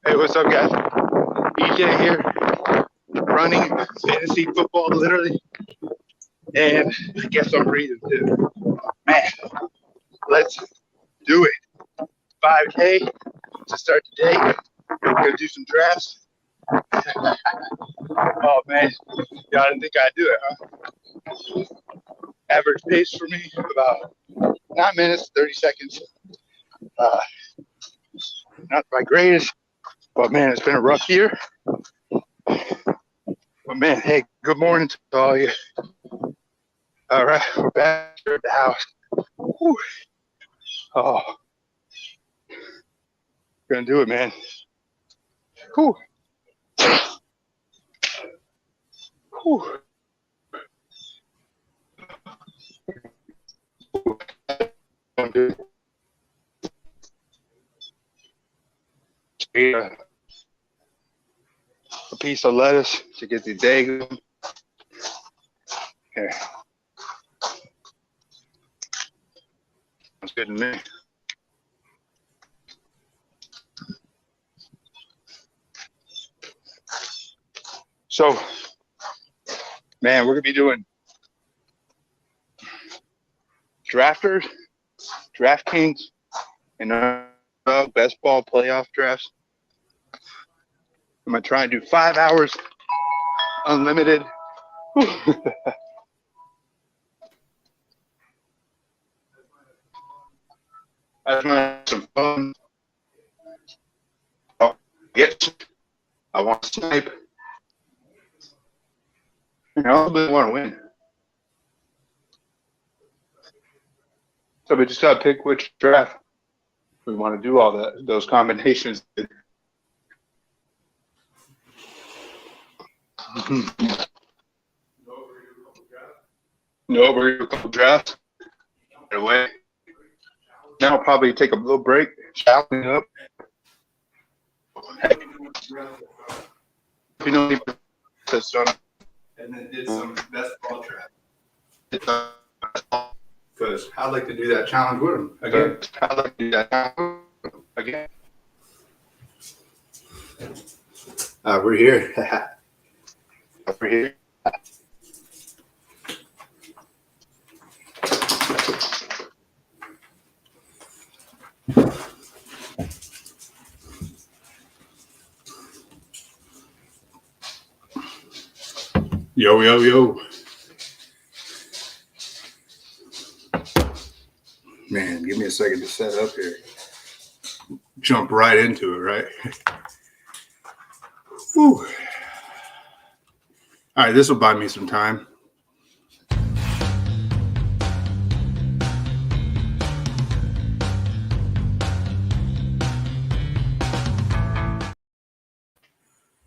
Hey, what's up, guys? EJ here, running fantasy football, literally. And I guess I'm breathing too. Man, let's do it. 5K to start the day. Gonna do some drafts. Oh, man. Y'all didn't think I'd do it, huh? Average pace for me, about 9 minutes, 30 seconds. Not my greatest, but man, it's been a rough year. But man, hey, good morning to all you. All right, we're back here at the house. Whew. Oh, gonna do it, man. Whew. Whew. A piece of lettuce to get the degen. Here. Sounds good to me. So, man, we're gonna be doing drafters, DraftKings, and best ball playoff drafts. I'm gonna try and do 5 hours unlimited. I just want to have some fun. I want to snipe. And I also want to win. So we just got to pick which draft we want to do all those combinations. No, we're going to do a couple drafts. Right away. Now I'll probably take a little break, showering up. Hey. You know, and then did some best ball draft. Because I'd like to do that challenge with him again. I'd like to do that challenge again. We're here. We're here. Yo, yo, yo. Man, give me a second to set up here. Jump right into it, right? Whew. All right, this will buy me some time.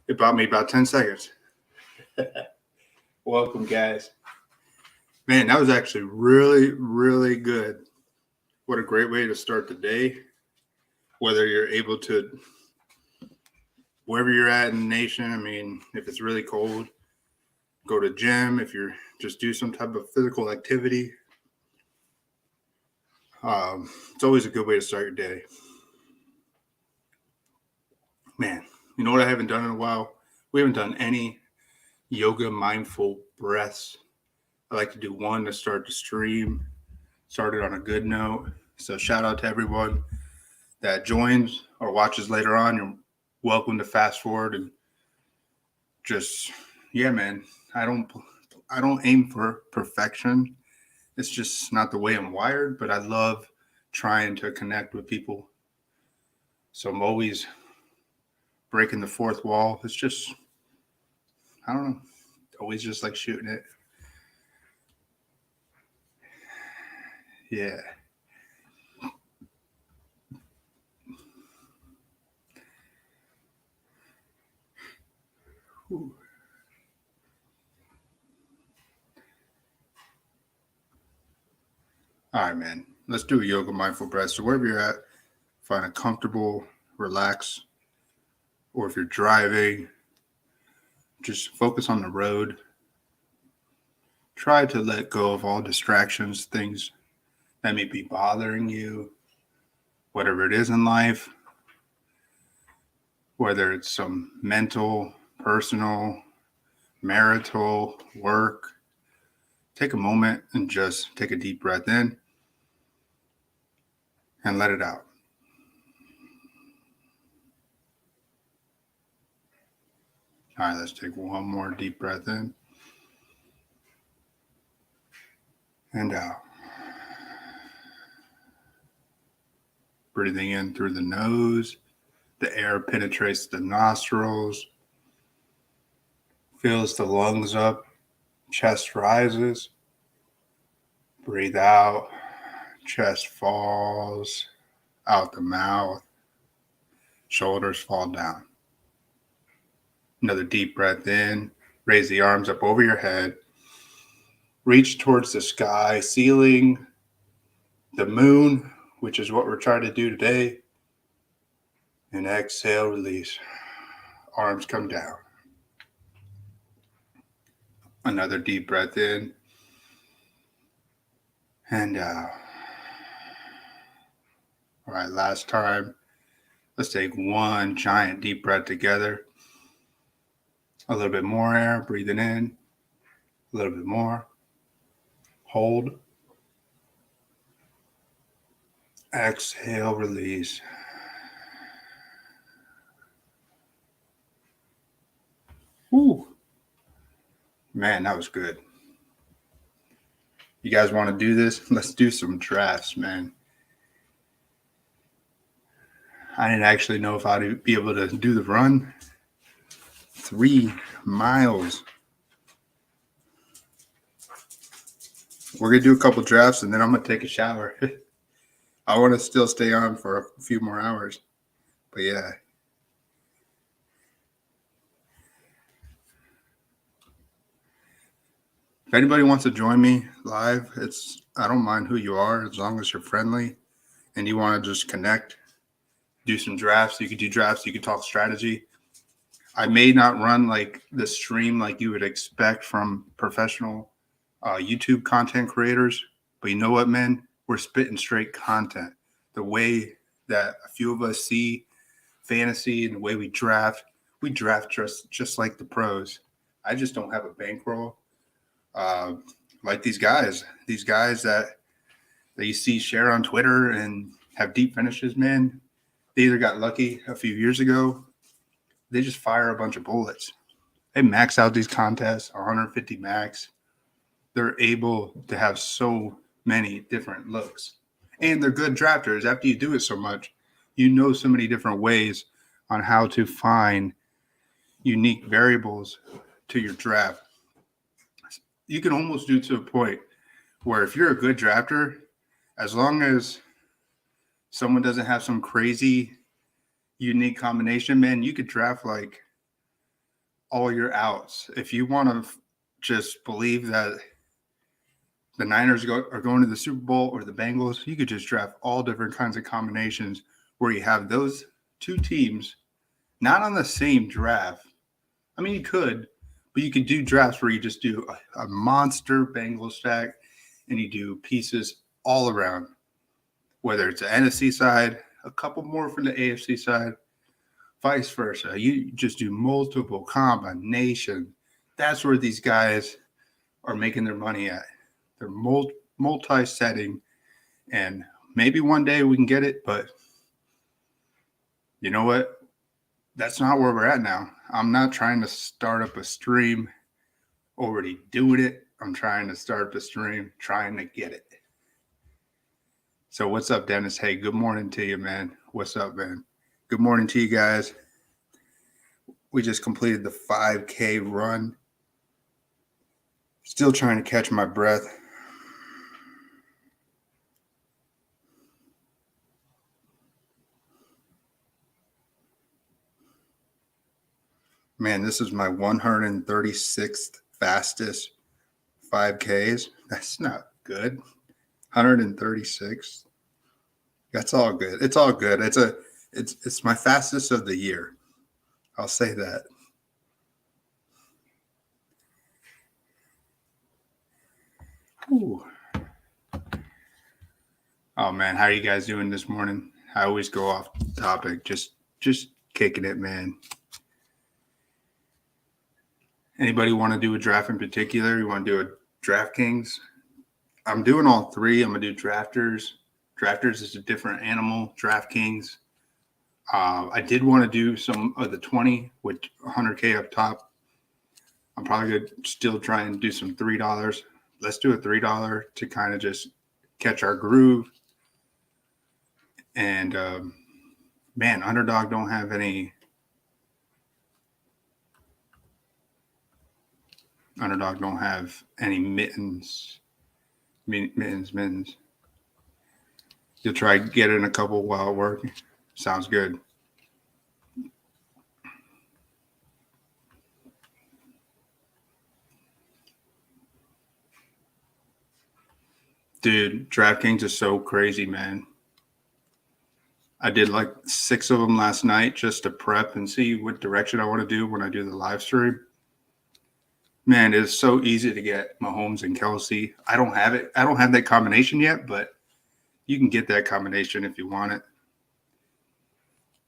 It bought me about 10 seconds. Welcome, guys. Man, that was actually really, really good. What a great way to start the day. Whether you're able to, wherever you're at in the nation, I mean, if it's really cold, go to the gym. If you're just do some type of physical activity. It's always a good way to start your day. Man, you know what I haven't done in a while? We haven't done any yoga mindful breaths. I like to do one to start the stream. Started on a good note. So shout out to everyone that joins or watches later on. You're welcome to fast forward and just, yeah, man. I don't aim for perfection. It's just not the way I'm wired, but I love trying to connect with people. So I'm always breaking the fourth wall. It's just, I don't know, always just like shooting it. Yeah. Ooh. All right, man. Let's do a yoga mindful breath. So wherever you're at, find a comfortable, relax. Or if you're driving, just focus on the road. Try to let go of all distractions, things that may be bothering you. whatever it is in life, whether it's some mental, personal, marital, work. Take a moment and just take a deep breath in and let it out. All right, let's take one more deep breath in and out. Breathing in through the nose, the air penetrates the nostrils, fills the lungs up, chest rises. Breathe out, chest falls out the mouth, shoulders fall down. Another deep breath in, raise the arms up over your head, reach towards the sky, ceiling, the moon, which is what we're trying to do today. And exhale, release. Arms come down. Another deep breath in and out. All right, last time. Let's take one giant deep breath together. A little bit more air, breathing in. A little bit more. Hold. Exhale, release. Whew. Man, that was good. You guys want to do this? Let's do some drafts, man. I didn't actually know if I'd be able to do the run. 3 miles. We're going to do a couple drafts and then I'm going to take a shower. I want to still stay on for a few more hours. But yeah. If anybody wants to join me live, I don't mind who you are as long as you're friendly and you want to just connect, do some drafts. You could do drafts. You could talk strategy. I may not run like the stream like you would expect from professional YouTube content creators, but you know what, man? We're spitting straight content. The way that a few of us see fantasy and the way we draft just like the pros. I just don't have a bankroll like these guys that you see share on Twitter and have deep finishes, man. They either got lucky a few years ago. They just fire a bunch of bullets. They max out these contests, 150 max. They're able to have so many different looks. And they're good drafters. After you do it so much, you know so many different ways on how to find unique variables to your draft. You can almost do to a point where if you're a good drafter, as long as someone doesn't have some crazy unique combination, man, you could draft like all your outs. If you want to just believe that the Niners are going to the Super Bowl or the Bengals, you could just draft all different kinds of combinations where you have those two teams not on the same draft. I mean, you could, but you could do drafts where you just do a monster Bengals stack and you do pieces all around, whether it's the NFC side, a couple more from the AFC side, vice versa. You just do multiple combinations. That's where these guys are making their money at. They're multi-setting, and maybe one day we can get it, but you know what? That's not where we're at now. I'm not trying to start up a stream already doing it. I'm trying to start the stream trying to get it. So what's up, Dennis? Hey, good morning to you, man. What's up, man? Good morning to you guys. We just completed the 5K run. Still trying to catch my breath. Man, this is my 136th fastest 5Ks. That's not good. 136. That's all good. It's all good. It's my fastest of the year. I'll say that. Ooh. Oh man, how are you guys doing this morning? I always go off topic. Just kicking it, man. Anybody want to do a draft in particular? You want to do a DraftKings? I'm doing all three. I'm going to do Drafters. Drafters is a different animal. DraftKings. I did want to do some of the 20 with 100K up top. I'm probably going to still try and do some $3. Let's do a $3 to kind of just catch our groove. And, man, Underdog don't have any. Underdog don't have any mittens. Mittens. You'll try getting a couple while working. Sounds good. Dude, DraftKings is so crazy, man. I did like 6 of them last night just to prep and see what direction I want to do when I do the live stream. Man, it's so easy to get Mahomes and Kelsey. I don't have it. I don't have that combination yet, but you can get that combination if you want it.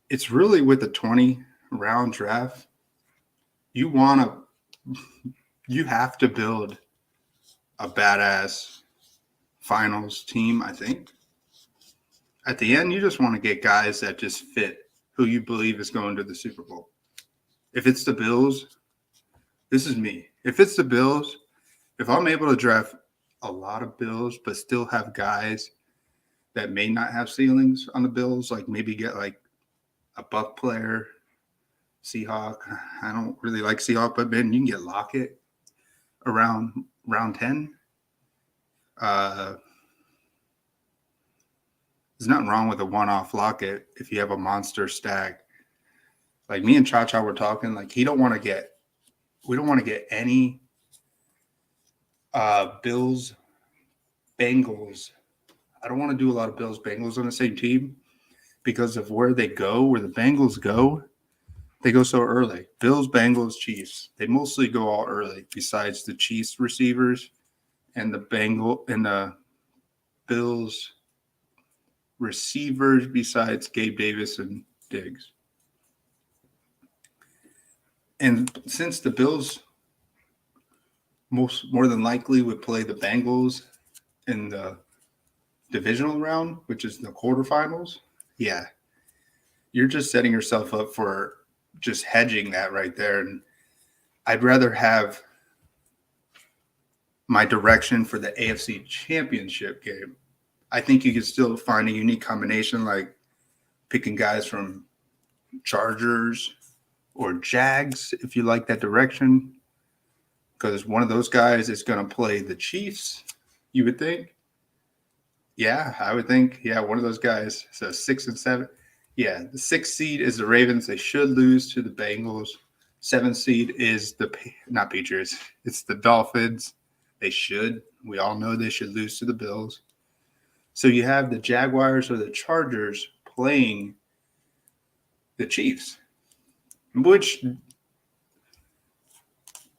It's really with the 20-round draft. You have to build a badass finals team, I think. At the end, you just want to get guys that just fit who you believe is going to the Super Bowl. If it's the Bills, this is me. If it's the Bills, if I'm able to draft a lot of Bills but still have guys that may not have ceilings on the Bills, like maybe get like a Buck player, Seahawk. I don't really like Seahawk, but man, you can get Lockett around round 10. There's nothing wrong with a one-off Lockett if you have a monster stack. Like me and Cha-Cha were talking, like we don't want to get any Bills, Bengals. I don't want to do a lot of Bills, Bengals on the same team because of where they go, where the Bengals go. They go so early. Bills, Bengals, Chiefs. They mostly go all early besides the Chiefs receivers and the Bills receivers besides Gabe Davis and Diggs. And since the Bills more than likely would play the Bengals in the divisional round, which is the quarterfinals, yeah, you're just setting yourself up for just hedging that right there. And I'd rather have my direction for the AFC Championship game. I think you could still find a unique combination, like picking guys from Chargers or Jags if you like that direction, because one of those guys is going to play the Chiefs, you would think. Yeah, I would think. Yeah, one of those guys. So 6 and 7. Yeah, the 6th seed is the Ravens. They should lose to the Bengals. 7th seed is not Patriots. It's the Dolphins. They should. We all know they should lose to the Bills. So you have the Jaguars or the Chargers playing the Chiefs, which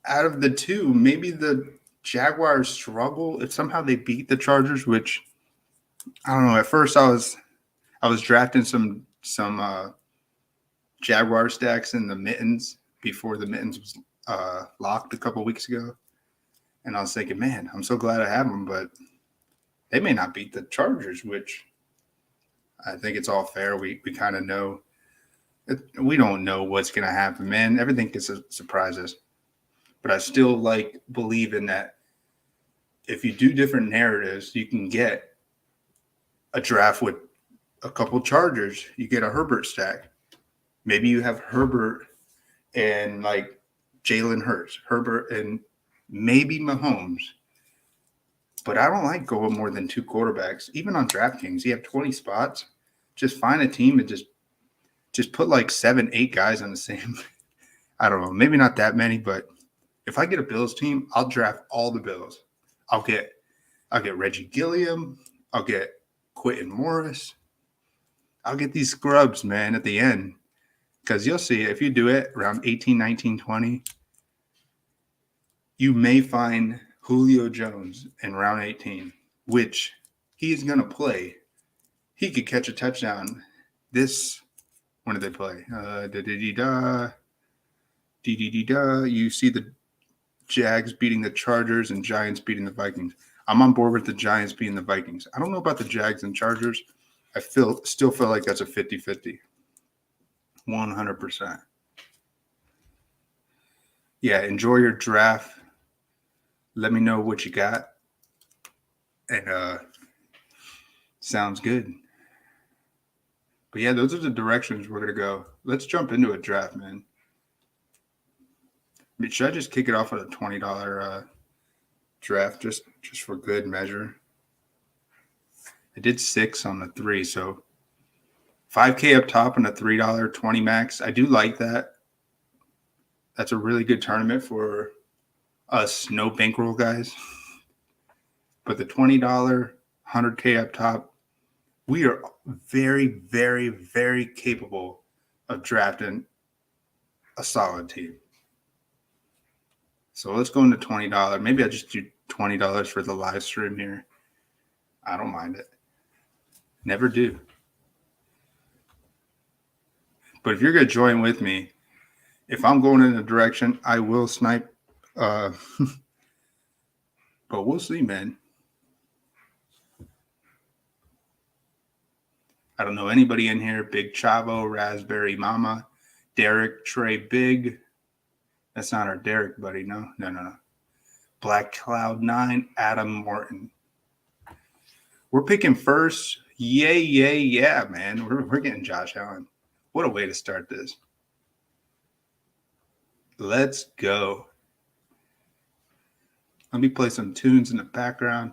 out of the two, maybe the Jaguars struggle if somehow they beat the Chargers, which I don't know. At first I was drafting some Jaguar stacks in the mittens before the mittens was locked a couple weeks ago. And I was thinking, man, I'm so glad I have them, but they may not beat the Chargers, which I think it's all fair. We kind of know. We don't know what's going to happen, man. Everything can surprise us. But I still like believing that if you do different narratives, you can get a draft with a couple Chargers. You get a Herbert stack. Maybe you have Herbert and like Jalen Hurts, Herbert and maybe Mahomes. But I don't like going more than 2 quarterbacks. Even on DraftKings, you have 20 spots. Just find a team and just put like 7, 8 guys on the same. I don't know, maybe not that many, but if I get a Bills team, I'll draft all the Bills. I'll get Reggie Gilliam. I'll get Quentin Morris. I'll get these scrubs, man, at the end. Because you'll see, if you do it around 18, 19, 20, you may find Julio Jones in round 18, which he is going to play. He could catch a touchdown This, when did they play? You see the Jags beating the Chargers and Giants beating the Vikings. I'm on board with the Giants beating the Vikings. I don't know about the Jags and Chargers. I still feel like that's a 50-50. 100%. Yeah, enjoy your draft. Let me know what you got. And sounds good. But yeah, those are the directions we're gonna go. Let's jump into a draft, man. Should I just kick it off with a $20 draft just for good measure? I did 6 on the 3, so 5K up top and a $3 20 max. I do like that. That's a really good tournament for us no bankroll guys. But the $20 100K up top, we are very, very, very capable of drafting a solid team. So let's go into $20. Maybe I just do $20 for the live stream here. I don't mind it. Never do. But if you're going to join with me, if I'm going in a direction, I will snipe. But we'll see, man. I don't know anybody in here. Big Chavo, Raspberry Mama, Derek, Trey Big. That's not our Derek, buddy. No. Black Cloud 9, Adam Morton. We're picking first. Yeah, man. We're getting Josh Allen. What a way to start this. Let's go. Let me play some tunes in the background.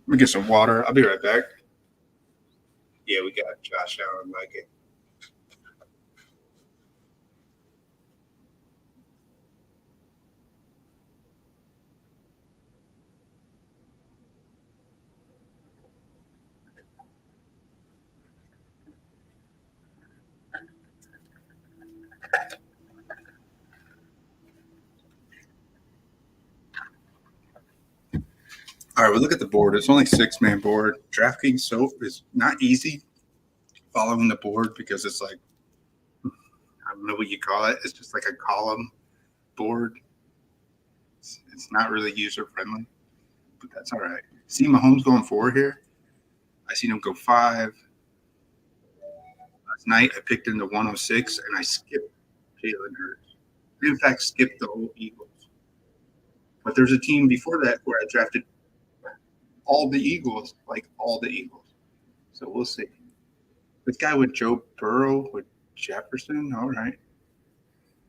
Let me get some water. I'll be right back. Yeah, we got Josh Allen like it. All right, we look at the board. It's only 6-man board. DraftKings so is not easy following the board because it's like, I don't know what you call it. It's just like a column board. It's not really user friendly, but that's all right. See Mahomes going 4 here. I seen him go 5. Last night I picked in the 106 and I skipped Jalen Hurts. In fact, skipped the whole Eagles. But there's a team before that where I drafted all the Eagles, like all the Eagles. So we'll see. This guy with Joe Burrow with Jefferson, all right.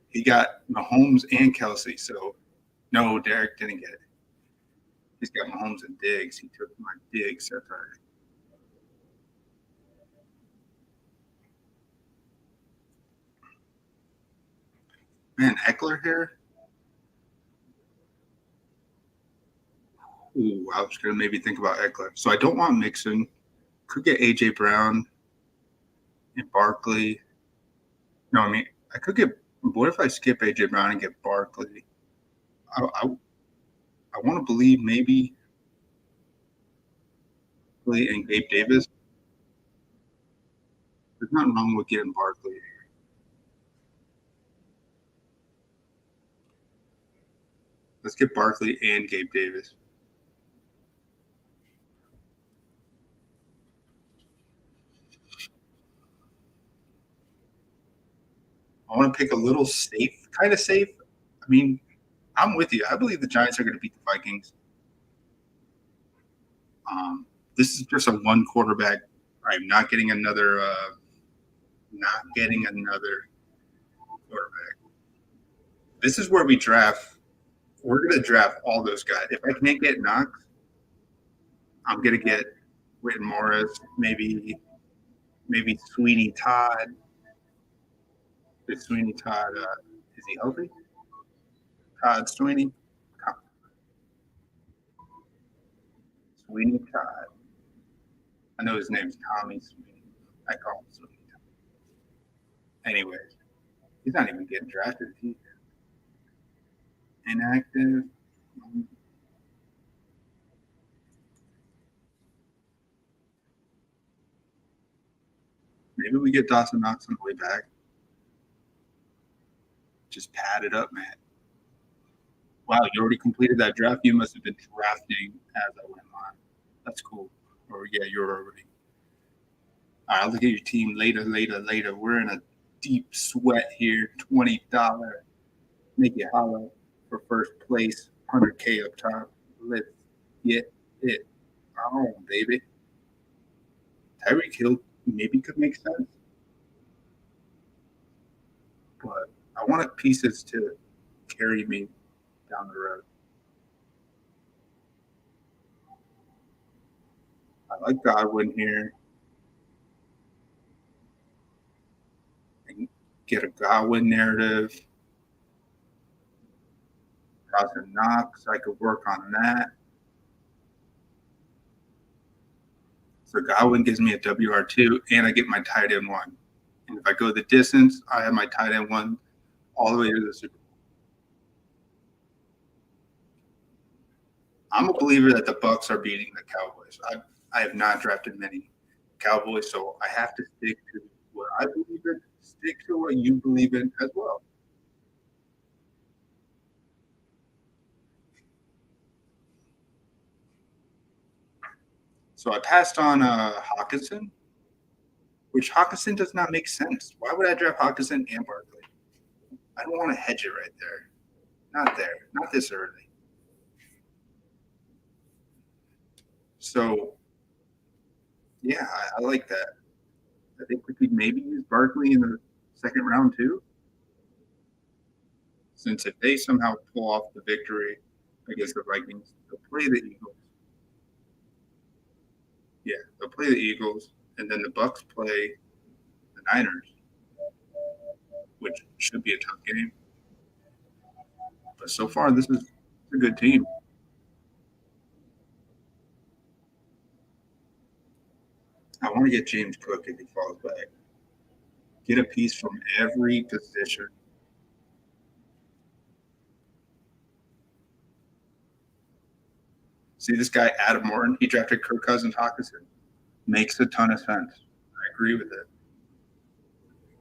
He got Mahomes and Kelsey. So no, Derek didn't get it. He's got Mahomes and Diggs. He took my Diggs. That's all right. Man, Eckler here. Ooh, I was gonna maybe think about Eckler. So I don't want Mixon. Could get AJ Brown and Barkley. No, I mean I could get. What if I skip AJ Brown and get Barkley? I want to believe maybe Barkley and Gabe Davis. There's nothing wrong with getting Barkley. Let's get Barkley and Gabe Davis. I want to pick a little safe, kind of safe. I mean, I'm with you. I believe the Giants are going to beat the Vikings. This is just a one quarterback. I'm not getting another. Not getting another quarterback. This is where we draft. We're gonna draft all those guys. If I can't get Knox, I'm gonna get Witten Morris, maybe Sweeney Todd. Is Sweeney Todd? Is he healthy? Todd Sweeney. Sweeney Todd. I know his name's Tommy Sweeney. I call him Sweeney Todd. Anyways, he's not even getting drafted. He's inactive. Maybe we get Dawson Knox on the way back. Just pad it up, man. Wow, you already completed that draft. You must have been drafting as I went on. That's cool. Or yeah, you're already. All right, I'll look at your team later. We're in a deep sweat here. $20. Make it hollow for first place. 100K up top. Let's get it on, baby. Tyreek Hill maybe could make sense. But I wanted pieces to carry me down the road. I like Godwin here. I can get a Godwin narrative. Dawson Knox, I could work on that. So Godwin gives me a WR2, and I get my tight end 1. And if I go the distance, I have my tight end 1 all the way to the Super Bowl. I'm a believer that the Bucs are beating the Cowboys. I have not drafted many Cowboys, so I have to stick to what I believe in, stick to what you believe in as well. So I passed on Hawkinson, which Hawkinson does not make sense. Why would I draft Hawkinson and Barkley? I don't want to hedge it right there. Not there. Not this early. So, yeah, I like that. I think we could maybe use Barkley in the second round too. Since if they somehow pull off the victory against the Vikings, they'll play the Eagles. Yeah, they'll play the Eagles, and then the Bucs play the Niners, which should be a tough game. But so far, this is a good team. I want to get James Cook if he falls back. Get a piece from every position. See this guy, Adam Morton, he drafted Kirk Cousins Hawkinson. Makes a ton of sense. I agree with it.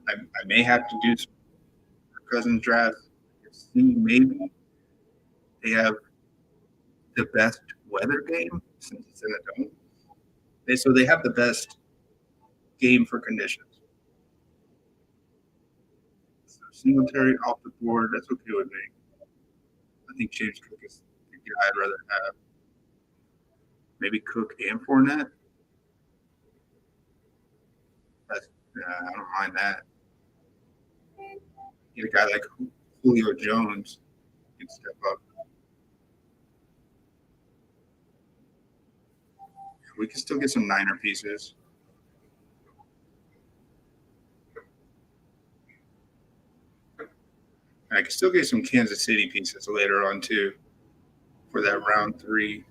I may have to do some Kirk Cousins draft. See, maybe they have the best weather game since it's in a dome. So they have the best game for conditions. So Singletary off the board, that's okay with me. I think James Cook is the guy I'd rather have. Maybe Cook and Fournette. I don't mind that. Get a guy like Julio Jones can step up. We can still get some Niner pieces. And I can still get some Kansas City pieces later on too for that round 3.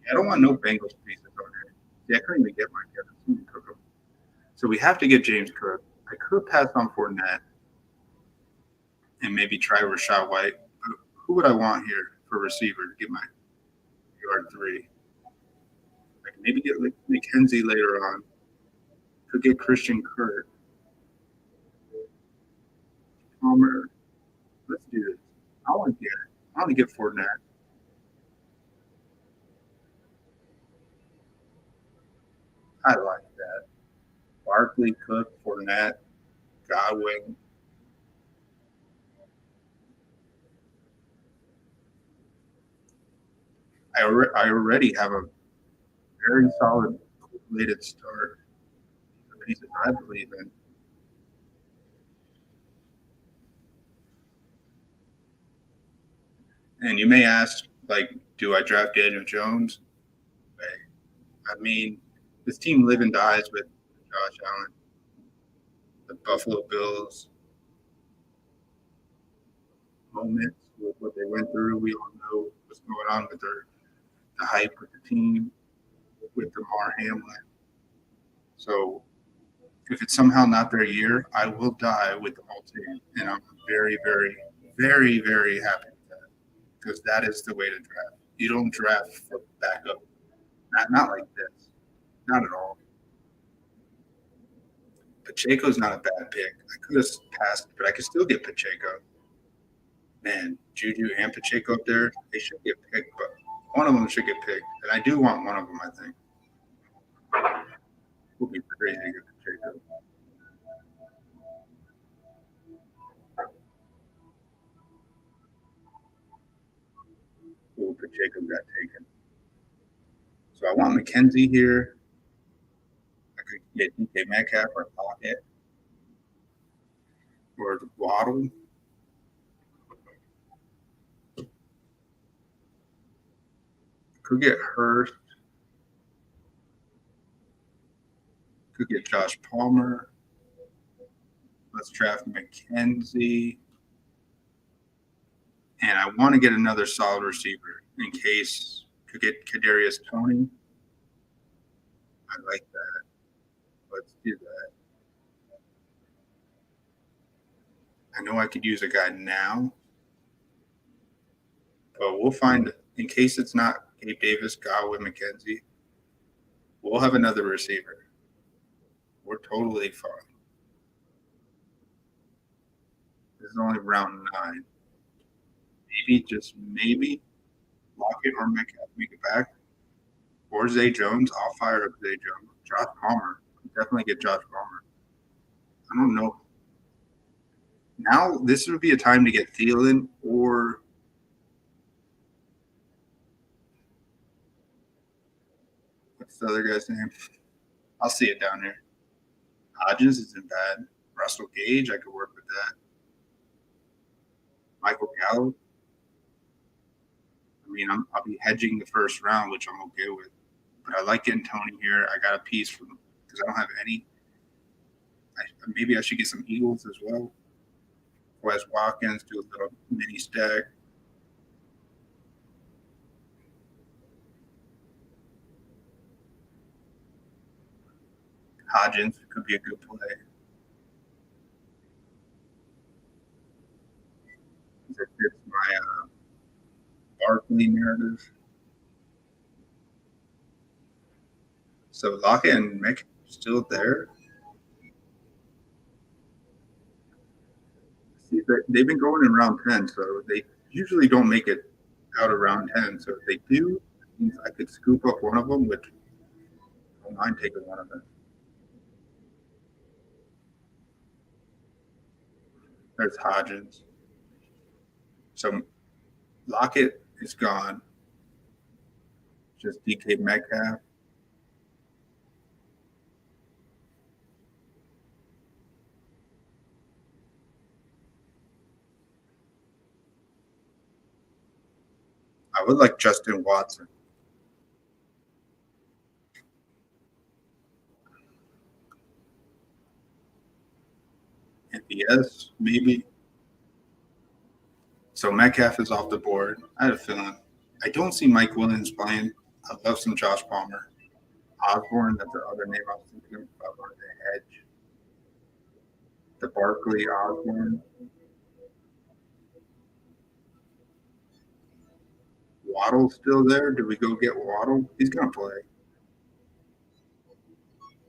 I don't want no Bengals pieces on here. Yeah, I couldn't even get my Kevin Cook. So we have to get James Cook. I could pass on Fournette and maybe try Rashad White. But who would I want here for receiver to get my yard 3? I can maybe get McKenzie later on. Could get Christian Kirk. Palmer. Let's do this. I want to get Fournette. I like that. Barkley, Cook, Fournette, Godwin. I already have a very solid correlated start. The pieces I believe in. And you may ask, like, do I draft Daniel Jones? I mean, this team live and dies with Josh Allen. The Buffalo Bills moments with what they went through. We all know what's going on with the hype with the team, with Damar Hamlin. So if it's somehow not their year, I will die with the whole team. And I'm very, very, very, very happy with that because that is the way to draft. You don't draft for backup. Not like this. Not at all. Pacheco's not a bad pick. I could have passed, but I could still get Pacheco. Man, Juju and Pacheco up there, they should get picked, but one of them should get picked. And I do want one of them, I think. It would be crazy to get Pacheco. Oh, Pacheco got taken. So I want McKenzie here. I could get DK Metcalf or Lockett or Waddle. Could get Hurst. Could get Josh Palmer. Let's draft McKenzie. And I want to get another solid receiver in case could get Kadarius Toney. I like that. Let's do that. I know I could use a guy now, but we'll find in case it's not Gabe Davis, Godwin, McKenzie. We'll have another receiver. We're totally fine. This is only round 9. Maybe, just maybe, Lockett or Metcalf make it back. Or Zay Jones. I'll fire up Zay Jones. Josh Palmer. Definitely get Josh Palmer. I don't know. Now, this would be a time to get Thielen or what's the other guy's name? I'll see it down here. Hodges isn't bad. Russell Gage, I could work with that. Michael Gallup. I mean, I'll be hedging the first round, which I'm okay with. But I like getting Toney here. I got a piece from because I don't have any. Maybe I should get some Eagles as well. Wes Watkins, do a little mini stack. Hodgins could be a good play. It fits my Barkley narrative. So Lockett and Mick still there. See, they've been going in round 10, so they usually don't make it out of round 10. So if they do, it means I could scoop up one of them, which I don't mind taking one of them. There's Hodgins. So Lockett is gone. Just DK Metcalf. I would like Justin Watson. MBS, maybe. So Metcalf is off the board. I had a feeling. I don't see Mike Williams playing. I love some Josh Palmer. Osborne, that's the other name I was thinking about on the edge. The Barkley Osborne. Waddle's still there. Do we go get Waddle? He's going to play.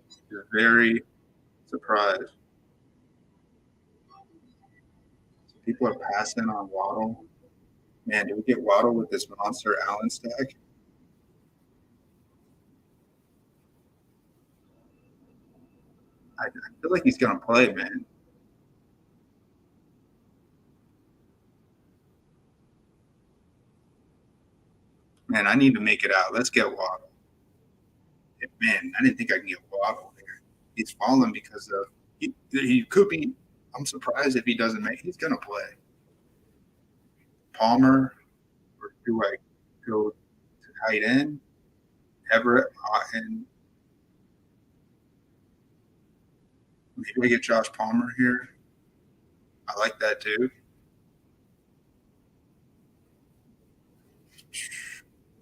He's very surprised. People are passing on Waddle. Man, do we get Waddle with this monster Allen stack? I feel like he's going to play, man. Man, I need to make it out. Let's get Waddle. Man, I didn't think I could get Waddle here. He's falling because of he could be. I'm surprised if he doesn't make. He's going to play. Palmer. Do I go to tight end, Everett, and maybe I get Josh Palmer here? I like that too.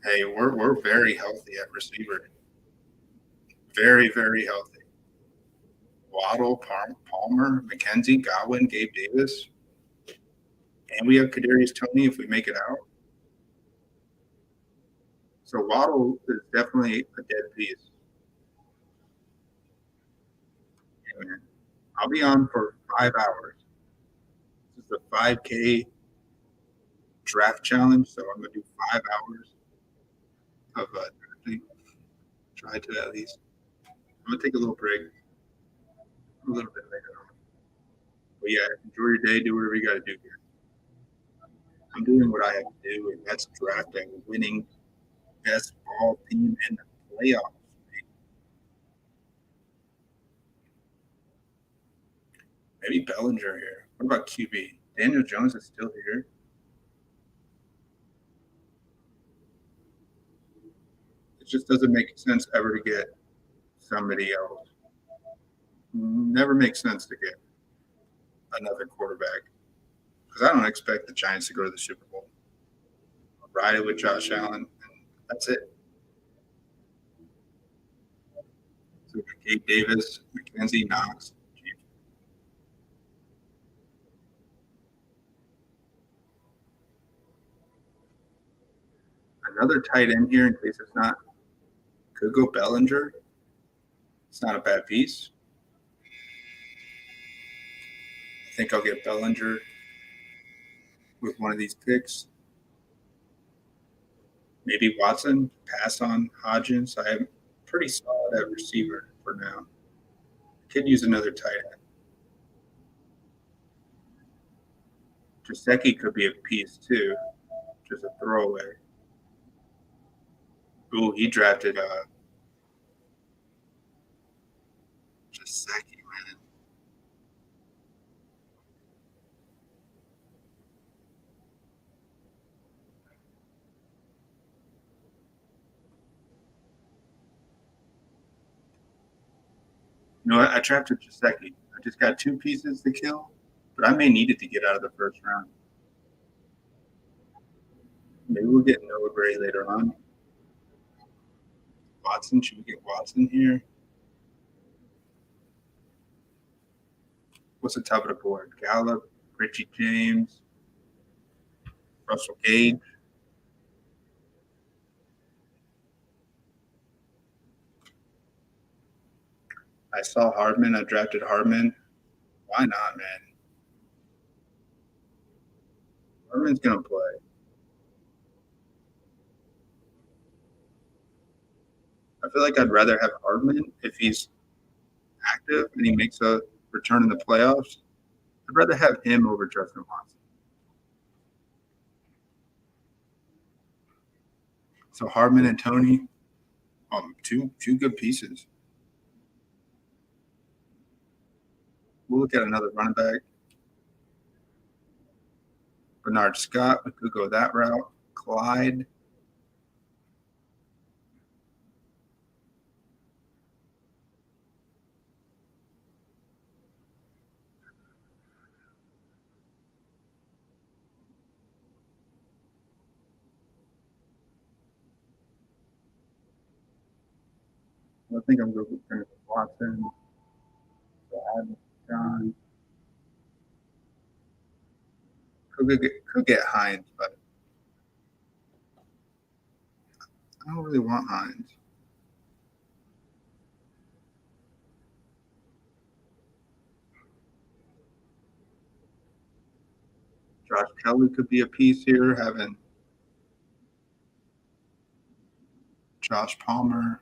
Hey, we're very healthy at receiver. Very, very healthy. Waddle, Palmer, McKenzie, Godwin, Gabe Davis, and we have Kadarius Toney if we make it out. So Waddle is definitely a dead piece. And I'll be on for 5 hours. This is a 5K draft challenge, so I'm gonna do 5 hours of drafting. Try to at least. I'm gonna take a little break a little bit later on. But yeah, enjoy your day. Do whatever you got to do here. I'm doing what I have to do, and that's drafting, winning best ball team in the playoffs. Maybe Bellinger here. What about QB? Daniel Jones is still here. It just doesn't make sense ever to get somebody else. Never makes sense to get another quarterback because I don't expect the Giants to go to the Super Bowl. I'll ride it with Josh Allen, and that's it. So Gabe Davis, McKenzie, Knox. Another tight end here in case it's not. Could go Bellinger. It's not a bad piece. I think I'll get Bellinger with one of these picks. Maybe Watson, pass on Hodgins. I am pretty solid at receiver for now. Could use another tight end. Jaceki could be a piece too, just a throwaway. Ooh, he drafted Jaceki, man. You know what? I drafted Jaceki. I just got two pieces to kill, but I may need it to get out of the first round. Maybe we'll get Noah Gray later on. Watson, should we get Watson here? What's the top of the board? Gallup, Richie James, Russell Gage. I saw Hardman. I drafted Hardman. Why not, man? Hardman's gonna play. I feel like I'd rather have Hardman if he's active and he makes a return in the playoffs. I'd rather have him over Justin Watson. So Hardman and Toney, two good pieces. We'll look at another running back. Bernard Scott, we could go that route. Clyde. I think I'm going with Watson. John. Could get Hines, but I don't really want Hines. Josh Kelly could be a piece here, having Josh Palmer.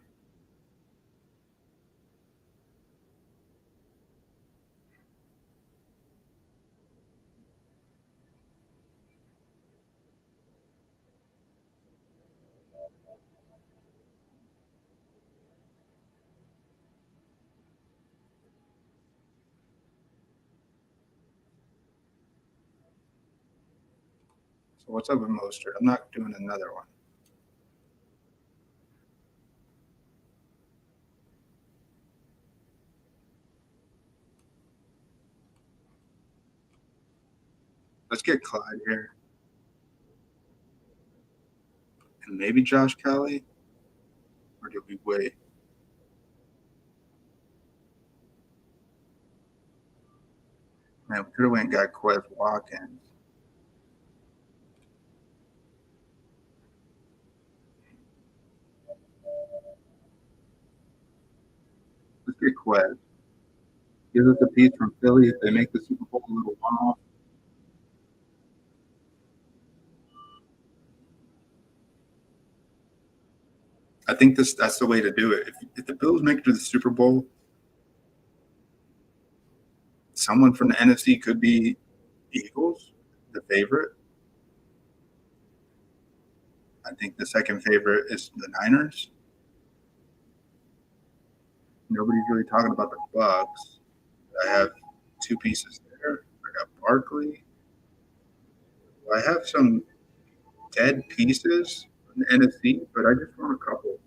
So what's up with Mostert? I'm not doing another one. Let's get Clyde here. And maybe Josh Kelly? Or do we wait? Man, we could have went and got Quez Watkins. Let's get Quez. Gives us a piece from Philly if they make the Super Bowl a little one-off. I think that's the way to do it. If the Bills make it to the Super Bowl, someone from the NFC could be Eagles, the favorite. I think the second favorite is the Niners. Nobody's really talking about the Bucks. I have two pieces there. I got Barkley. I have some dead pieces in the NFC, but I just want a couple.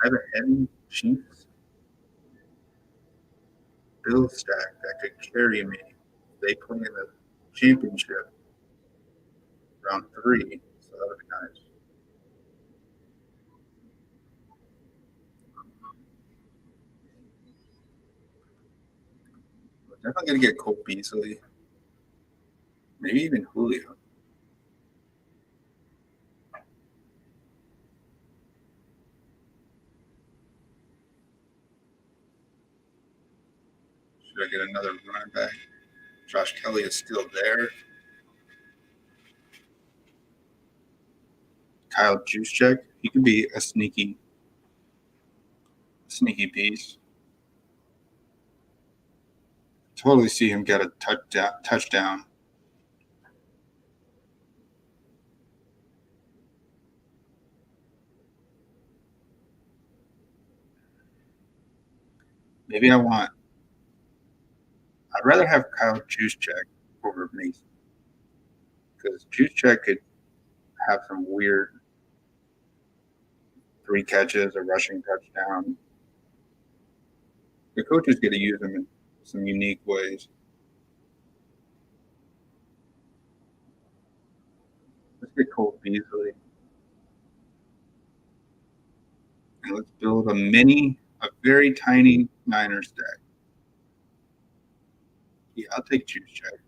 I have a heavy Chiefs Bill stack that could carry me. They play in the championship round three, so that would be nice. We're definitely gonna get Cole Beasley, maybe even Julio. Should I get another running back? Josh Kelly is still there. Kyle Juszczyk, he could be a sneaky piece. Totally see him get a touchdown. Maybe I'd rather have Kyle Juszczyk over Mason because Juszczyk could have some weird three catches, a rushing touchdown. The coaches get to use him in some unique ways. Let's get Cole Beasley and let's build a very tiny Niner stack. Yeah, I'll take Juszczyk.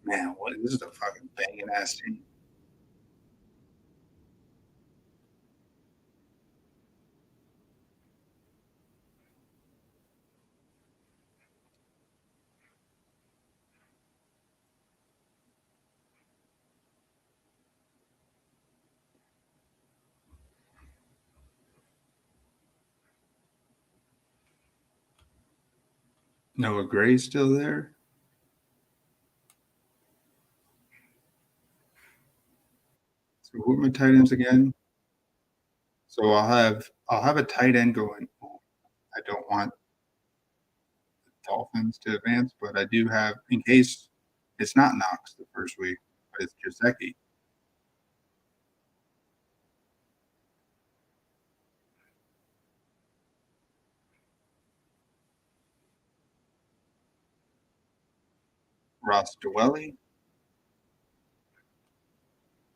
Man, what this is a fucking banging ass team. Noah Gray's still there. So who are my tight ends again? So I'll have a tight end going. I don't want Dolphins to advance, but I do have in case it's not Knox the first week, but it's Jaceki. Ross Dwelly.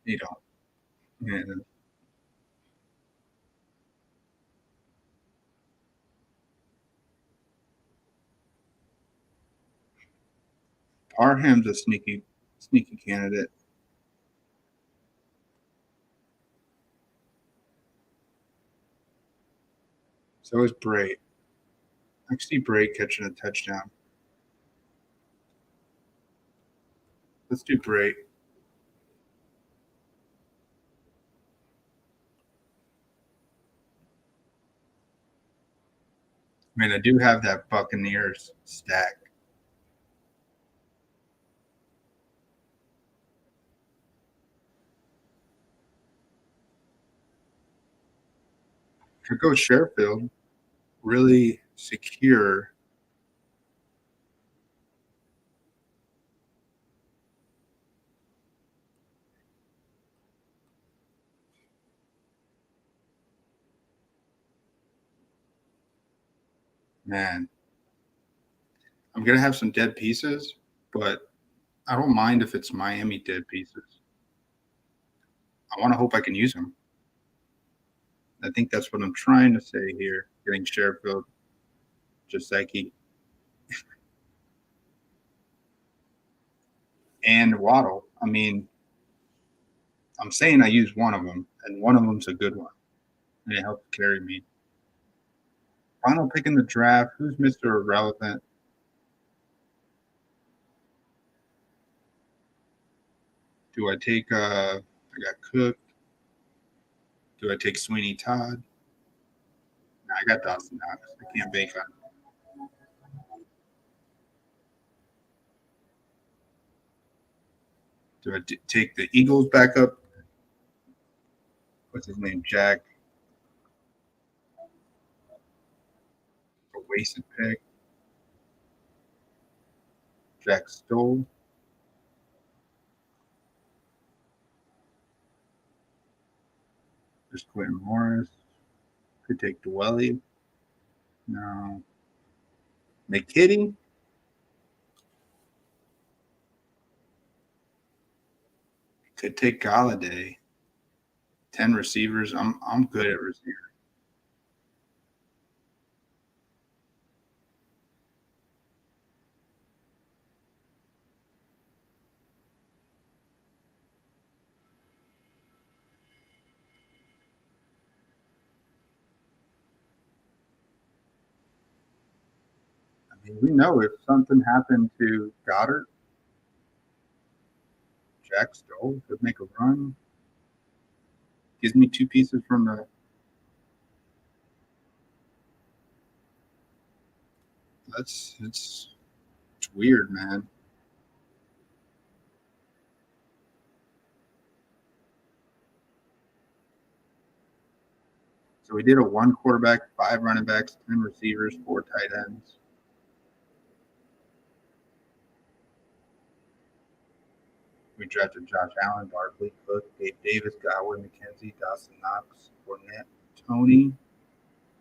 You don't. And Parham's a sneaky candidate. So is Bray. I see Bray catching a touchdown. Let's do Bray. I mean, I do have that Buccaneers stack. Could go Sherfield. really secure. Man, I'm gonna have some dead pieces, but I don't mind if it's Miami dead pieces. I want to hope I can use them. I think that's what I'm trying to say here. Getting Sherfield, Jaceki, and Waddle. I mean, I'm saying I use one of them, and one of them's a good one, and it helps carry me. Final pick in the draft. Who's Mr. Irrelevant? Do I take I got Cook? Do I take Sweeney Todd? Nah, I got Dawson Knox. I can't bank on it. Do I take the Eagles backup? What's his name? Jack. A wasted pick. Jack Stoll. There's Quentin Morris. Could take Dwelly. No. McKitty. Could take Galladay. 10 receivers. I'm good at receivers. I mean, we know if something happened to Goddard, Jack Stoll could make a run. Gives me two pieces from the. That's it's weird, man. So we did a one quarterback, five running backs, 10 receivers, four tight ends. We drafted Josh Allen, Barkley, Cook, Dave Davis, Godwin, McKenzie, Dawson Knox, Fournette, Tony,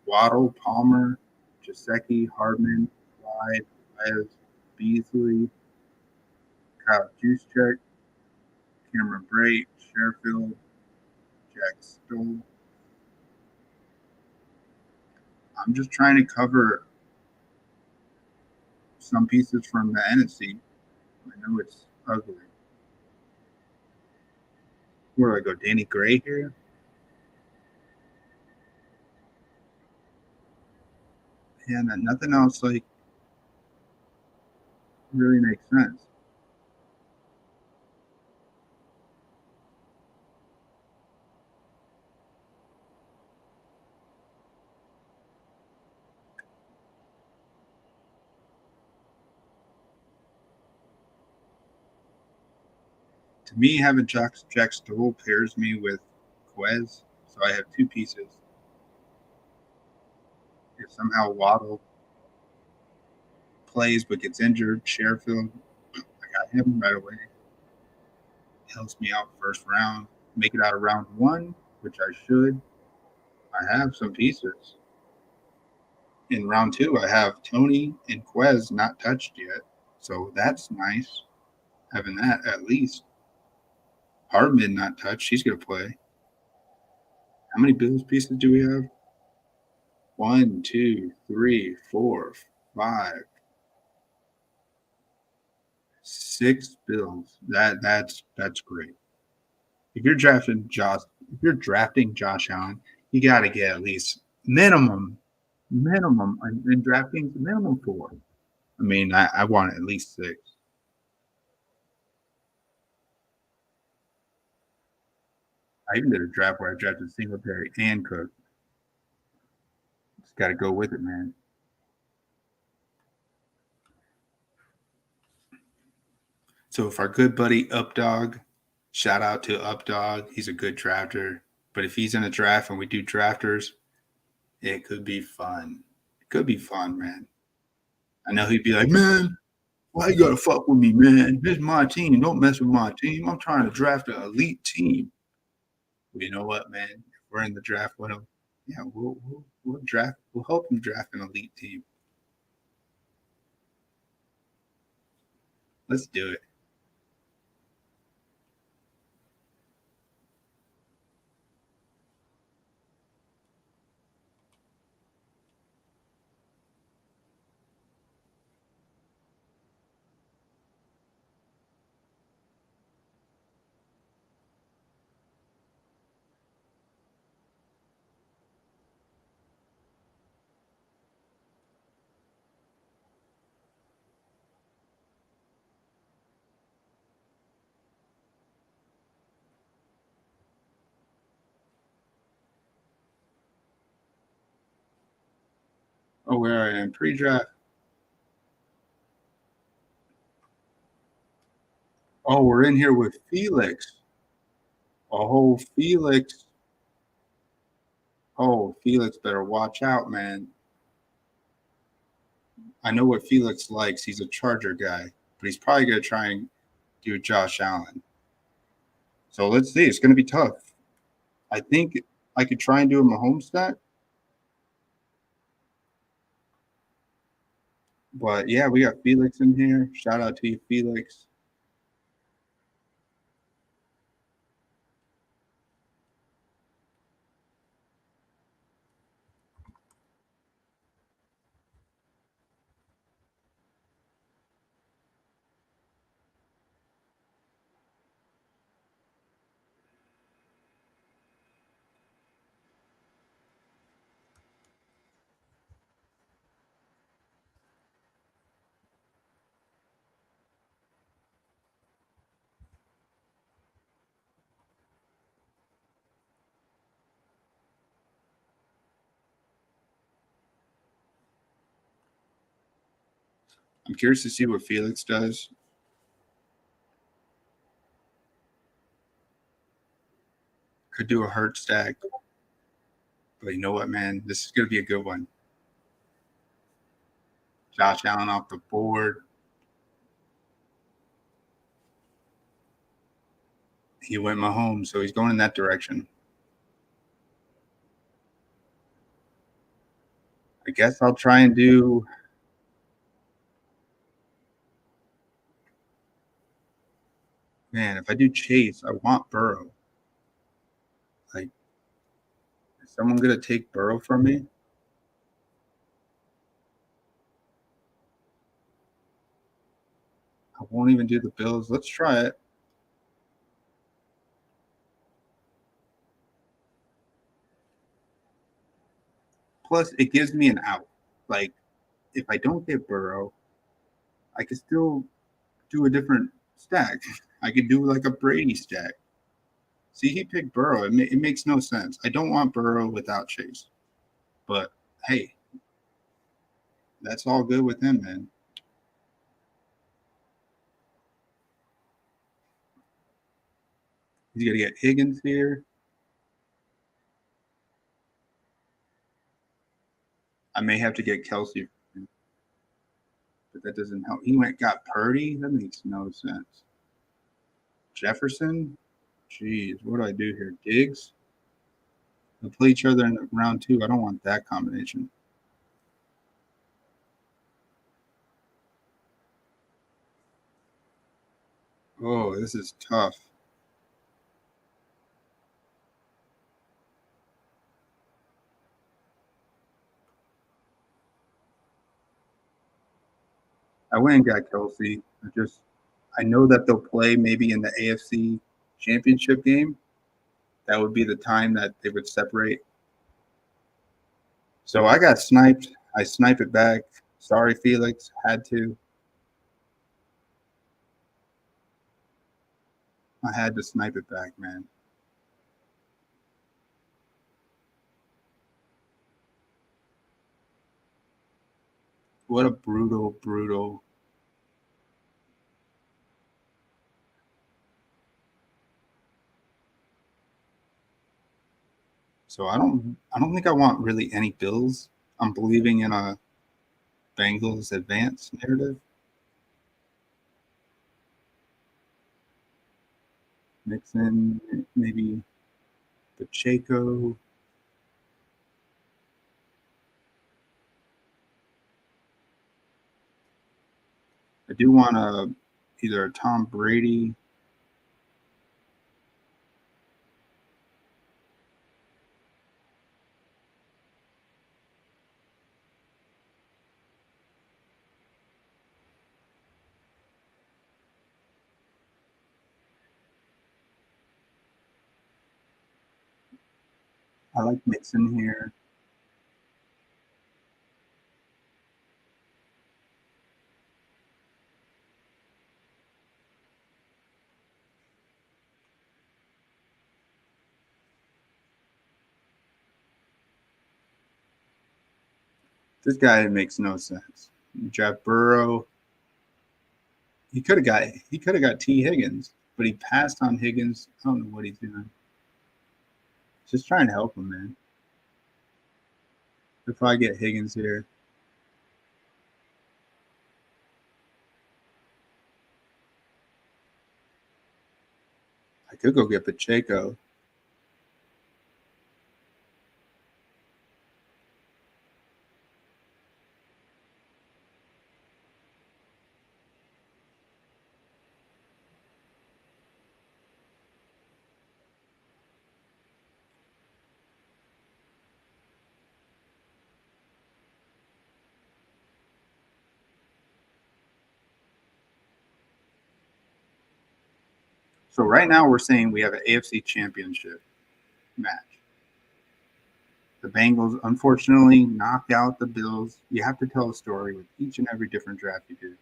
Waddle, Palmer, Jaceki, Hardman, Clyde, Myers, Beasley, Kyle Juszczyk, Cameron Brate, Sherfield, Jack Stoll. I'm just trying to cover some pieces from the NFC. I know it's ugly. Where do I go? Danny Gray here? And nothing else like really makes sense. To me, having Jack Stoll pairs me with Quez, so I have two pieces. If somehow Waddle plays but gets injured, Sherfield, I got him right away. Helps me out first round. Make it out of round one, which I should. I have some pieces. In round two, I have Tony and Quez not touched yet. So that's nice. Having that at least. Hardman not touched. He's going to play. How many Bills pieces do we have? One, two, three, four, five, six Bills. That's great. If you're drafting Josh Allen, you got to get at least minimum in drafting minimum four. I mean, I want at least six. I even did a draft where I drafted Singletary and Cook. Just got to go with it, man. So if our good buddy Updog, shout out to Updog, he's a good drafter. But if he's in a draft and we do drafters, it could be fun. Could be fun, man. I know he'd be like, "Man, why you gotta fuck with me, man? This is my team. Don't mess with my team. I'm trying to draft an elite team." Well, you know what, man? If we're in the draft with him, yeah, we'll draft. We'll help him draft an elite team. Let's do it. Oh, where I am pre-draft. Oh, we're in here with Felix. Oh, Felix. Oh, Felix better watch out, man. I know what Felix likes. He's a Charger guy, but he's probably gonna try and do Josh Allen. So let's see. It's gonna be tough. I think I could try and do a Mahomes stack, but yeah, we got Felix in here. Shout out to you, Felix. I'm curious to see what Felix does. Could do a hurt stack, but you know what, man? This is gonna be a good one. Josh Allen off the board. He went Mahomes, so he's going in that direction. I guess I'll try and do. Man, if I do Chase, I want Burrow. Like, is someone gonna take Burrow from me? I won't even do the Bills. Let's try it. Plus, it gives me an out. Like, if I don't get Burrow, I could still do a different stack. I could do like a Brady stack. See, he picked Burrow. It makes no sense. I don't want Burrow without Chase. But hey, that's all good with him, man. He's gonna get Higgins here. I may have to get Kelsey, but that doesn't help. He went got Purdy. That makes no sense. Jefferson. Jeez, what do I do here? Diggs. They'll play each other in round two. I don't want that combination. Oh, this is tough. I went and got Kelsey. I know that they'll play maybe in the AFC championship game. That would be the time that they would separate. So I got sniped. I sniped it back. Sorry, Felix. Had to. I had to snipe it back, man. What a brutal. So I don't think I want really any Bills. I'm believing in a Bengals advance narrative. Mix in maybe Pacheco. I do want either a Tom Brady. I like Mixon here. This guy makes no sense. You draft Burrow. He could have got T Higgins, but he passed on Higgins. I don't know what he's doing. Just trying to help him, man. If I get Higgins here, I could go get Pacheco. So right now we're saying we have an AFC Championship match. The Bengals unfortunately knocked out the Bills. You have to tell a story with each and every different draft you do.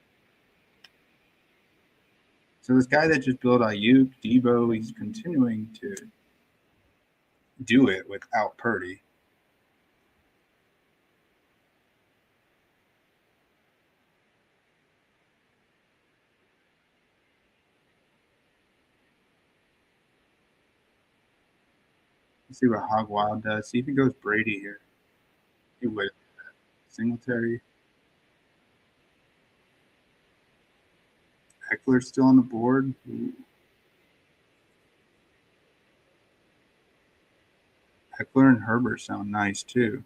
So this guy that just built Ayuk, Debo, he's continuing to do it without Purdy. Let's see what Hog Wild does. See if he goes Brady here. He would. Singletary. Eckler's still on the board. Ooh. Eckler and Herbert sound nice too.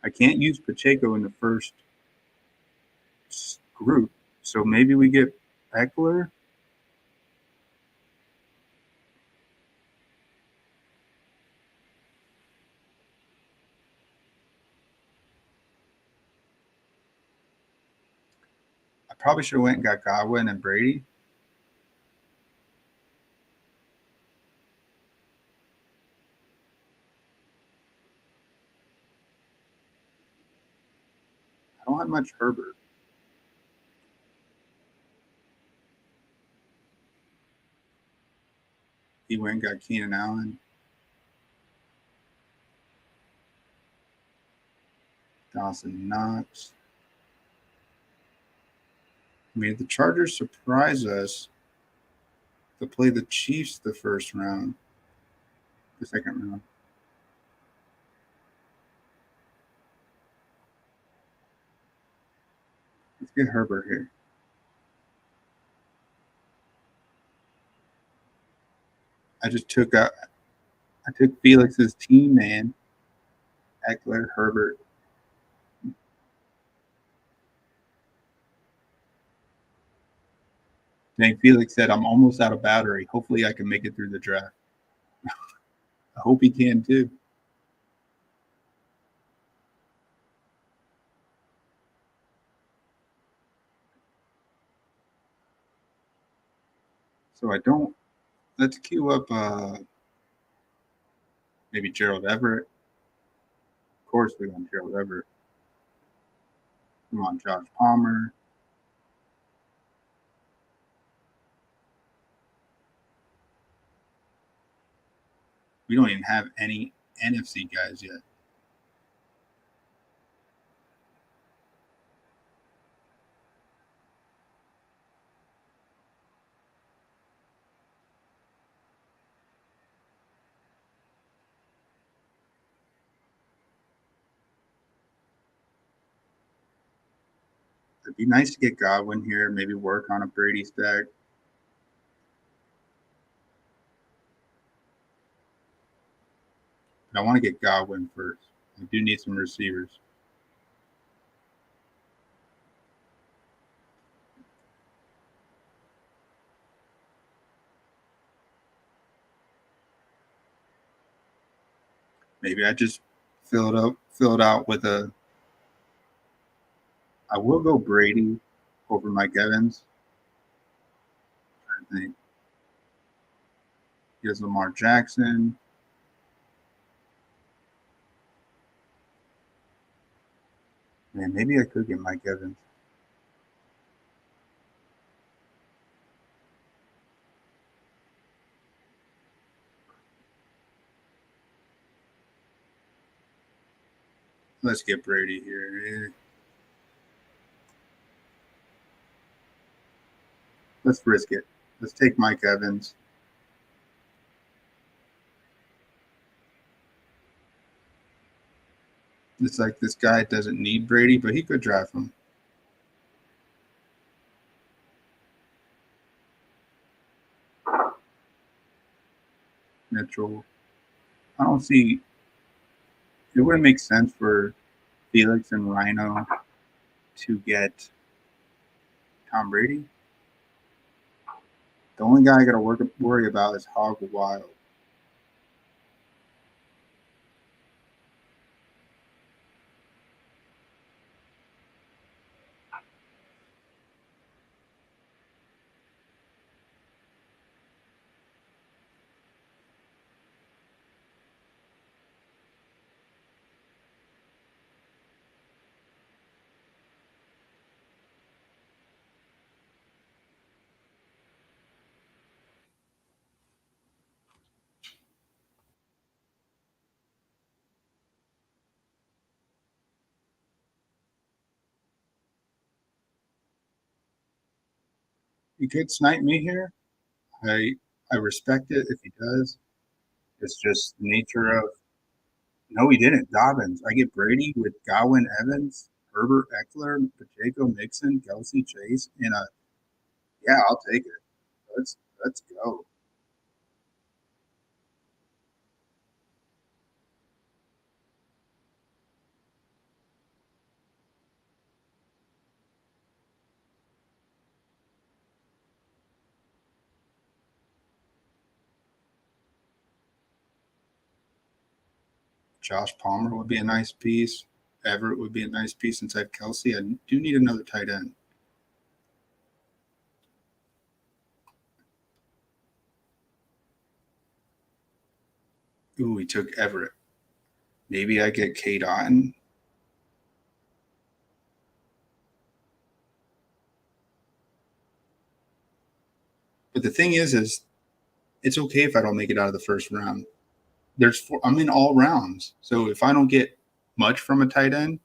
I can't use Pacheco in the first group, so maybe we get Eckler. I probably should have went and got Godwin and Brady. I don't have much Herbert. He went and got Keenan Allen, Dawson Knox. I mean, if the Chargers surprise us, they'll play the Chiefs the first round, the second round. Let's get Herbert here. I just took out. I took Felix's team, man. Eckler, Herbert. Dang, Felix said, I'm almost out of battery. Hopefully, I can make it through the draft. I hope he can too. So I don't. Let's queue up maybe Gerald Everett. Of course, we want Gerald Everett. We want Josh Palmer. We don't even have any NFC guys yet. It'd be nice to get Godwin here, maybe work on a Brady stack. But I want to get Godwin first. I do need some receivers. Maybe I just fill it out with a. I will go Brady over Mike Evans. I think he has Lamar Jackson. Man, maybe I could get Mike Evans. Let's get Brady here. Let's risk it. Let's take Mike Evans. It's like this guy doesn't need Brady, but he could draft him. Mitchell. I don't see. It wouldn't make sense for Felix and Rhino to get Tom Brady. The only guy I got to worry about is Hog Wild. He could snipe me here. I I respect it if he does. It's just the nature of. No, he didn't. Dobbins. I get Brady with Godwin Evans, Herbert Eckler, Pacheco Mixon, Kelsey Chase, and a. Yeah, I'll take it. Let's go. Josh Palmer would be a nice piece. Everett would be a nice piece inside Kelsey. I do need another tight end. Ooh, we took Everett. Maybe I get Kate Otten. But the thing is it's okay if I don't make it out of the first round. I'm in all rounds. So if I don't get much from a tight end,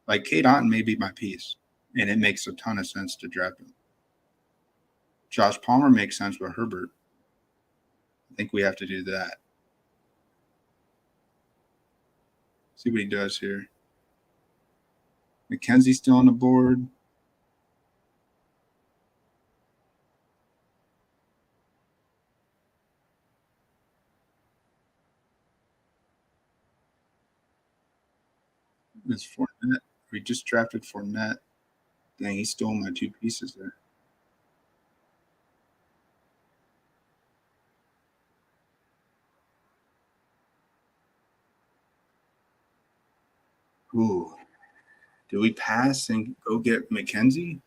like Kate Otten may be my piece. And it makes a ton of sense to draft him. Josh Palmer makes sense with Herbert. I think we have to do that. See what he does here. McKenzie's still on the board. It's Fournette. We just drafted Fournette. Dang, he stole my two pieces there. Ooh. Do we pass and go get McKenzie?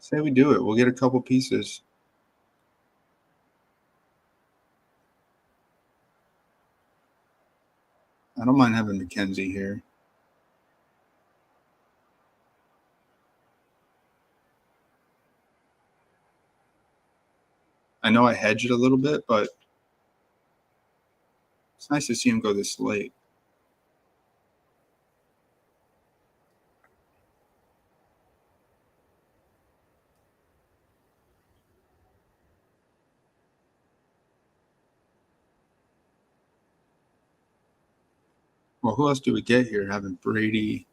Say we do it. We'll get a couple pieces. I don't mind having McKenzie here. I know I hedged it a little bit, but it's nice to see him go this late. Well, who else do we get here? Having Brady.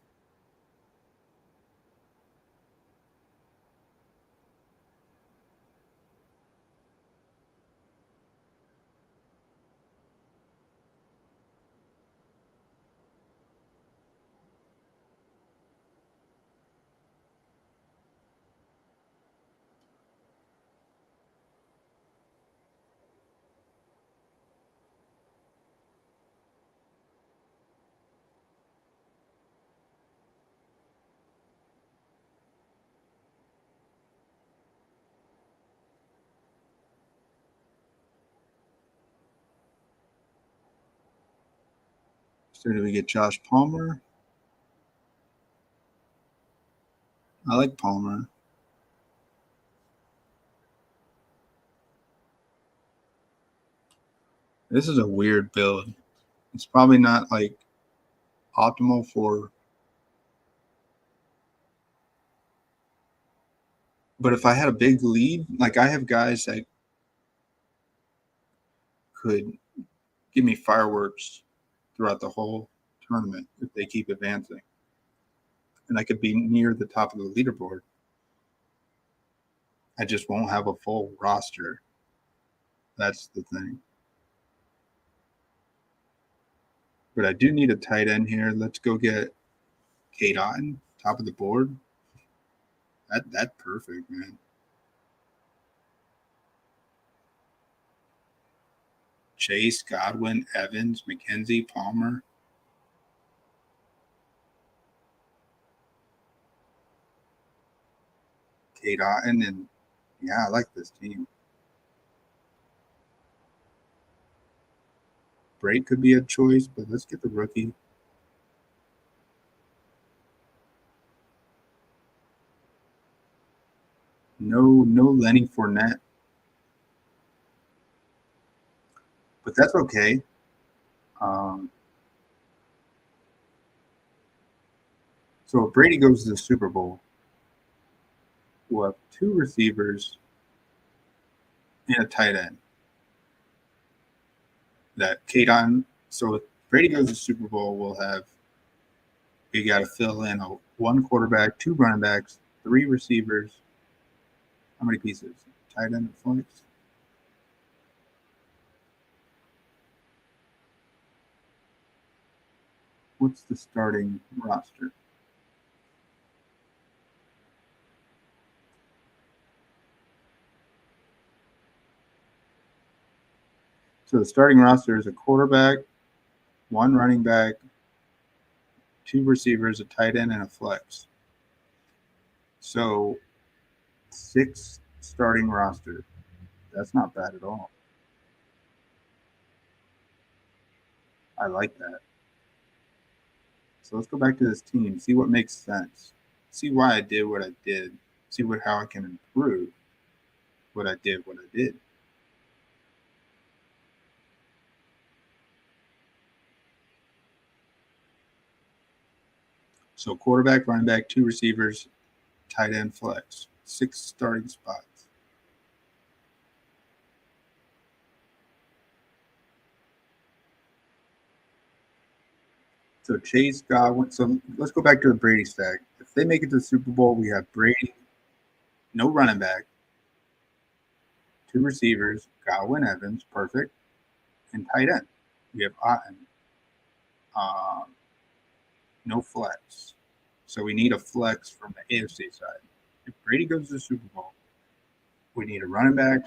So do we get Josh Palmer? I like Palmer. This is a weird build. It's probably not like optimal for. But if I had a big lead, like I have guys that could give me fireworks throughout the whole tournament if they keep advancing. And I could be near the top of the leaderboard. I just won't have a full roster. That's the thing. But I do need a tight end here. Let's go get Kate Otten, top of the board. That's perfect, man. Chase, Godwin, Evans, McKenzie, Palmer. Kate Otten, and yeah, I like this team. Brake could be a choice, but let's get the rookie. No Lenny Fournette. But that's okay. So if Brady goes to the Super Bowl, we'll have two receivers and a tight end. That Kadon. So if Brady goes to the Super Bowl, we got to fill in a one quarterback, two running backs, three receivers. How many pieces? Tight end and flex. What's the starting roster? So the starting roster is a quarterback, one running back, two receivers, a tight end, and a flex. So 6 starting roster. That's not bad at all. I like that. So let's go back to this team, see what makes sense, see why I did what I did, see how I can improve what I did. So quarterback, running back, two receivers, tight end, flex, 6 starting spots. So Chase, Godwin. So let's go back to the Brady stack. If they make it to the Super Bowl, we have Brady, no running back, two receivers, Godwin, Evans, perfect, and tight end. We have Otten, um, no flex. So we need a flex from the AFC side. If Brady goes to the Super Bowl, we need a running back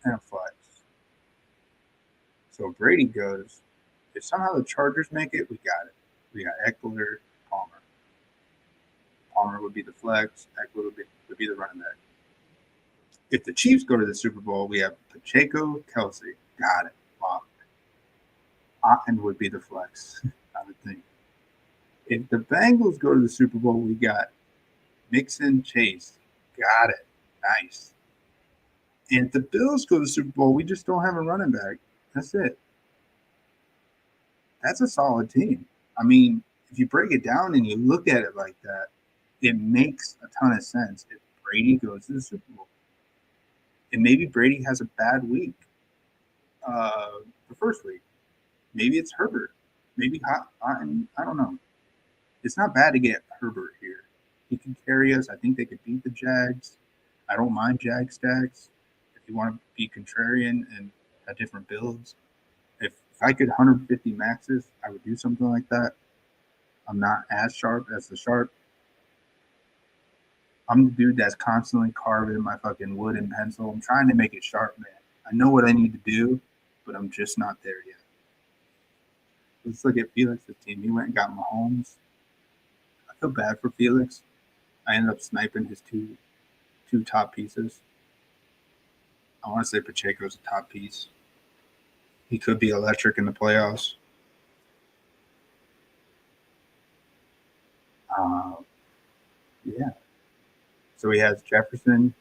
and a flex. So if Brady goes, if somehow the Chargers make it, we got it. We got Eckler, Palmer. Palmer would be the flex. Eckler would be the running back. If the Chiefs go to the Super Bowl, we have Pacheco, Kelsey. Got it. Wow. Otten would be the flex, I would think. If the Bengals go to the Super Bowl, we got Mixon, Chase. Got it. Nice. And if the Bills go to the Super Bowl, we just don't have a running back. That's it. That's a solid team. I mean, if you break it down and you look at it like that, it makes a ton of sense if Brady goes to the Super Bowl. And maybe Brady has a bad week, the first week. Maybe it's Herbert. maybe I don't know. It's not bad to get Herbert here. He can carry us. I think they could beat the Jags. I don't mind Jag stacks if you want to be contrarian and have different builds. If I could 150 maxes, I would do something like that. I'm not as sharp as the sharp. I'm the dude that's constantly carving my fucking wood and pencil. I'm trying to make it sharp, man. I know what I need to do, but I'm just not there yet. Let's look at Felix's team. He went and got Mahomes. I feel bad for Felix. I ended up sniping his two top pieces. I want to say Pacheco's a top piece. He could be electric in the playoffs. Yeah. So he has Jefferson,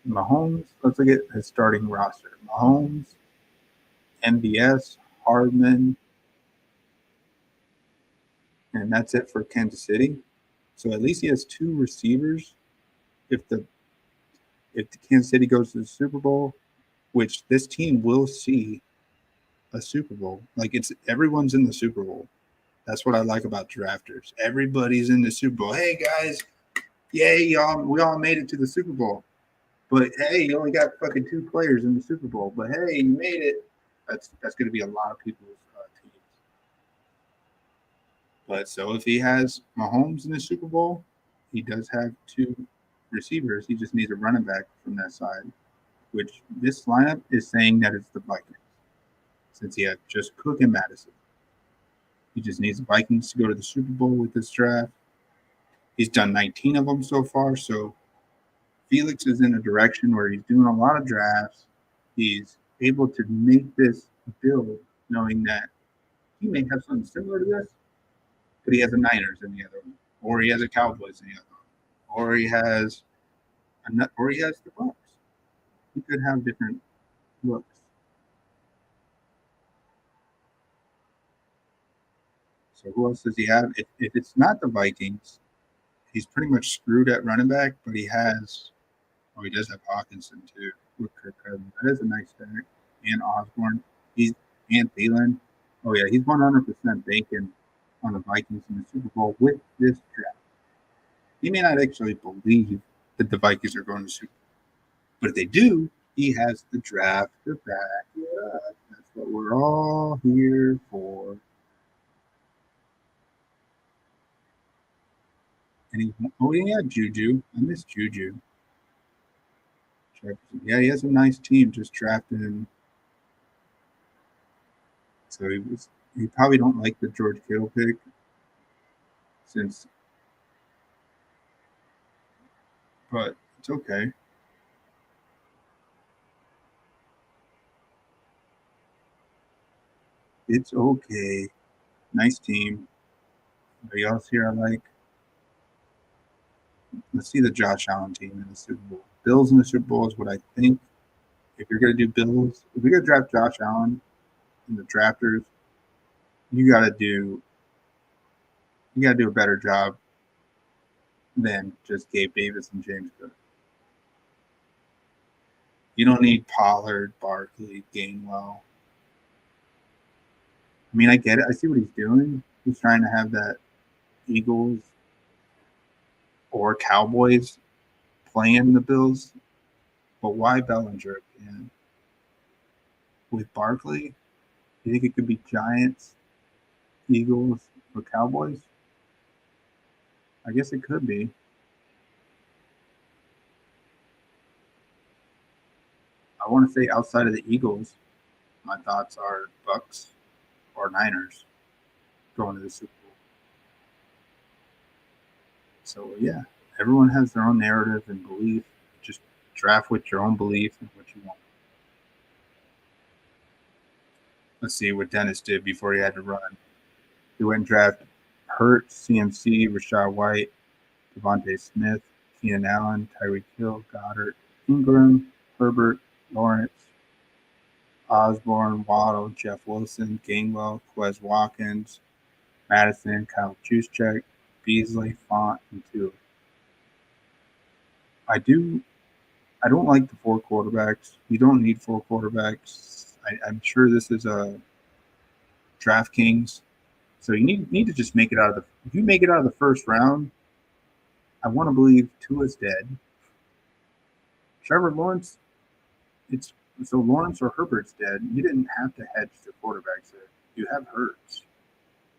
Mahomes. Let's look at his starting roster. Mahomes, MBS, Hardman, and that's it for Kansas City. So at least he has two receivers. If the Kansas City goes to the Super Bowl, which this team will see a Super Bowl, like everyone's in the Super Bowl. That's what I like about drafters. Everybody's in the Super Bowl. Hey guys, yay y'all! We all made it to the Super Bowl. But hey, you only got fucking two players in the Super Bowl. But hey, you made it. That's going to be a lot of people's teams. But so if he has Mahomes in the Super Bowl, he does have two receivers. He just needs a running back from that side, which this lineup is saying that it's the Vikings, since he had just Cook and Madison. He just needs the Vikings to go to the Super Bowl with this draft. He's done 19 of them so far, so Felix is in a direction where he's doing a lot of drafts. He's able to make this build knowing that he may have something similar to this, but he has the Niners in the other one, or he has a Cowboys in the other one, or he has the Bucks. He could have different looks. So who else does he have? If it's not the Vikings, he's pretty much screwed at running back, but he does have Hawkinson too with Kirk Cousins. That is a nice stack. And Osborne. And Thielen. Oh yeah, he's 100% banking on the Vikings in the Super Bowl with this draft. He may not actually believe that the Vikings are going to the Super Bowl, but if they do, he has the draft to back it up. That's what we're all here for. And yeah, Juju. I miss Juju. Yeah, he has a nice team. Just drafted him. So he probably don't like the George Kittle pick, but it's okay. It's okay. Nice team. Anybody else here I like? Let's see the Josh Allen team in the Super Bowl. Bills in the Super Bowl is what I think. If you're gonna do Bills, if you're gonna draft Josh Allen in the drafters, you gotta do a better job than just Gabe Davis and James Cook. You don't need Pollard, Barkley, Gainwell. I mean, I get it. I see what he's doing. He's trying to have that Eagles or Cowboys playing the Bills. But why Bellinger again? With Barkley, you think it could be Giants, Eagles, or Cowboys? I guess it could be. I want to say outside of the Eagles, my thoughts are Bucks or Niners going to the Super Bowl. So yeah, everyone has their own narrative and belief. Just draft with your own belief and what you want. Let's see what Dennis did before he had to run. He went and drafted Hurts, CMC, Rashad White, Devontae Smith, Keenan Allen, Tyreek Hill, Goddard, Ingram, Herbert, Lawrence, Osborne, Waddle, Jeff Wilson, Gainwell, Quez Watkins, Madison, Kyle Juszczyk, Beasley, Font, and Tua. I don't like the 4 quarterbacks. You don't need 4 quarterbacks. I'm sure this is a DraftKings So you need to just make it out of the. If you make it out of the first round, I want to believe Tua's dead. Trevor Lawrence, it's so Lawrence or Herbert's dead. You didn't have to hedge the quarterbacks there. You have Hurts.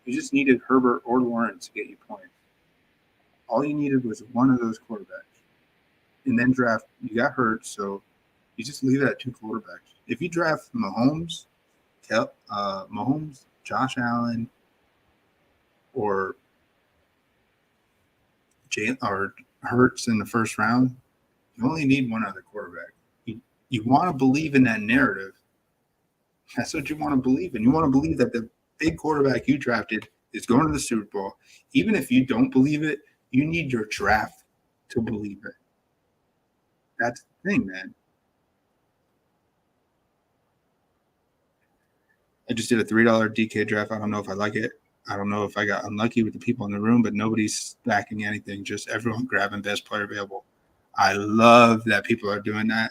You just needed Herbert or Lawrence to get you points. All you needed was one of those quarterbacks, and then draft. You got Hurts, so you just leave it at two quarterbacks. If you draft Mahomes, Josh Allen, or Hurts in the first round, you only need one other quarterback. You want to believe in that narrative. That's what you want to believe in. You want to believe that the big quarterback you drafted is going to the Super Bowl. Even if you don't believe it, you need your draft to believe it. That's the thing, man. I just did a $3 DK draft. I don't know if I like it. I don't know if I got unlucky with the people in the room, but nobody's stacking anything. Just everyone grabbing best player available. I love that people are doing that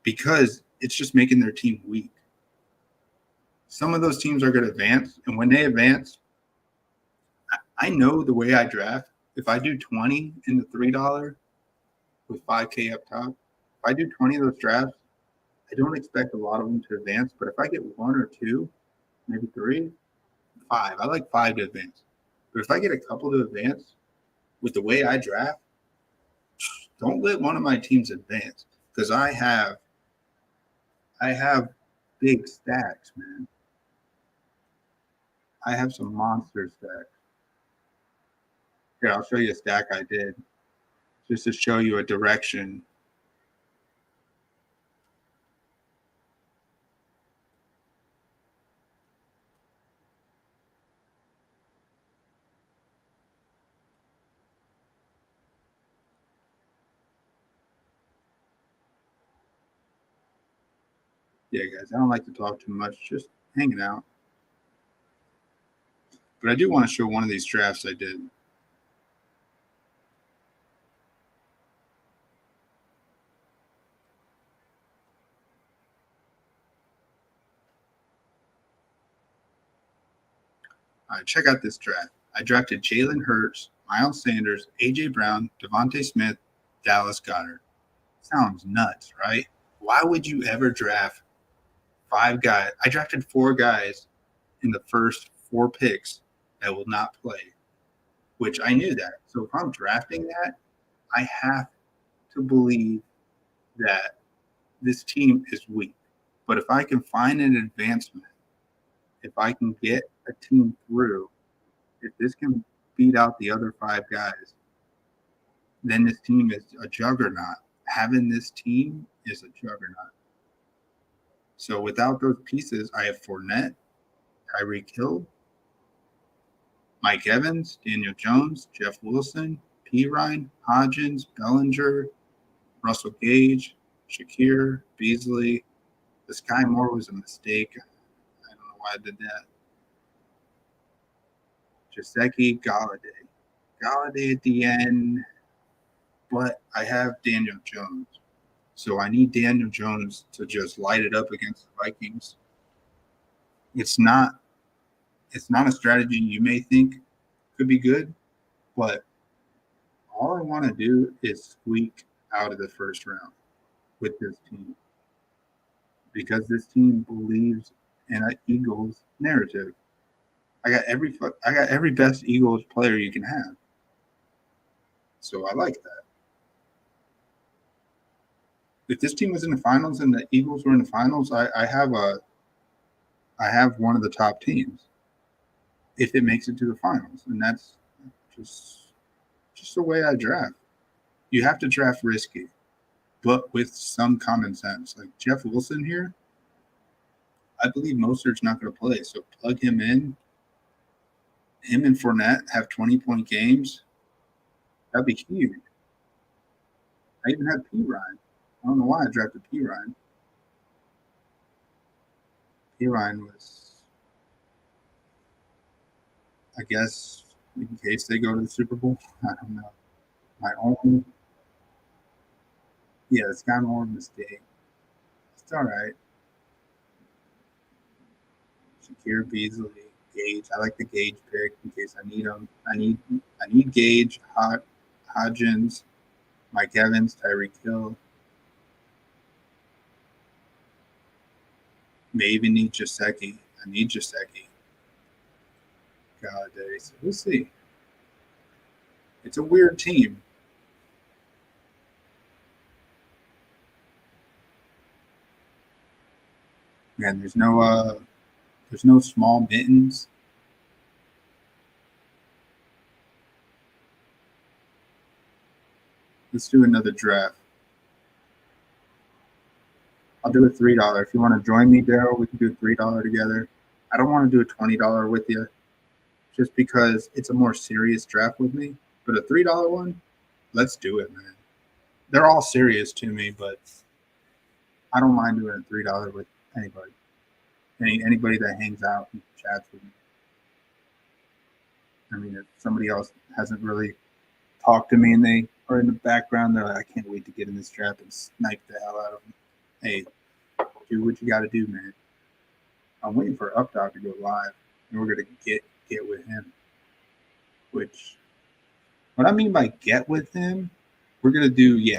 because it's just making their team weak. Some of those teams are going to advance, and when they advance, I know the way I draft. If I do 20 in the $3 with 5K up top, if I do 20 of those drafts, I don't expect a lot of them to advance. But if I get one or two, maybe three, five, I like five to advance. But if I get a couple to advance with the way I draft, don't let one of my teams advance because I have big stacks, man. I have some monster stacks. Here, I'll show you a stack I did just to show you a direction. Yeah, guys, I don't like to talk too much, just hanging out. But I do want to show one of these drafts I did. All right, check out this draft. I drafted Jalen Hurts, Miles Sanders, A.J. Brown, Devontae Smith, Dallas Goedert. Sounds nuts, right? Why would you ever draft five guys? I drafted four guys in the first four picks that will not play, which I knew that. So if I'm drafting that, I have to believe that this team is weak. But if I can find an advancement, if I can get a team through, if this can beat out the other five guys, then this team is a juggernaut. Having this team is a juggernaut. So without those pieces, I have Fournette, Tyreek Hill, Mike Evans, Daniel Jones, Jeff Wilson, Pirine, Hodgins, Bellinger, Russell Gage, Shakir, Beasley. The Sky Moore was a mistake. I don't know why I did that. Jaceki, Galladay. Galladay at the end, but I have Daniel Jones. So I need Daniel Jones to just light it up against the Vikings. It's not a strategy you may think could be good, but all I want to do is squeak out of the first round with this team because this team believes in an Eagles narrative. I got every best Eagles player you can have, so I like that. If this team was in the finals and the Eagles were in the finals, I have one of the top teams if it makes it to the finals, and that's just the way I draft. You have to draft risky, but with some common sense. Like Jeff Wilson here, I believe Mostert's not going to play, so plug him in. Him and Fournette have 20-point games. That'd be huge. I even had Pirine. I don't know why I drafted Pirine. Pirine was, I guess, in case they go to the Super Bowl. I don't know. My own, yeah, it's kind of more of a mistake. It's all right. Shakir Beasley, Gage. I like the Gage pick in case I need them. I need Gage, Hodgins, Mike Evans, Tyreek Hill. May even need Jaceki. I need Jaceki. God, so we'll see. It's a weird team. Man, there's no small mittens. Let's do another draft. I'll do a $3. If you want to join me, Daryl, we can do a $3 together. I don't want to do a $20 with you, just because it's a more serious draft with me. But a $3 one, let's do it, man. They're all serious to me, but I don't mind doing a $3 with anybody. Anybody that hangs out and chats with me. I mean, if somebody else hasn't really talked to me and they are in the background, they're like, I can't wait to get in this draft and snipe the hell out of them. Hey, do what you got to do, man. I'm waiting for Updog to go live, and we're gonna get with him. Which, what I mean by get with him, we're gonna do, yeah.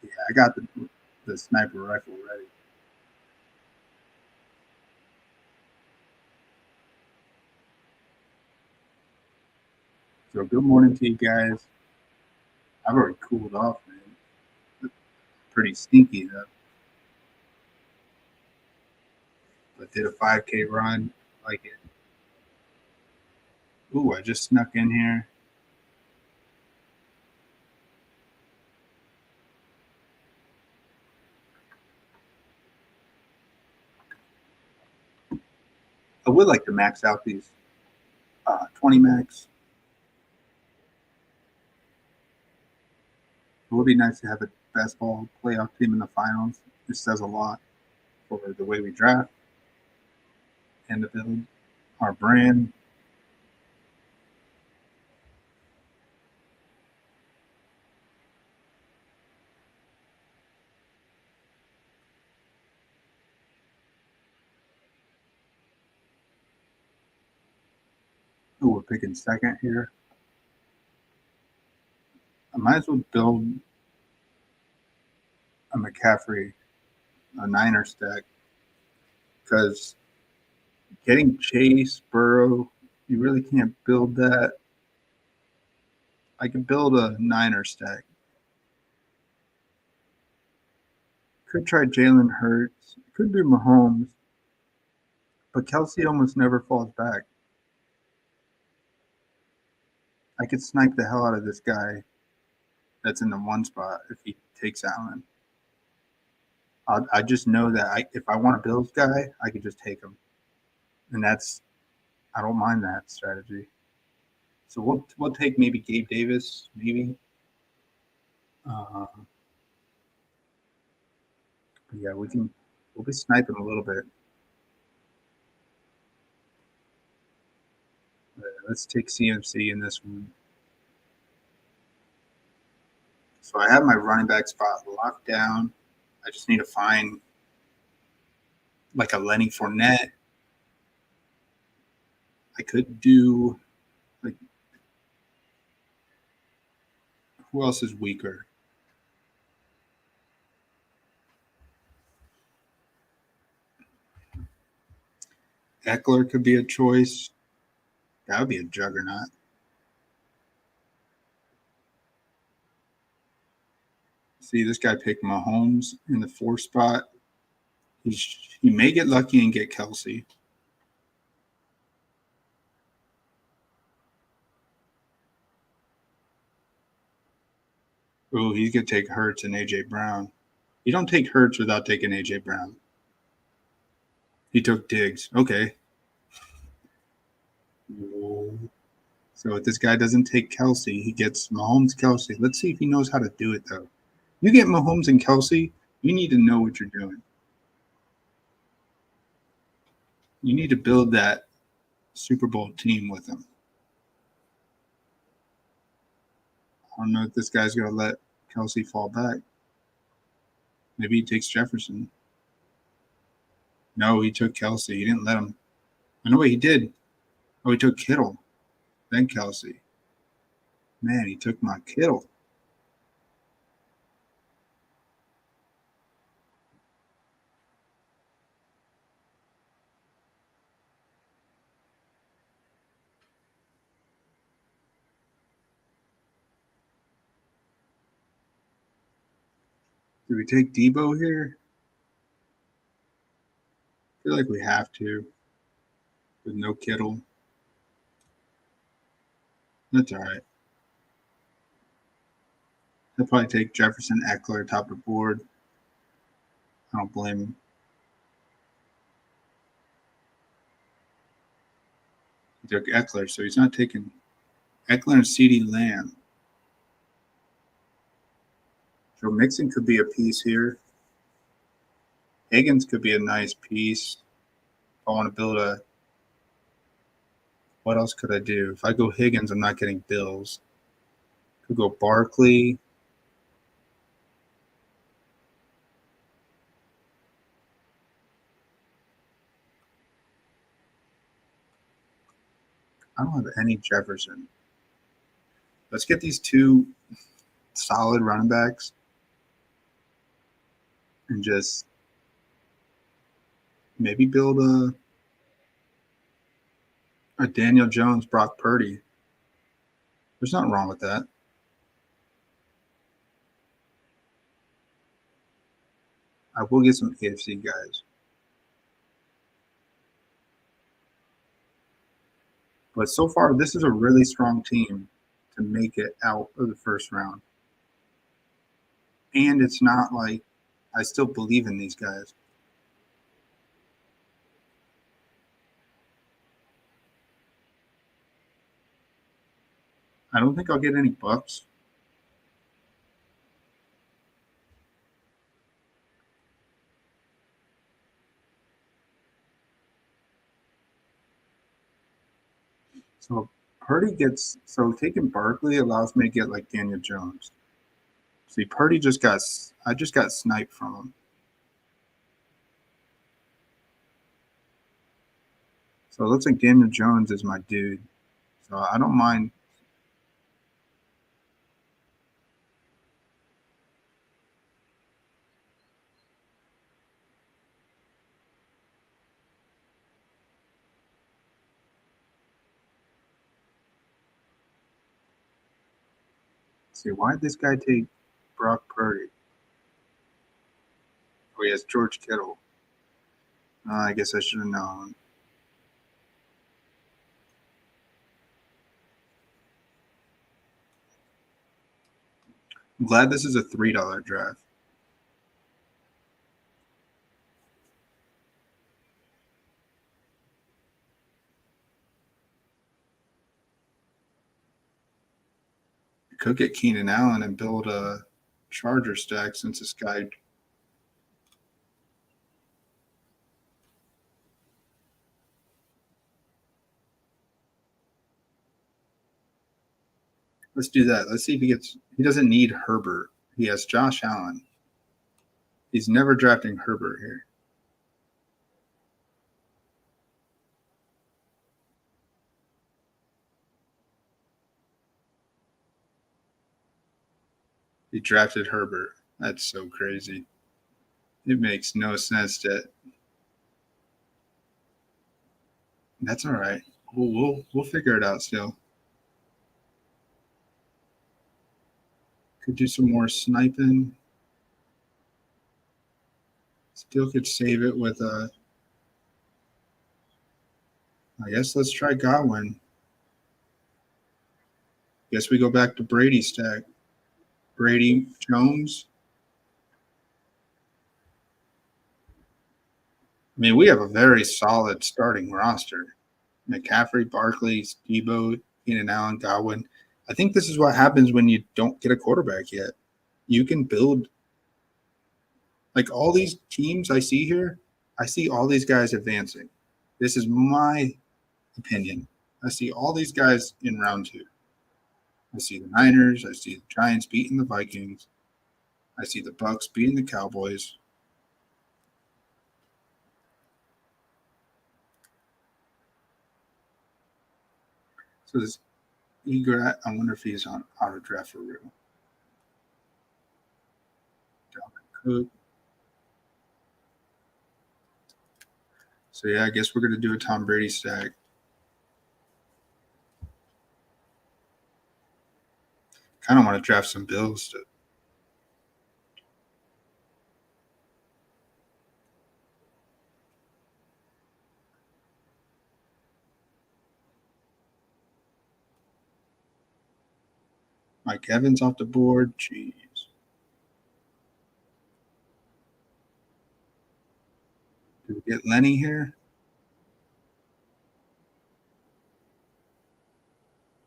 Yeah, I got the sniper rifle ready. So good morning to you guys. I've already cooled off, man. Pretty stinky though. But did a 5K run, like it. Ooh, I just snuck in here. I would like to max out these 20 max. It would be nice to have a bestball playoff team in the finals. This says a lot for the way we draft and the build, our brand. Ooh, we're picking second here. I might as well build a McCaffrey, a Niner stack, because getting Chase, Burrow, you really can't build that. I can build a Niner stack. Could try Jalen Hurts. Could do Mahomes. But Kelsey almost never falls back. I could snipe the hell out of this guy that's in the one spot if he takes Allen. I just know that if I want a Bills guy, I could just take him. And I don't mind that strategy. So we'll take maybe Gabe Davis, maybe. Yeah, we'll be sniping a little bit. Let's take CMC in this one. So I have my running back spot locked down. I just need to find like a Lenny Fournette. I could do like, who else is weaker? Eckler could be a choice. That would be a juggernaut. See, this guy picked Mahomes in the 4 spot. He may get lucky and get Kelsey. Oh, he's going to take Hurts and A.J. Brown. You don't take Hurts without taking A.J. Brown. He took Diggs. Okay. So if this guy doesn't take Kelsey, he gets Mahomes, Kelsey. Let's see if he knows how to do it, though. You get Mahomes and Kelsey, you need to know what you're doing. You need to build that Super Bowl team with him. don't know if this guy's going to let Kelsey fall back. Maybe he takes Jefferson. No, he took Kelsey. He didn't let him. Oh, no, wait, he did. Oh, he took Kittle, then Kelsey. Man, he took my Kittle. Do we take Debo here? I feel like we have to. With no Kittle. That's all right. He'll probably take Jefferson, Eckler, top of the board. I don't blame him. He took Eckler, so he's not taking Eckler and CeeDee Lamb. Joe Mixon could be a piece here. Higgins could be a nice piece. If I want to build a. What else could I do? If I go Higgins, I'm not getting Bills. Could go Barkley. I don't have any Jefferson. Let's get these two solid running backs and just maybe build a Daniel Jones, Brock Purdy. There's nothing wrong with that. I will get some AFC guys. But so far, this is a really strong team to make it out of the first round. And it's not like I still believe in these guys. I don't think I'll get any bucks. So Purdy gets taking Barkley allows me to get like Daniel Jones. See, Purdy I just got sniped from him. So it looks like Daniel Jones is my dude. So I don't mind. See, why did this guy take Brock Purdy? Oh, he has George Kittle. I guess I should have known. I'm glad this is a $3 draft. I could get Keenan Allen and build a Charger stack since this guy. Let's do that. Let's see if he gets. He doesn't need Herbert. He has Josh Allen. He's never drafting Herbert here. He drafted Herbert. That's so crazy. It makes no sense that. That's all right. We'll figure it out still. Could do some more sniping. Still could save it with a. I guess let's try Godwin. Guess we go back to Brady stack. Brady Jones. I mean, we have a very solid starting roster. McCaffrey, Barkley, Debo, Keenan Allen, Godwin. I think this is what happens when you don't get a quarterback yet. You can build like all these teams I see here. I see all these guys advancing. This is my opinion. I see all these guys in round 2. I see the Niners. I see the Giants beating the Vikings. I see the Bucks beating the Cowboys. So this Egrat, I wonder if he's on auto draft for real. Dalvin Cook. So yeah, I guess we're gonna do a Tom Brady stack. Kind of want to draft some Bills. Mike Evans off the board. Jeez. Do we get Lenny here?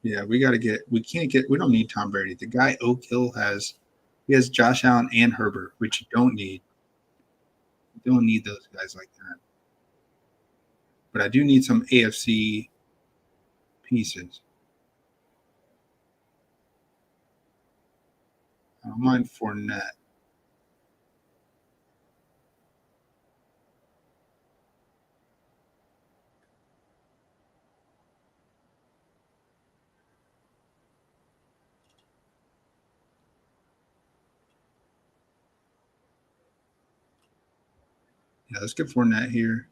Yeah, we got to get. We can't get. We don't need Tom Brady. The guy Oak Hill has. He has Josh Allen and Herbert, which you don't need. You don't need those guys like that. But I do need some AFC pieces. I don't mind Fournette. Yeah, let's get Fournette here.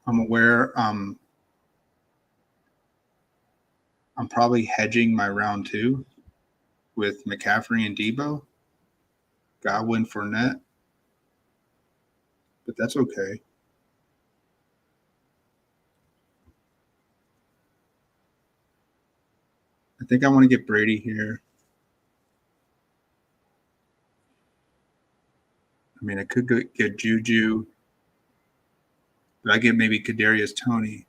I'm aware. I'm probably hedging my round 2 with McCaffrey and Debo. Godwin, Fournette, but that's okay. I think I want to get Brady here. I mean, I could get Juju, but I get maybe Kadarius Toney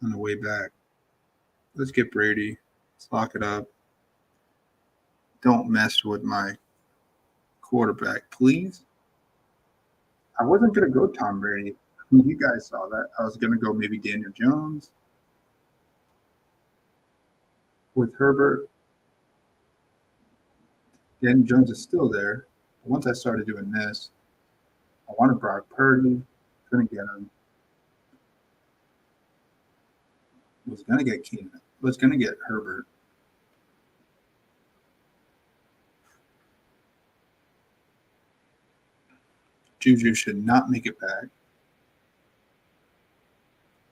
on the way back. Let's get Brady. Let's lock it up. Don't mess with my quarterback, please. I wasn't going to go Tom Brady. You guys saw that. I was going to go maybe Daniel Jones with Herbert. Daniel Jones is still there. Once I started doing this, I wanted Brock Purdy. Couldn't get him. Was going to get Keenan. Was going to get Herbert. Juju should not make it back.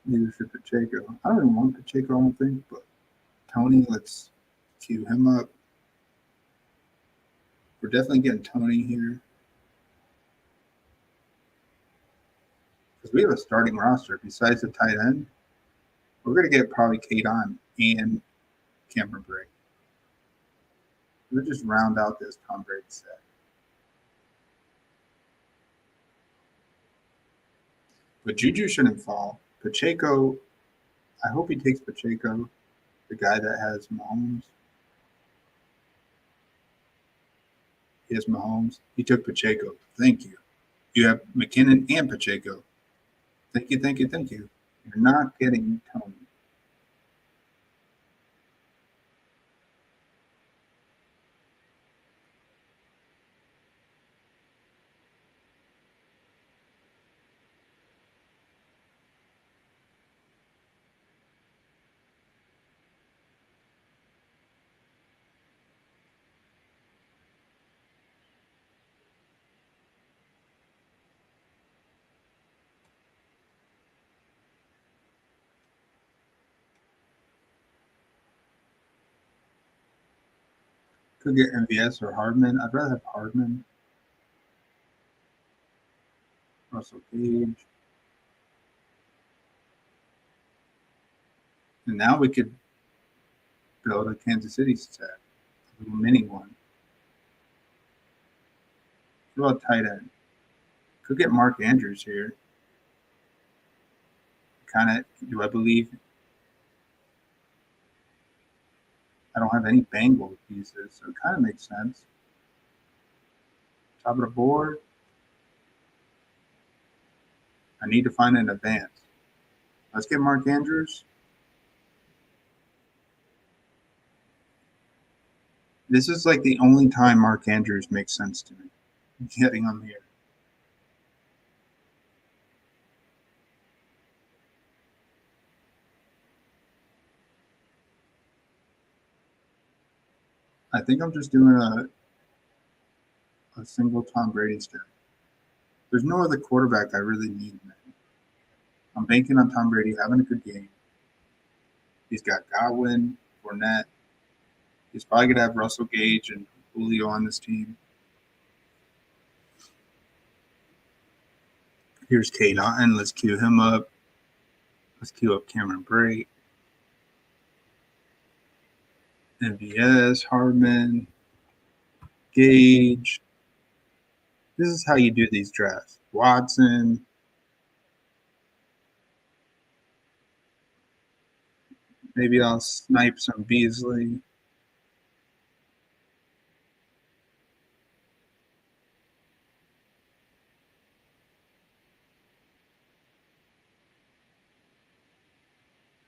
Neither should Pacheco. I don't even want Pacheco, I don't think, but Tony, let's cue him up. We're definitely getting Tony here. Because we have a starting roster besides the tight end. We're going to get probably Kadon and Cameron Brake. We'll just round out this Tom Brady set. But Juju shouldn't fall. Pacheco, I hope he takes Pacheco, the guy that has Mahomes. He has Mahomes. He took Pacheco. Thank you. You have McKinnon and Pacheco. Thank you, thank you, thank you. You're not getting Tony. Could get MVS or Hardman. I'd rather have Hardman. Russell Gage. And now we could build a Kansas City set, a little mini one. What about tight end? Could get Mark Andrews here. Kind of, do I believe? I don't have any Bengal pieces, so it kind of makes sense. Top of the board. I need to find an advance. Let's get Mark Andrews. This is like the only time Mark Andrews makes sense to me. Getting on here. I think I'm just doing a single Tom Brady stack. There's no other quarterback I really need, man. I'm banking on Tom Brady having a good game. He's got Godwin, Fournette. He's probably going to have Russell Gage and Julio on this team. Here's Kate Otten. Let's cue him up. Let's cue up Cameron Brate. MVS, Hardman, Gage. This is how you do these drafts. Watson. Maybe I'll snipe some Beasley.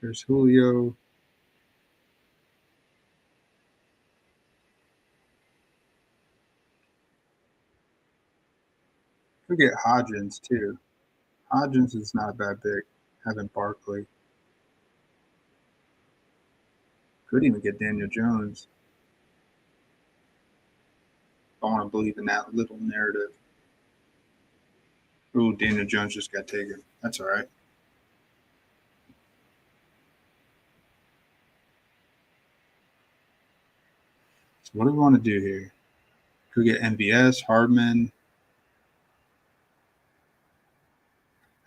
There's Julio. Could get Hodgins too. Hodgins is not a bad pick. Having Barkley. Could even get Daniel Jones. I want to believe in that little narrative. Ooh, Daniel Jones just got taken. That's all right. So what do we want to do here? Could get MVS, Hardman.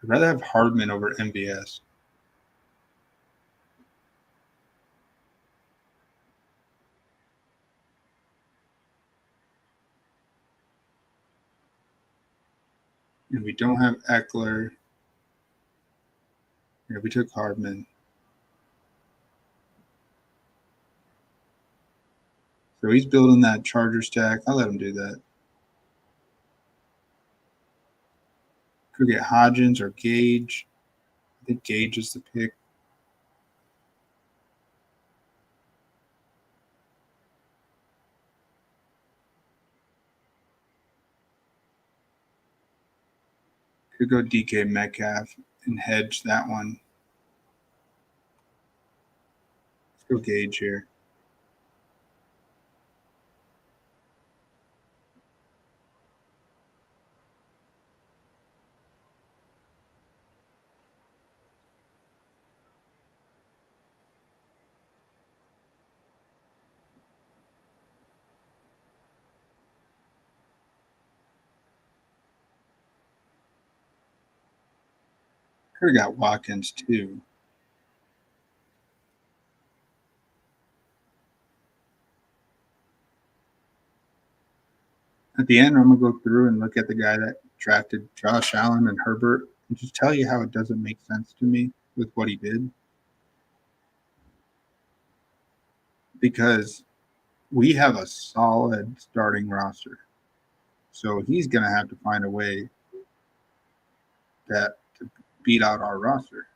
I'd rather have Hardman over MVS. And we don't have Eckler. Yeah, we took Hardman. So he's building that Charger stack. I'll let him do that. Could get Hodgins or Gage. I think Gage is the pick. Could go DK Metcalf and hedge that one. Let's go Gage here. Could have got Watkins too. At the end, I'm going to go through and look at the guy that drafted Josh Allen and Herbert and just tell you how it doesn't make sense to me with what he did. Because we have a solid starting roster. So he's going to have to find a way to beat out our roster.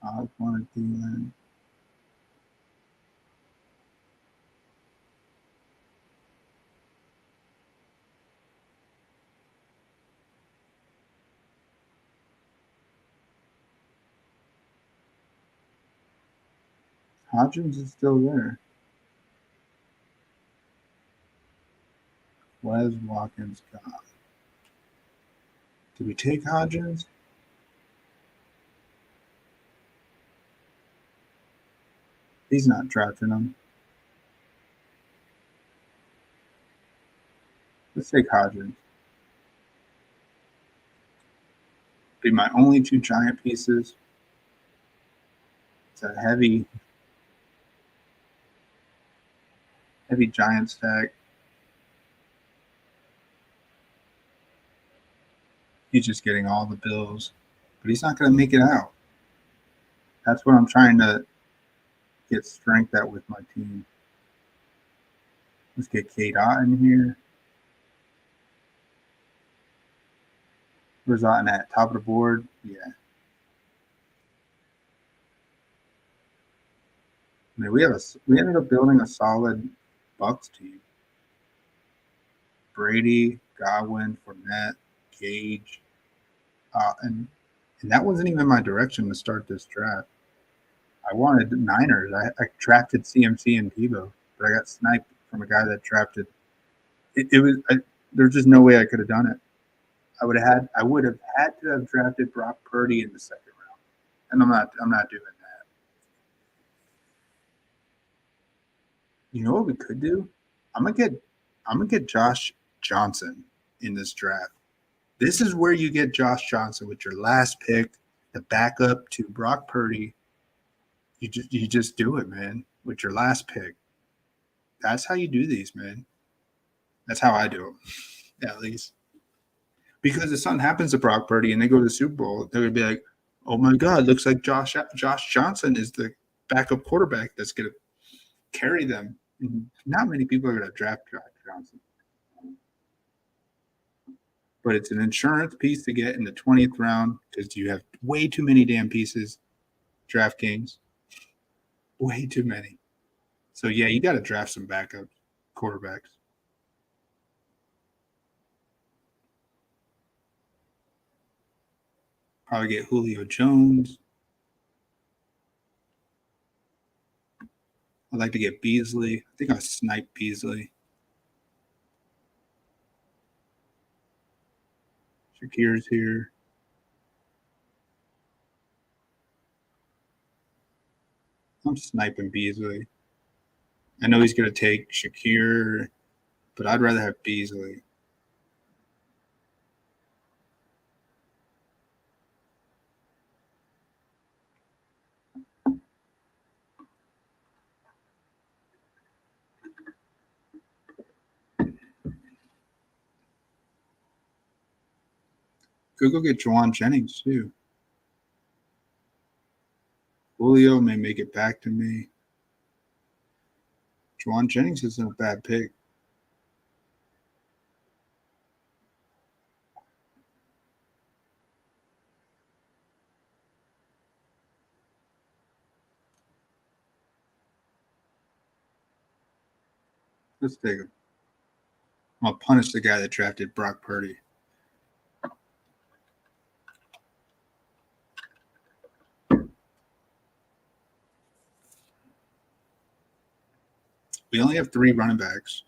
I want to do that. Hodgins is still there. Wes Watkins gone. Did we take Hodgins? He's not drafting him. Let's take Hodgins. Be my only two giant pieces. It's a heavy. Heavy giant stack. He's just getting all the bills, but he's not going to make it out. That's what I'm trying to get strength at with my team. Let's get K Dot in here. Where's Otten at? Top of the board? Yeah. I mean, we ended up building a solid Bucks team. Brady, Godwin, Fournette, Gage, and that wasn't even my direction to start this draft. I wanted Niners. I drafted CMC and Tebow, but I got sniped from a guy that drafted. There's just no way I could have done it. I would have had to have drafted Brock Purdy in the second round, and I'm not doing that. You know what we could do? I'm gonna get Josh Johnson in this draft. This is where you get Josh Johnson with your last pick, the backup to Brock Purdy. You just do it, man, with your last pick. That's how you do these, man. That's how I do them, at least. Because if something happens to Brock Purdy and they go to the Super Bowl, they're gonna be like, "Oh my God, looks like Josh Johnson is the backup quarterback that's gonna carry them." And not many people are gonna draft Josh Johnson, but it's an insurance piece to get in the 20th round because you have way too many damn pieces. DraftKings, way too many. So yeah, you got to draft some backup quarterbacks. Probably get Julio Jones. I'd like to get Beasley. I think I'll snipe Beasley. Shakir's here. I'm sniping Beasley. I know he's going to take Shakir, but I'd rather have Beasley. Could go get Juwan Jennings too. Julio may make it back to me. Juwan Jennings isn't a bad pick. Let's take him. I'll punish the guy that drafted Brock Purdy. We only have 3 running backs,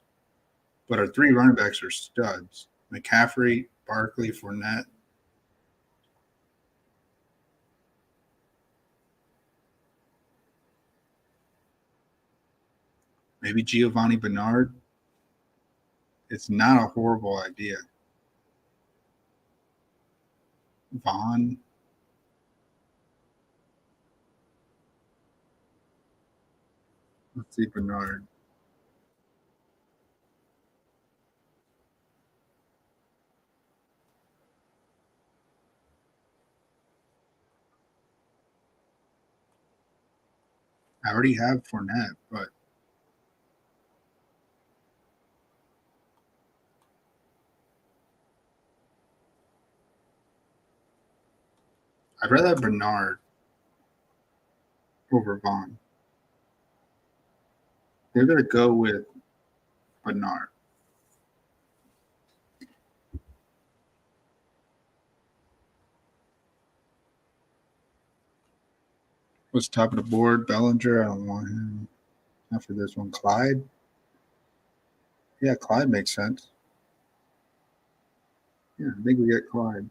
but our 3 running backs are studs. McCaffrey, Barkley, Fournette. Maybe Giovanni Bernard. It's not a horrible idea. Vaughn. Let's see Bernard. I already have Fournette, but I'd rather have Bernard over Vaughn. They're going to go with Bernard. What's top of the board? Bellinger. I don't want him. After this one, Clyde. Yeah, Clyde makes sense. Yeah, I think we get Clyde.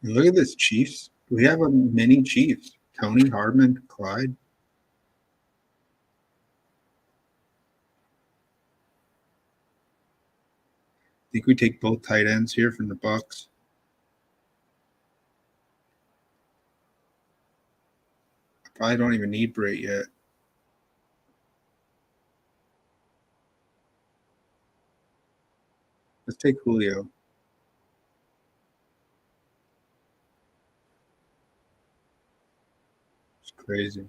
And look at this Chiefs. We have a mini Chiefs. Tony, Hardman, Clyde. think we take both tight ends here from the Bucks. I probably don't even need Brait yet. Let's take Julio. It's crazy.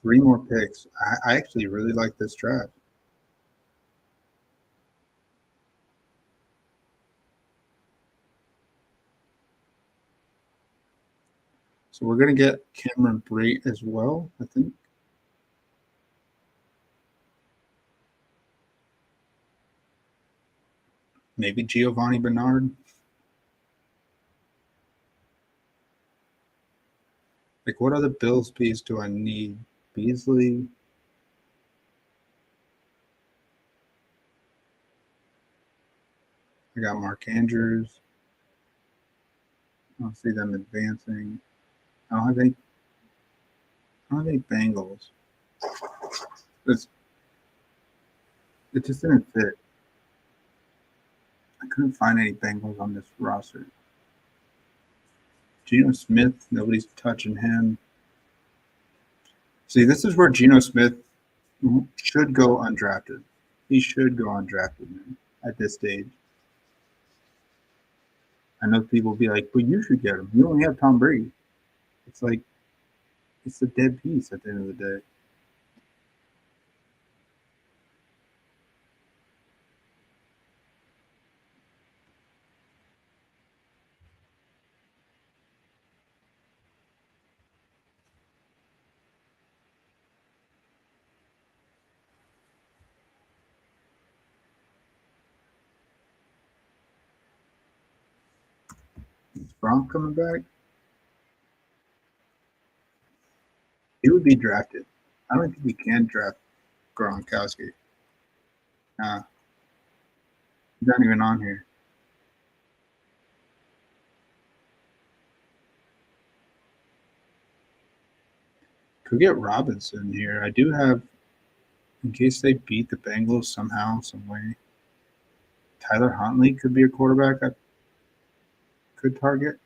3 more picks. I actually really like this draft. So we're going to get Cameron Brait as well, I think. Maybe Giovanni Bernard. Like, what other Bills piece do I need? Beasley. I got Mark Andrews. I don't see them advancing. I don't have any. I don't have any Bengals. It just didn't fit. I couldn't find any Bengals on this roster. Geno Smith, nobody's touching him. See, this is where Geno Smith should go undrafted. He should go undrafted, man, at this stage. I know people will be like, but you should get him. You only have Tom Brady. It's like, it's a dead piece at the end of the day. Is Gronk coming back? He would be drafted. I don't think we can draft Gronkowski. Nah, he's not even on here. Could get Robinson here. I do have, in case they beat the Bengals somehow, some way. Tyler Huntley could be a quarterback I could target.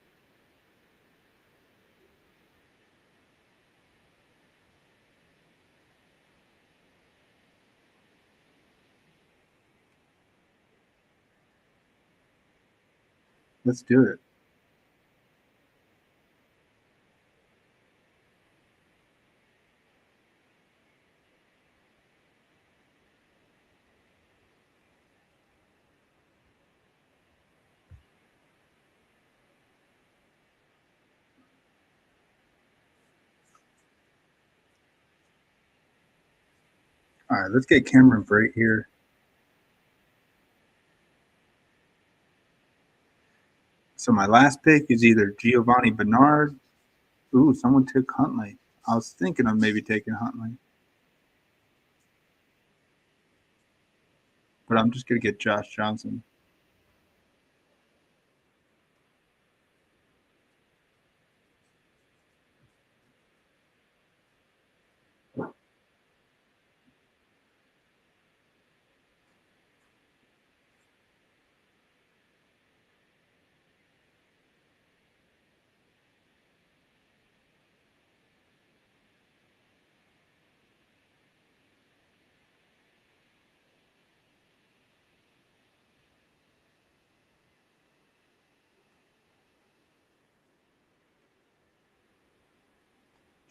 Let's do it. All right, let's get Cameron Brate here. So my last pick is either Giovanni Bernard. Ooh, someone took Huntley. I was thinking of maybe taking Huntley, but I'm just gonna get Josh Johnson.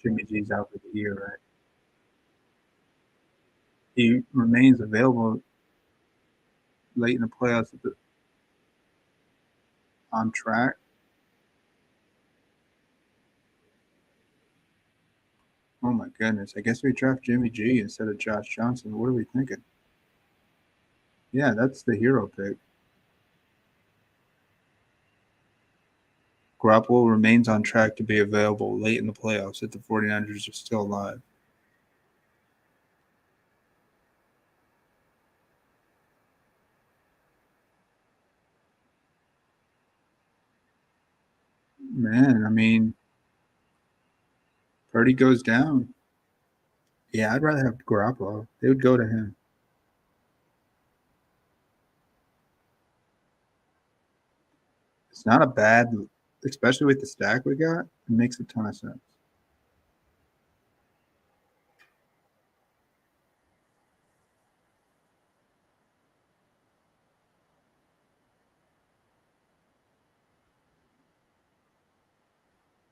Jimmy G's out for the year, right? He remains available late in the playoffs on track. Oh my goodness. I guess we draft Jimmy G instead of Josh Johnson. What are we thinking? Yeah, that's the hero pick. Garoppolo remains on track to be available late in the playoffs if the 49ers are still alive. Man, I mean, Purdy goes down. Yeah, I'd rather have Garoppolo. They would go to him. It's not a bad, especially with the stack we got. It makes a ton of sense.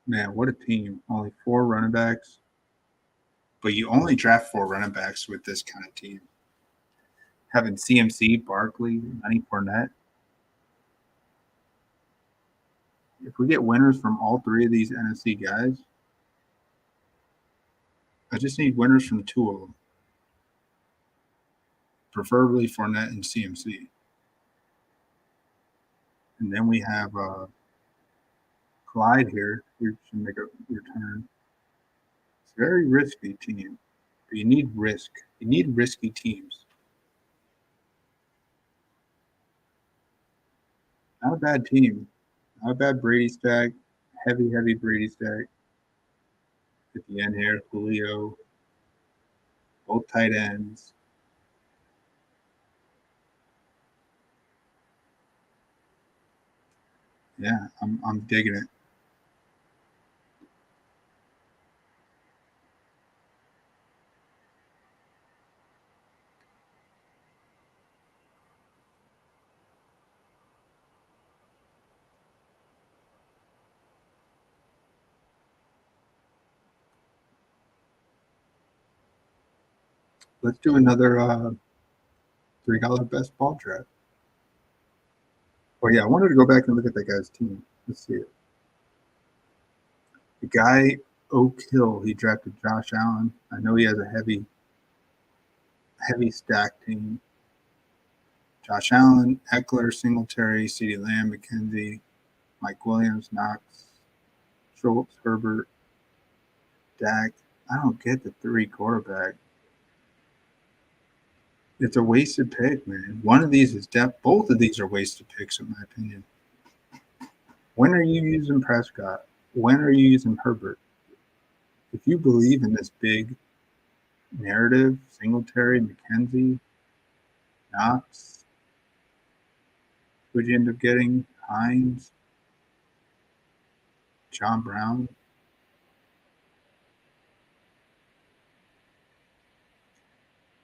Man, what a team! Only 4 running backs, but you only draft 4 running backs with this kind of team. Having CMC, Barkley, Lenny Fournette. If we get winners from all 3 of these NFC guys, I just need winners from 2 of them, preferably Fournette and CMC. And then we have Clyde here. You should make a return. It's a very risky team. But you need risk. You need risky teams. Not a bad team. Not a bad Brady stack. Heavy Brady stack. At the end here, Julio, both tight ends. Yeah, I'm digging it. Let's do another $3 best ball draft. Oh yeah, I wanted to go back and look at that guy's team. Let's see it. The guy Oak Hill, he drafted Josh Allen. I know he has a heavy stack team. Josh Allen, Eckler, Singletary, CeeDee Lamb, McKenzie, Mike Williams, Knox, Schultz, Herbert, Dak. I don't get the 3 quarterback. It's a wasted pick, man. One of these is depth. Both of these are wasted picks, in my opinion. When are you using Prescott? When are you using Herbert? If you believe in this big narrative, Singletary, McKenzie, Knox, who'd you end up getting? Hines, John Brown.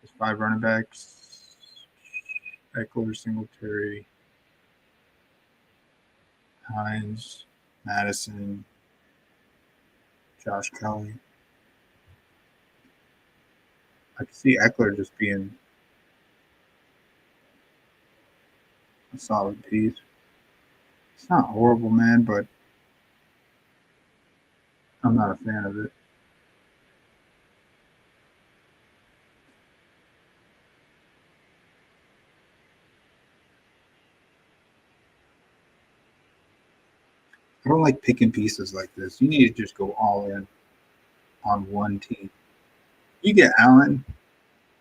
There's 5 running backs. Eckler, Singletary, Hines, Madison, Josh Kelly. I could see Eckler just being a solid piece. It's not horrible, man, but I'm not a fan of it. I don't like picking pieces like this. You need to just go all in on one team. You get Allen.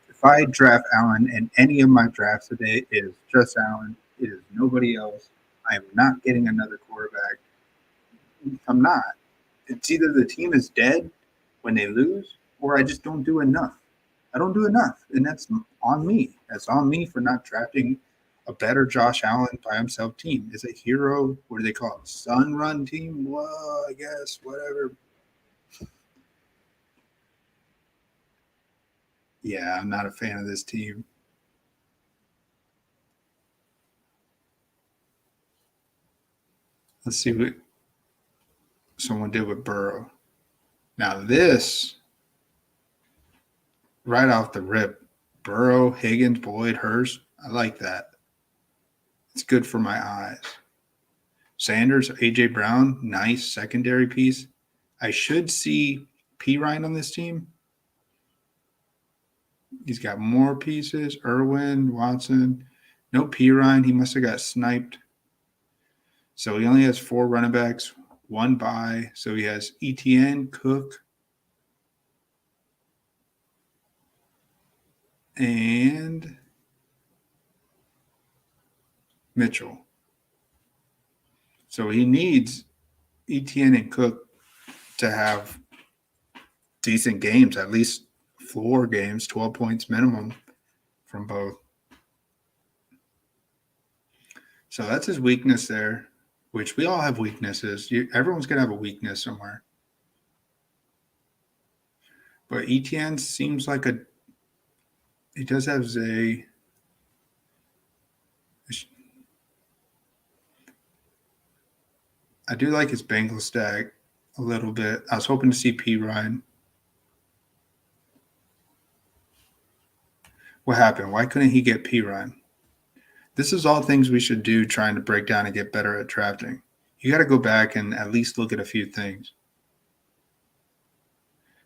If I draft Allen and any of my drafts today is just Allen, it is nobody else. I am not getting another quarterback. I'm not. It's either the team is dead when they lose or I just don't do enough. I don't do enough. And that's on me. That's on me for not drafting a better Josh Allen by himself team. Is a hero, what do they call it? Sun run team? Well, I guess, whatever. Yeah, I'm not a fan of this team. Let's see what someone did with Burrow. Now, this, right off the rip, Burrow, Higgins, Boyd, Hurst, I like that. It's good for my eyes. Sanders, A.J. Brown, nice secondary piece. I should see P. Ryan on this team. He's got more pieces. Irwin, Watson. No P. Ryan. He must have got sniped. So he only has 4 running backs, 1 bye. So he has ETN, Cook, and Mitchell. So he needs ETN and Cook to have decent games, at least floor games, 12 points minimum from both. So that's his weakness there, which we all have weaknesses. Everyone's going to have a weakness somewhere. But ETN seems like he does have a. I do like his Bengal stack a little bit. I was hoping to see P. Ryan. What happened? Why couldn't he get P. Ryan? This is all things we should do trying to break down and get better at drafting. You got to go back and at least look at a few things.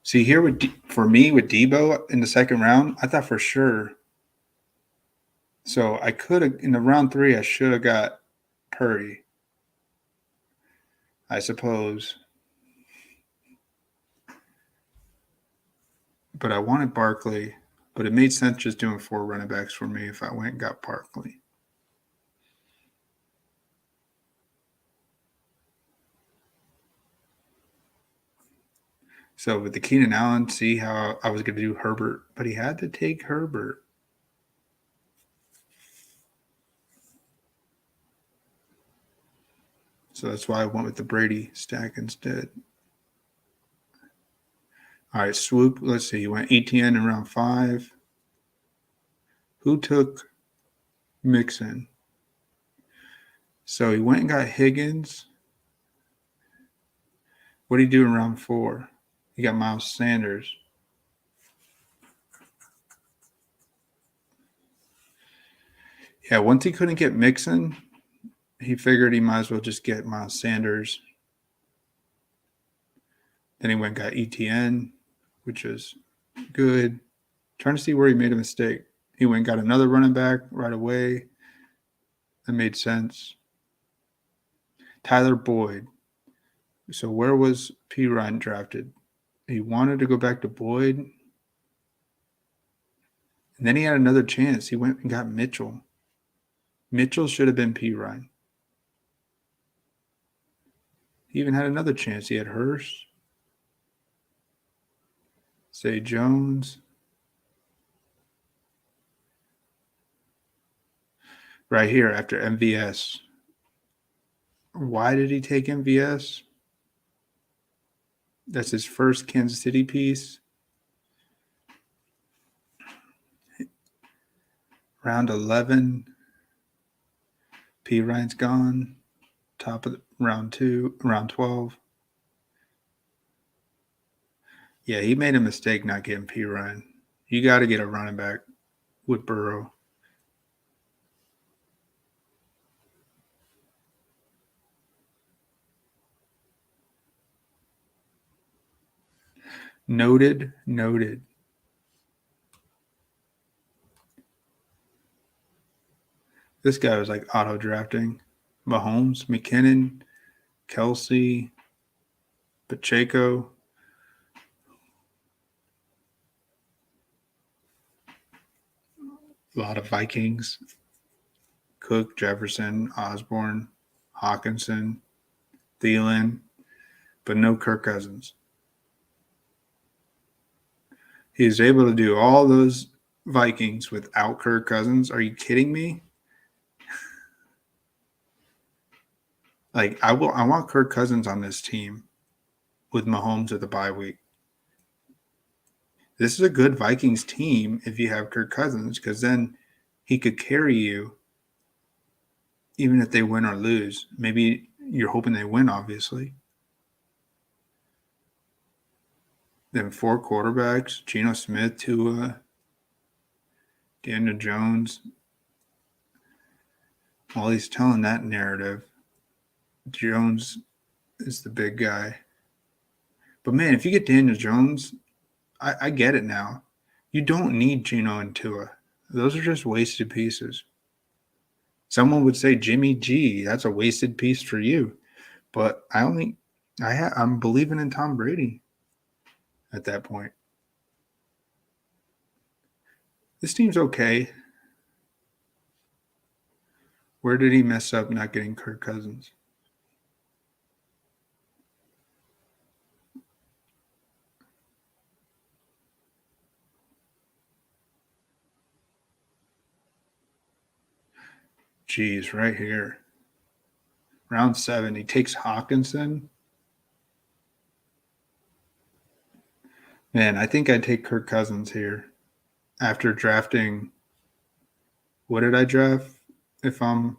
See, here for me with Debo in the second round, I thought for sure. So I could have, in the round 3, I should have got Purdy, I suppose. But I wanted Barkley, but it made sense just doing 4 running backs for me if I went and got Barkley. So with the Keenan Allen, see how I was going to do Herbert, but he had to take Herbert. So that's why I went with the Brady stack instead. All right, swoop. Let's see. You went ETN in round 5. Who took Mixon? So he went and got Higgins. What did he do in round 4? He got Miles Sanders. Yeah, once he couldn't get Mixon, he figured he might as well just get Miles Sanders. Then he went and got ETN, which is good. Trying to see where he made a mistake. He went and got another running back right away. That made sense. Tyler Boyd. So where was P. Ryan drafted? He wanted to go back to Boyd. And then he had another chance. He went and got Mitchell. Mitchell should have been P. Ryan. He even had another chance. He had Hurst. Say Jones. Right here after MVS. Why did he take MVS? That's his first Kansas City piece. Round 11. P. Ryan's gone. Top of round 12. Yeah, he made a mistake not getting P. Ryan. You got to get a running back with Burrow. Noted. This guy was like auto drafting. Mahomes, McKinnon, Kelsey, Pacheco. A lot of Vikings. Cook, Jefferson, Osborne, Hawkinson, Thielen, but no Kirk Cousins. He was able to do all those Vikings without Kirk Cousins. Are you kidding me? Like, I want Kirk Cousins on this team with Mahomes at the bye week. This is a good Vikings team if you have Kirk Cousins, because then he could carry you even if they win or lose. Maybe you're hoping they win, obviously. Then 4 quarterbacks, Geno Smith, Tua, Daniel Jones. While he's telling that narrative, Jones is the big guy. But, man, if you get Daniel Jones, I get it now. You don't need Geno and Tua. Those are just wasted pieces. Someone would say Jimmy G, that's a wasted piece for you. But I'm believing in Tom Brady at that point. This team's okay. Where did he mess up not getting Kirk Cousins? Geez, right here. Round 7. He takes Hawkinson. Man, I think I'd take Kirk Cousins here after drafting. What did I draft? If I'm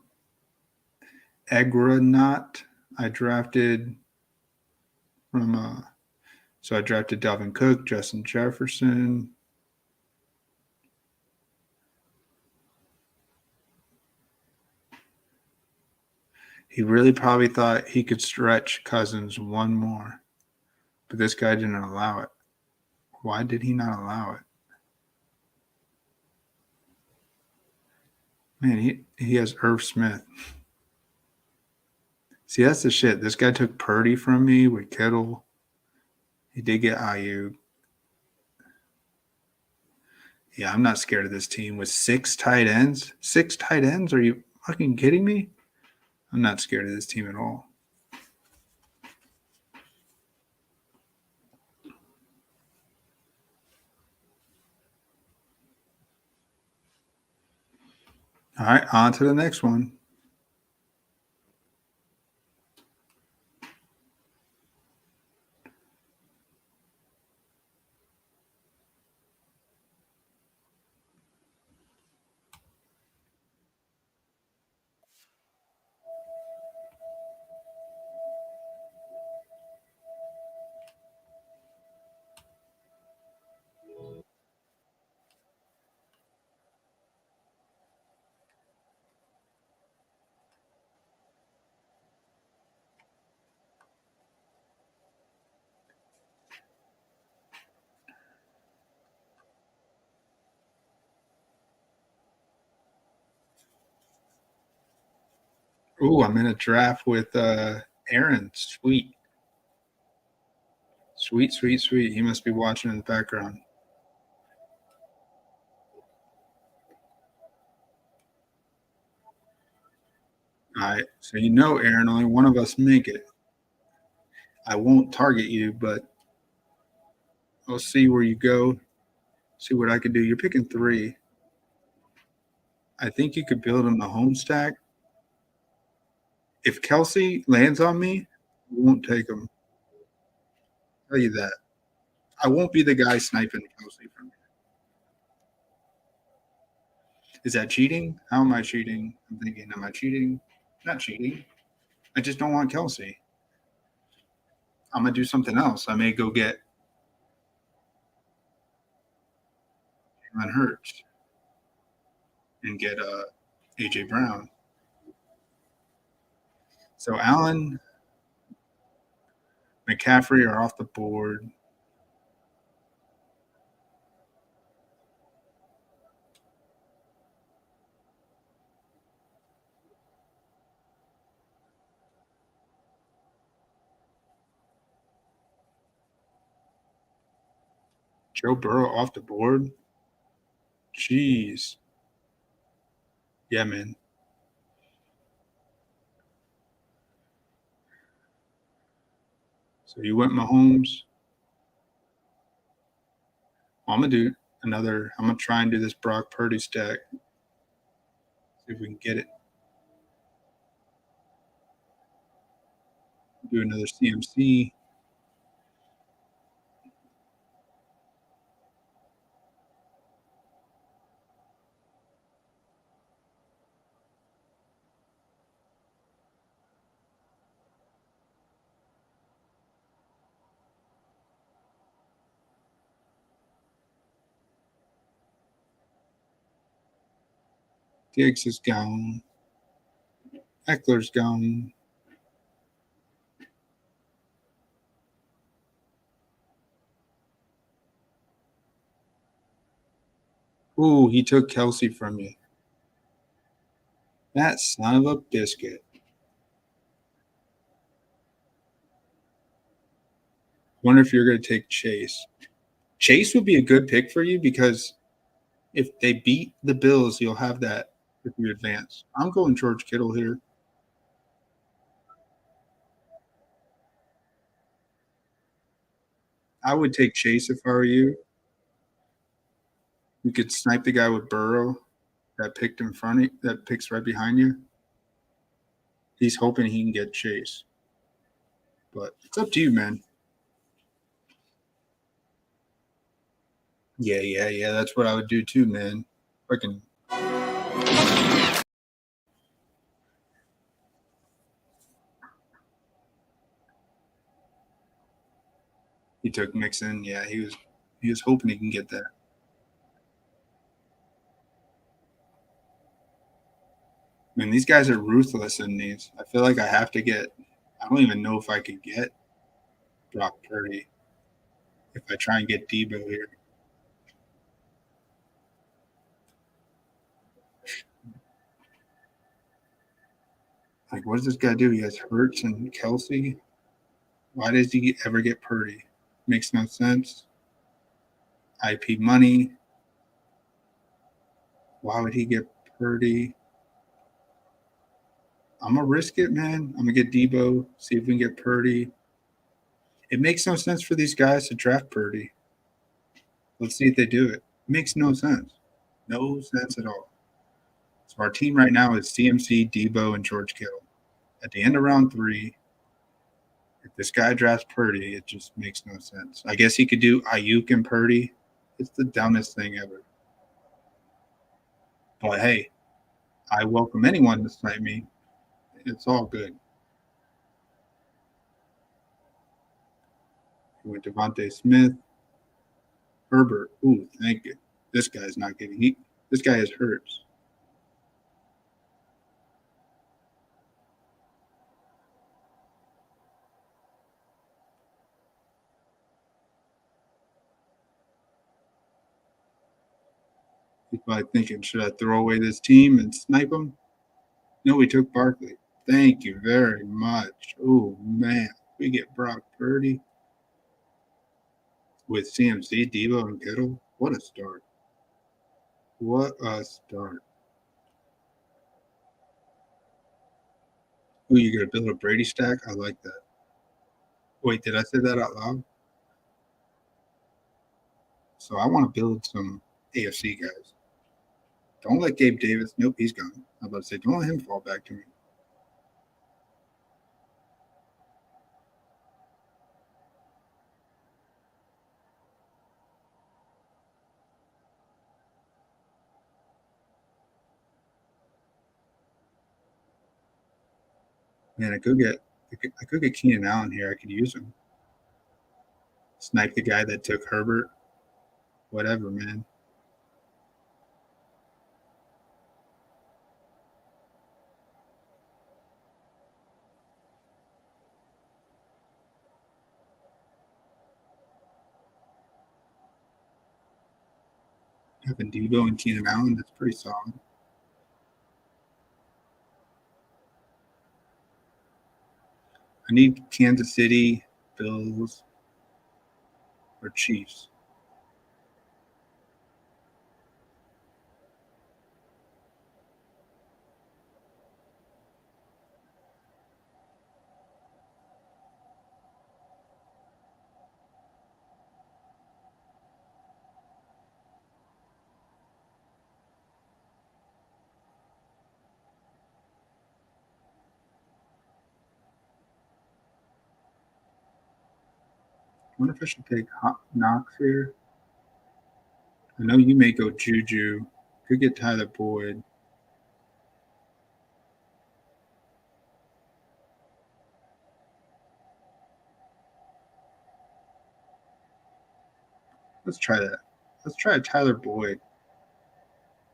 Egronaut, I drafted from so I drafted Dalvin Cook, Justin Jefferson. He really probably thought he could stretch Cousins one more, but this guy didn't allow it. Why did he not allow it? Man, he has Irv Smith. See, that's the shit. This guy took Purdy from me with Kittle. He did get Ayuk. Yeah, I'm not scared of this team with 6 tight ends. 6 tight ends? Are you fucking kidding me? I'm not scared of this team at all. All right, on to the next one. Ooh, I'm in a draft with Aaron. Sweet. Sweet, sweet, sweet. He must be watching in the background. All right. So you know, Aaron, only one of us make it. I won't target you, but I'll see where you go. See what I can do. You're picking 3. I think you could build him a home stack. If Kelsey lands on me, I won't take him. I'll tell you that. I won't be the guy sniping Kelsey from you. Is that cheating? How am I cheating? I'm thinking, am I cheating? Not cheating. I just don't want Kelsey. I'm gonna do something else. I may go get Jalen Hurts and get AJ Brown. So Allen, McCaffrey are off the board. Joe Burrow off the board. Jeez. Yeah, man. So you went Mahomes. Well, I'm gonna do another. I'm gonna try and do this Brock Purdy stack. See if we can get it. Do another CMC. Diggs is gone. Eckler's gone. Ooh, he took Kelsey from you. That son of a biscuit. Wonder if you're going to take Chase. Chase would be a good pick for you because if they beat the Bills, you'll have that if you advance. I'm going George Kittle here. I would take Chase if I were you. You could snipe the guy with Burrow. that picked in front of that picks right behind you. He's hoping he can get Chase. But it's up to you, man. Yeah. That's what I would do too, man. Freaking. He took Mixon. Yeah, he was hoping he can get that. I mean, these guys are ruthless in these. I feel like I have to get. I don't even know if I could get Brock Purdy if I try and get Debo here. Like, what does this guy do? He has Hurts and Kelsey. Why does he ever get Purdy? Makes no sense. IP money. Why would he get Purdy? I'm gonna risk it, man. I'm gonna get Debo. See if we can get Purdy. It makes no sense for these guys to draft Purdy. Let's see if they do it. It makes no sense. No sense at all. So our team right now is CMC, Debo, and George Kittle. At the end of round 3, if this guy drafts Purdy, it just makes no sense. I guess he could do Ayuk and Purdy. It's the dumbest thing ever. But hey, I welcome anyone to snipe me. It's all good. We went Devontae Smith, Herbert. Ooh, thank you. This guy's not getting heat. This guy is Hurts. He's probably thinking, should I throw away this team and snipe him? No, we took Barkley. Thank you very much. Oh, man. We get Brock Purdy with CMC, Debo, and Kittle. What a start. What a start. Ooh, you're going to build a Brady stack? I like that. Wait, did I say that out loud? So I want to build some AFC guys. Don't let Gabe Davis. Nope, he's gone. I was about to say, don't let him fall back to me. Man, I could get Keenan Allen here. I could use him. Snipe the guy that took Herbert. Whatever, man. Having Debo and Keenan Allen, that's pretty solid. I need Kansas City, Bills, or Chiefs. I wonder if I should take Knox here. I know you may go Juju. Could get Tyler Boyd. Let's try that. Let's try Tyler Boyd.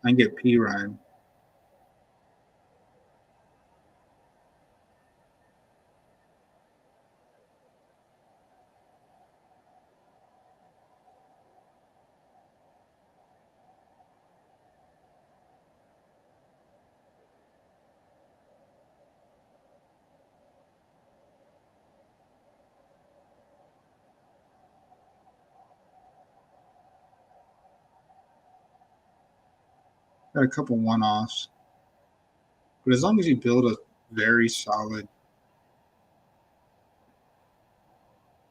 I can get P. Ryan. Got a couple one-offs. But as long as you build a very solid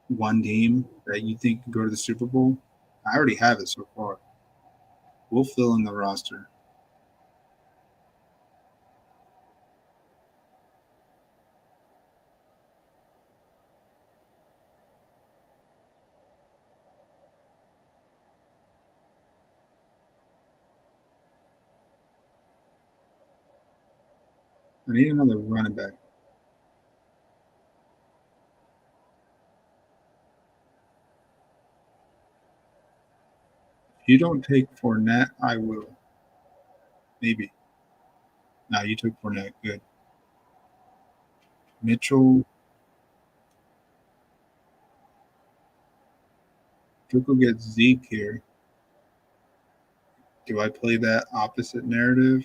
one team that you think can go to the Super Bowl, I already have it so far. We'll fill in the roster. I need another running back. If you don't take Fournette, I will. Maybe. No, you took Fournette. Good. Mitchell. Could go get Zeke here. Do I play that opposite narrative?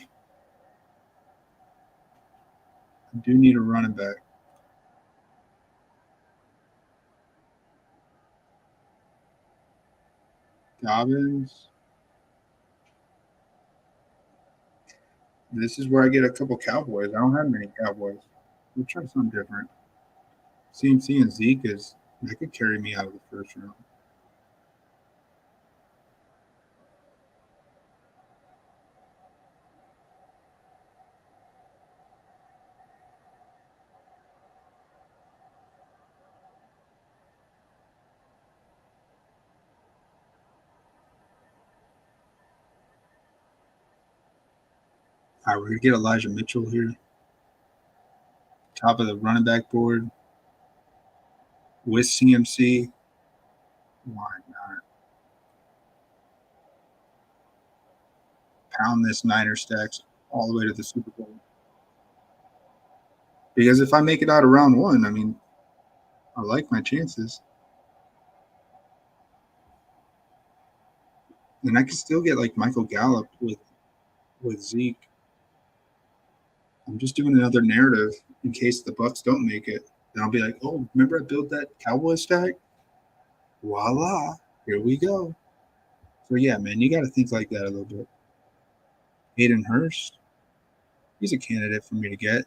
I do need a running back. Dobbins. This is where I get a couple Cowboys. I don't have many Cowboys. We'll try something different. CMC and Zeke is that could carry me out of the first round. All right, we're gonna get Elijah Mitchell here. Top of the running back board with CMC. Why not? Pound this Niner stacks all the way to the Super Bowl. Because if I make it out of round one, I mean, I like my chances. And I can still get like Michael Gallup with Zeke. I'm just doing another narrative in case the Bucks don't make it. Then I'll be like, oh, remember I built that Cowboy stack? Voila, here we go. So yeah, man, you got to think like that a little bit. Hayden Hurst, he's a candidate for me to get.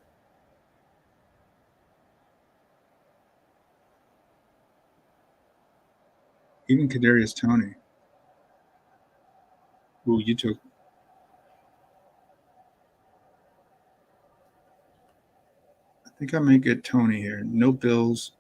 Even Kadarius Toney. Ooh, you took. I think I might get Toney here. No Bills.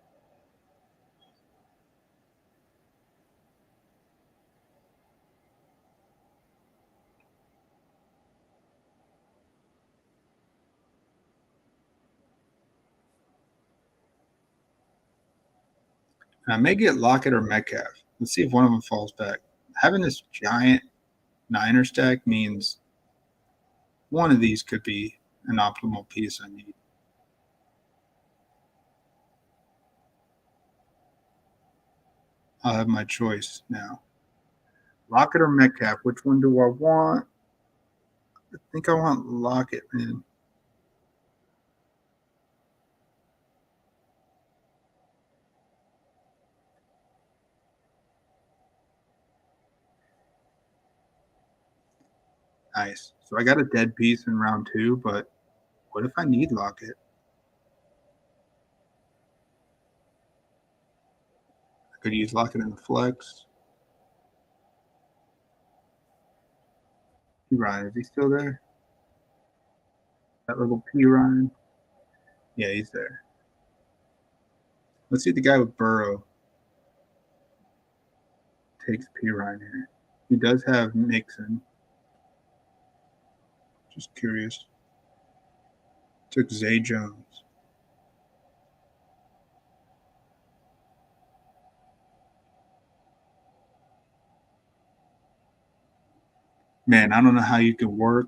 I may get Lockett or Metcalf. Let's see if one of them falls back. Having this giant Niner stack means one of these could be an optimal piece I need. I'll have my choice now. Lockett or Metcalf? Which one do I want? I think I want Lockett, man. Nice. So I got a dead piece in round two, but what if I need Lockett? I could use Lockett in the flex. P. Ryan, is he still there? That little P. Ryan? Yeah, he's there. Let's see the guy with Burrow takes P. Ryan here. He does have Mixon. Just curious. Took Zay Jones. Man, I don't know how you can work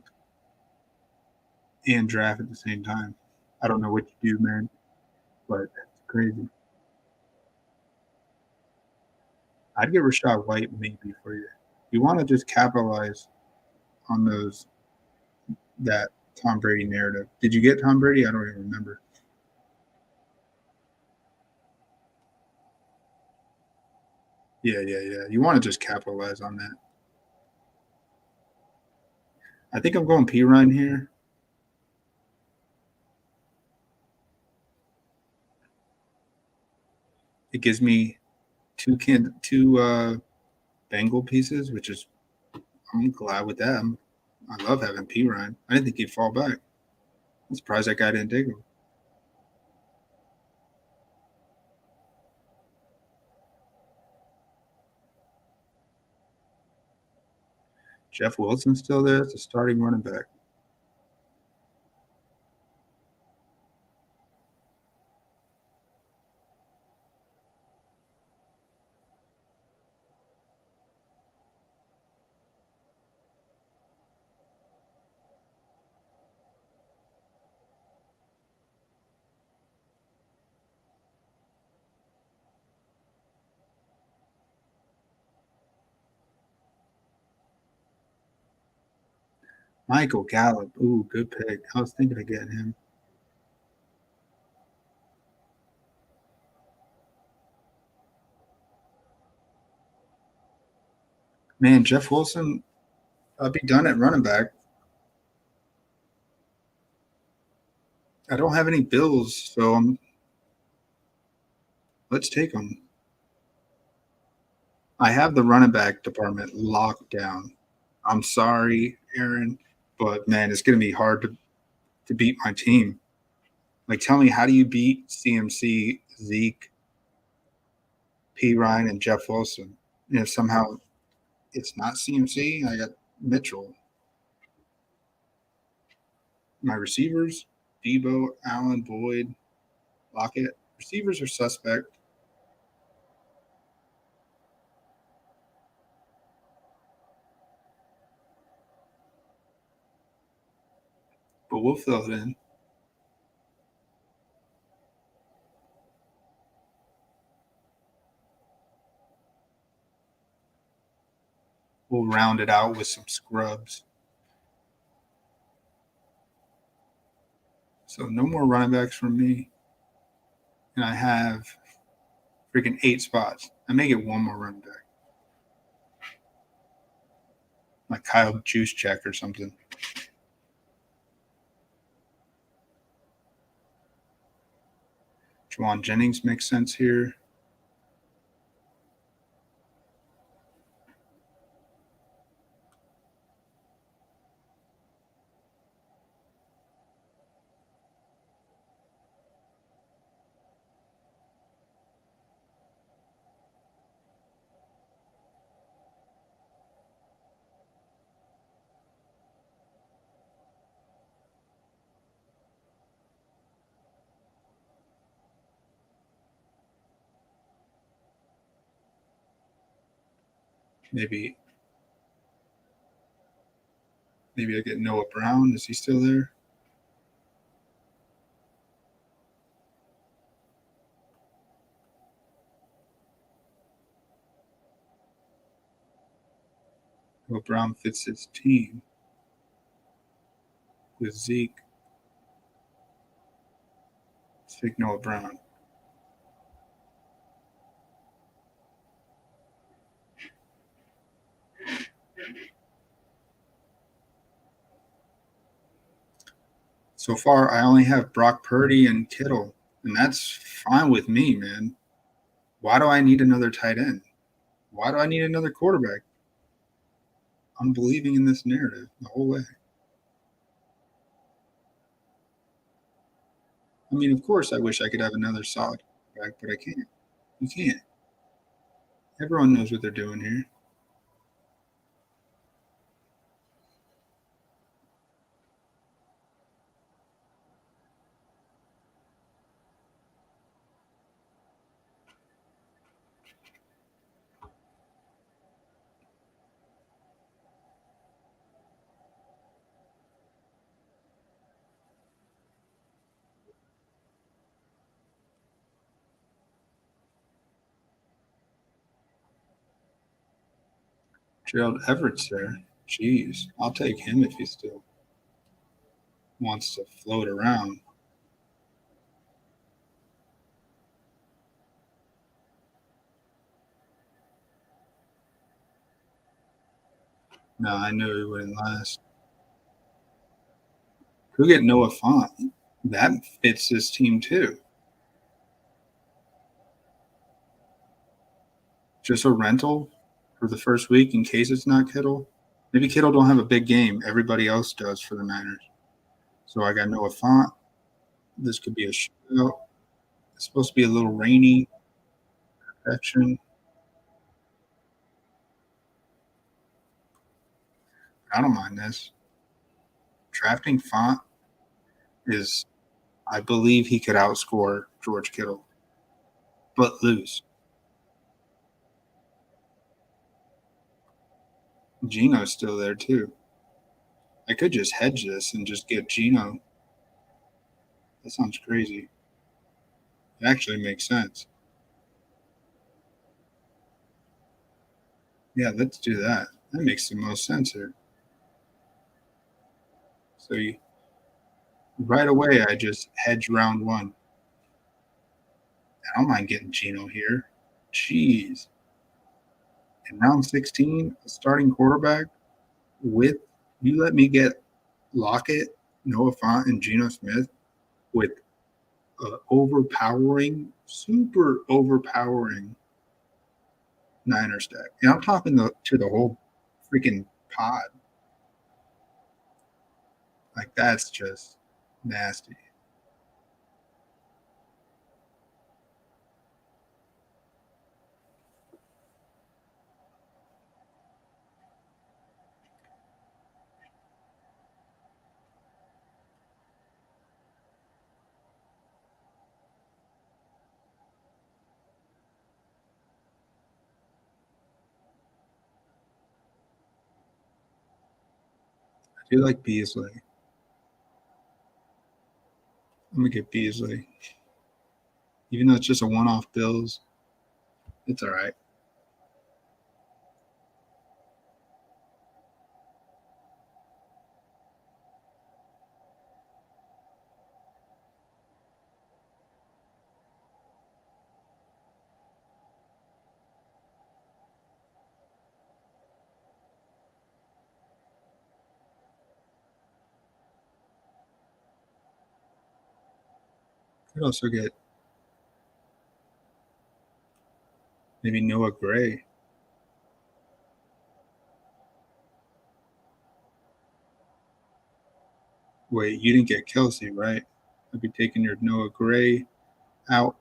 and draft at the same time. I don't know what you do, man, but it's crazy. I'd get Rashad White maybe for you. You want to just capitalize on those that Tom Brady narrative. Did you get Tom Brady? I don't even remember. Yeah. You want to just capitalize on that. I think I'm going P Ryan here. It gives me two Bengal pieces, which is I'm glad with that. I love having P Ryan. I didn't think he'd fall back. I'm surprised that guy didn't take him. Jeff Wilson's still there. It's a starting running back. Michael Gallup. Ooh, good pick. I was thinking of getting him. Man, Jeff Wilson, I'll be done at running back. I don't have any bills, so let's take him. I have the running back department locked down. I'm sorry, Aaron, but man, it's going to be hard to beat my team. Like, tell me, how do you beat CMC, Zeke, P. Ryan, and Jeff Wilson? And if somehow it's not CMC, I got Mitchell. My receivers, Debo, Allen, Boyd, Lockett. Receivers are suspect, but we'll fill it in. We'll round it out with some scrubs. So no more running backs from me. And I have freaking 8 spots. I may get one more running back. Like Kyle Juszczyk or something. Juwan Jennings makes sense here. Maybe I get Noah Brown. Is he still there? Noah Brown fits his team with Zeke. Let's take Noah Brown. So far, I only have Brock Purdy and Kittle, and that's fine with me, man. Why do I need another tight end? Why do I need another quarterback? I'm believing in this narrative the whole way. I mean, of course, I wish I could have another solid quarterback, but I can't. You can't. Everyone knows what they're doing here. Gerald Everett's there. Jeez, I'll take him if he still wants to float around. No, I knew he wouldn't last. Who get Noah Font? That fits this team too. Just a rental for the first week in case it's not Kittle. Maybe Kittle don't have a big game. Everybody else does for the Niners. So I got Noah Font. This could be a shootout. It's supposed to be a little rainy. Action. I don't mind this. Drafting Font is, I believe he could outscore George Kittle, but lose. Geno's still there too. I could just hedge this and just get Geno. That sounds crazy. It actually makes sense. Yeah, let's do that. That makes the most sense here. So right away, I just hedge round one. I don't mind getting Geno here. Jeez. In round 16, a starting quarterback with you let me get Lockett, Noah Fant, and Geno Smith with super overpowering Niner stack. And I'm talking to the whole freaking pod. Like, that's just nasty. I do like Beasley. I'm going to get Beasley. Even though it's just a one-off Bills, it's all right. Could also get maybe Noah Gray. Wait, you didn't get Kelsey, right? I'd be taking your Noah Gray out.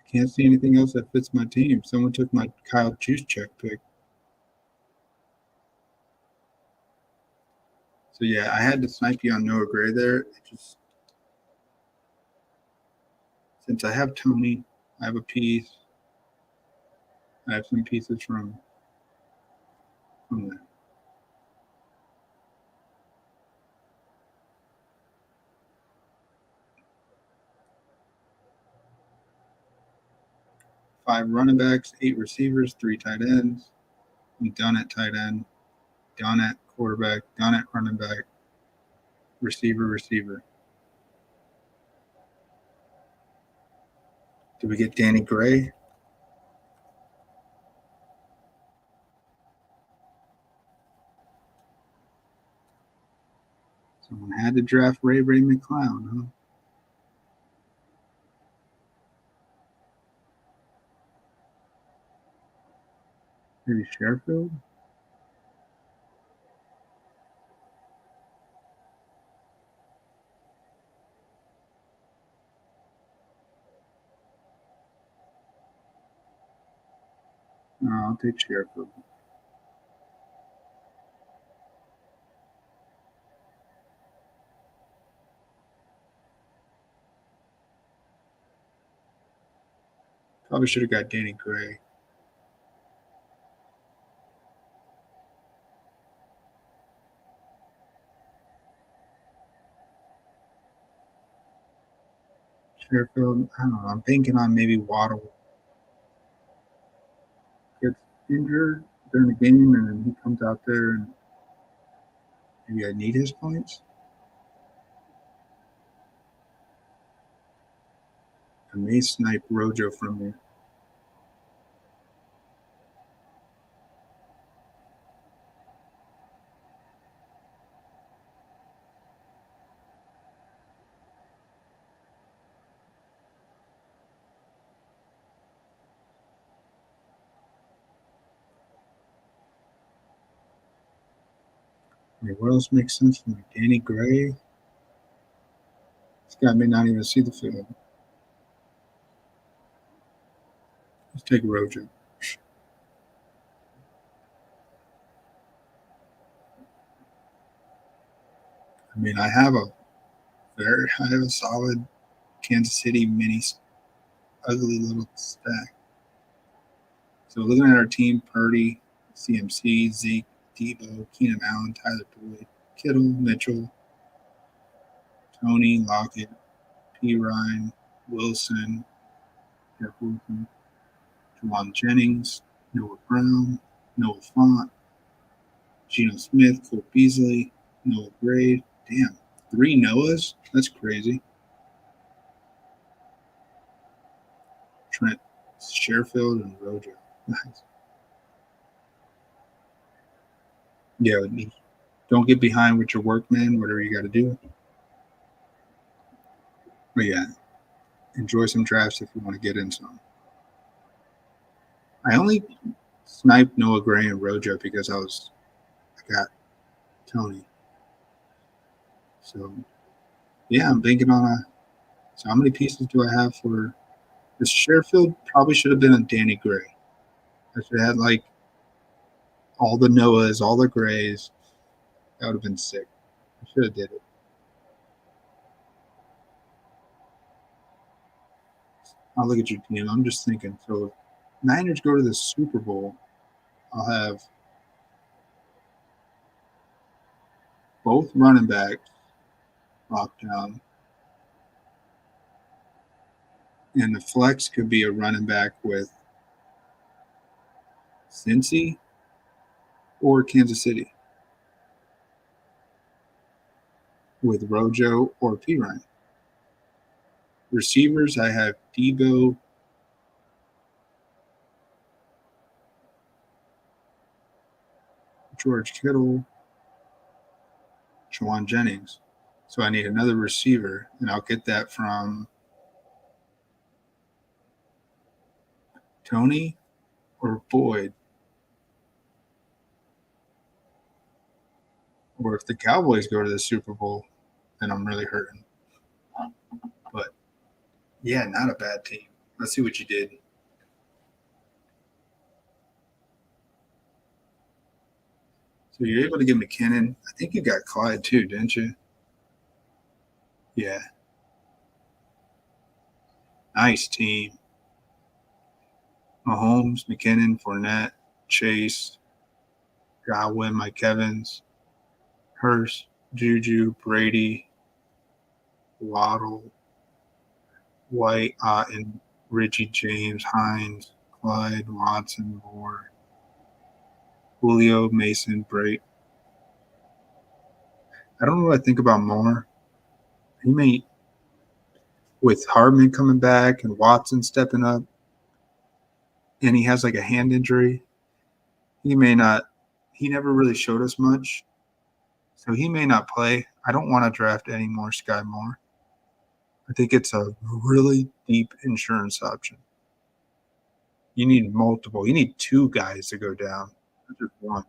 I can't see anything else that fits my team. Someone took my Kyle Juszczyk pick. So yeah, I had to snipe you on Noah Gray there. It just since I have Tony, I have a piece. I have some pieces from the 5 running backs, 8 receivers, 3 tight ends. I'm done at tight end, done at quarterback, done at running back, receiver. Did we get Danny Gray? Someone had to draft Ray McClown, huh? Maybe Sherfield? No, I'll take Sherfield. Probably should have got Danny Gray. Sherfield, I don't know. I'm thinking on maybe Waddle gets injured during the game and then he comes out there and maybe I need his points. I may snipe Rojo from me. I mean, what else makes sense for me? Danny Gray? This guy may not even see the field. Let's take Rojo. I mean, I have a solid Kansas City mini ugly little stack. So looking at our team, Purdy, CMC, Zeke, Debo, Keenan Allen, Tyler Boyd, Kittle, Mitchell, Tony, Lockett, P. Ryan, Wilson, Jeff Wilson, Juwan Jennings, Noah Brown, Noah Font, Geno Smith, Cole Beasley, Noah Gray. Damn, 3 Noahs? That's crazy. Trent Sherfield and Rojo. Nice. Yeah, don't get behind with your work, man, whatever you got to do. But yeah, enjoy some drafts if you want to get in some. I only sniped Noah Gray and Rojo because I got Tony. So yeah, I'm thinking on a. So how many pieces do I have for this Sherfield? Probably should have been a Danny Gray. I should have had like all the Noahs, all the Grays. That would have been sick. I should have did it. I'll look at your team. I'm just thinking. So if Niners go to the Super Bowl, I'll have both running backs locked down. And the flex could be a running back with Cincy or Kansas City with Rojo or P. Ryan. Receivers, I have Debo, George Kittle, Juwan Jennings. So I need another receiver, and I'll get that from Tony or Boyd. Or if the Cowboys go to the Super Bowl, then I'm really hurting. But yeah, not a bad team. Let's see what you did. So you're able to get McKinnon. I think you got Clyde too, didn't you? Yeah. Nice team. Mahomes, McKinnon, Fournette, Chase, Godwin, Mike Evans, Hurst, Juju, Brady, Waddle, White, Otten, Richie James, Hines, Clyde, Watson, Moore, Julio, Mason, Brake. I don't know what I think about Moore. He may, with Hardman coming back and Watson stepping up, and he has like a hand injury, he may not. He never really showed us much, so he may not play. I don't want to draft any more Sky Moore. I think it's a really deep insurance option. You need multiple. You need 2 guys to go down, not just one.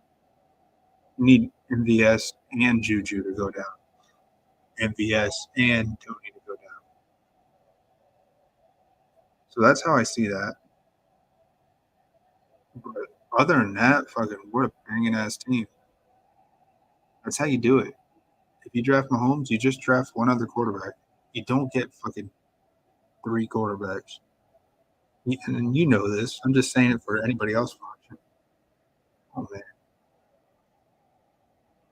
You need MVS and Juju to go down. MVS and Tony to go down. So that's how I see that. But other than that, fucking what a banging ass team. That's how you do it. If you draft Mahomes, you just draft one other quarterback. You don't get fucking 3 quarterbacks. And you know this. I'm just saying it for anybody else watching. Oh man.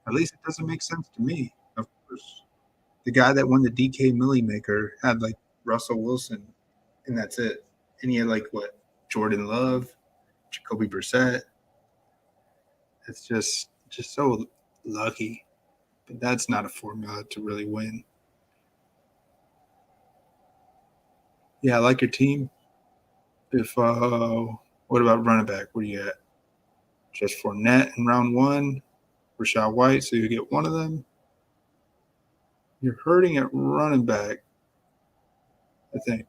At least it doesn't make sense to me. Of course. The guy that won the DK Millie Maker had like Russell Wilson, and that's it. And he had like what? Jordan Love, Jacoby Brissett. It's just so lucky. But that's not a formula to really win. Yeah, I like your team. If what about running back? Where you at? Just Fournette in round 1, Rashad White, so you get one of them. You're hurting at running back, I think.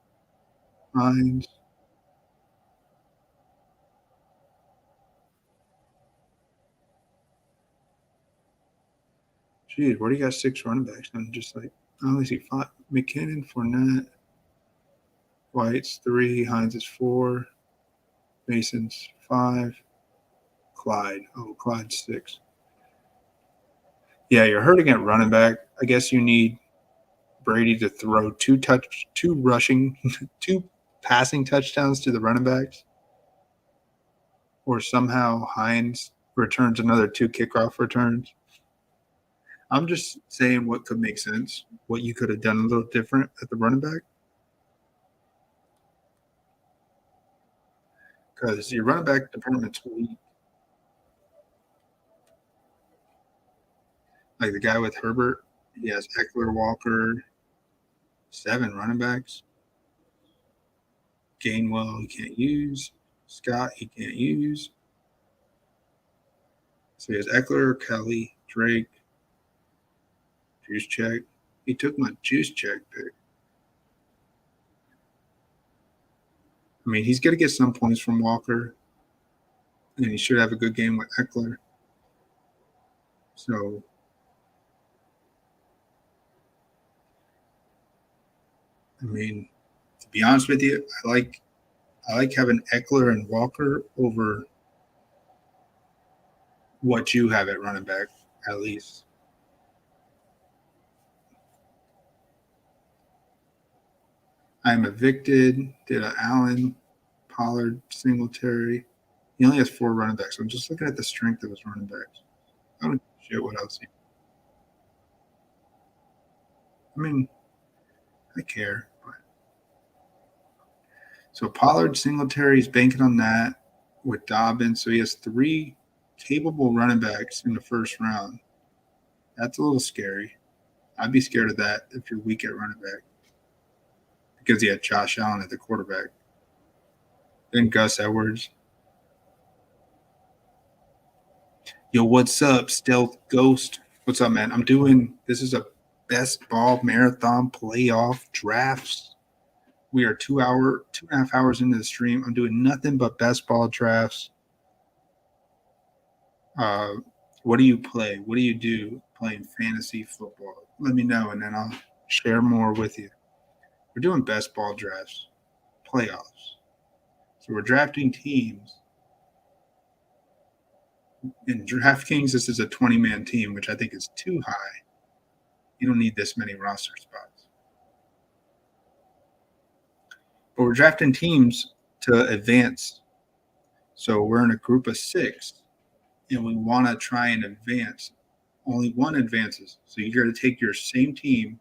Hines. Geez, where do you got 6 running backs? I'm just like, I only see 5. McKinnon, Fournette, White's 3, Hines is 4, Mason's 5, Clyde. Oh, Clyde's 6. Yeah, you're hurting at running back. I guess you need Brady to throw 2 passing touchdowns to the running backs. Or somehow Hines returns another 2 kickoff returns. I'm just saying what could make sense, what you could have done a little different at the running back, because your running back department's weak. Like the guy with Herbert, he has Eckler, Walker, 7 running backs. Gainwell, he can't use. Scott, he can't use. So he has Eckler, Kelly, Drake, Juice Check. He took my Juice Check pick. I mean, he's going to get some points from Walker, and he should have a good game with Eckler. So, I mean, to be honest with you, I like having Eckler and Walker over what you have at running back, at least. I am evicted. Did a Allen, Pollard, Singletary. He only has 4 running backs. So I'm just looking at the strength of his running backs. I don't give a shit what else. I mean, I care. But. So Pollard, Singletary is banking on that with Dobbins. So he has 3 capable running backs in the first round. That's a little scary. I'd be scared of that if you're weak at running back because he had Josh Allen at the quarterback. Then Gus Edwards. Yo, what's up, Stealth Ghost? What's up, man? This is a best ball marathon playoff drafts. We are 2.5 hours into the stream. I'm doing nothing but best ball drafts. What do you play? What do you do playing fantasy football? Let me know, and then I'll share more with you. We're doing best ball drafts, playoffs. So we're drafting teams. In DraftKings, this is a 20-man team, which I think is too high. You don't need this many roster spots. But we're drafting teams to advance. So we're in a group of 6, and we want to try and advance. Only one advances. So you're going to take your same team,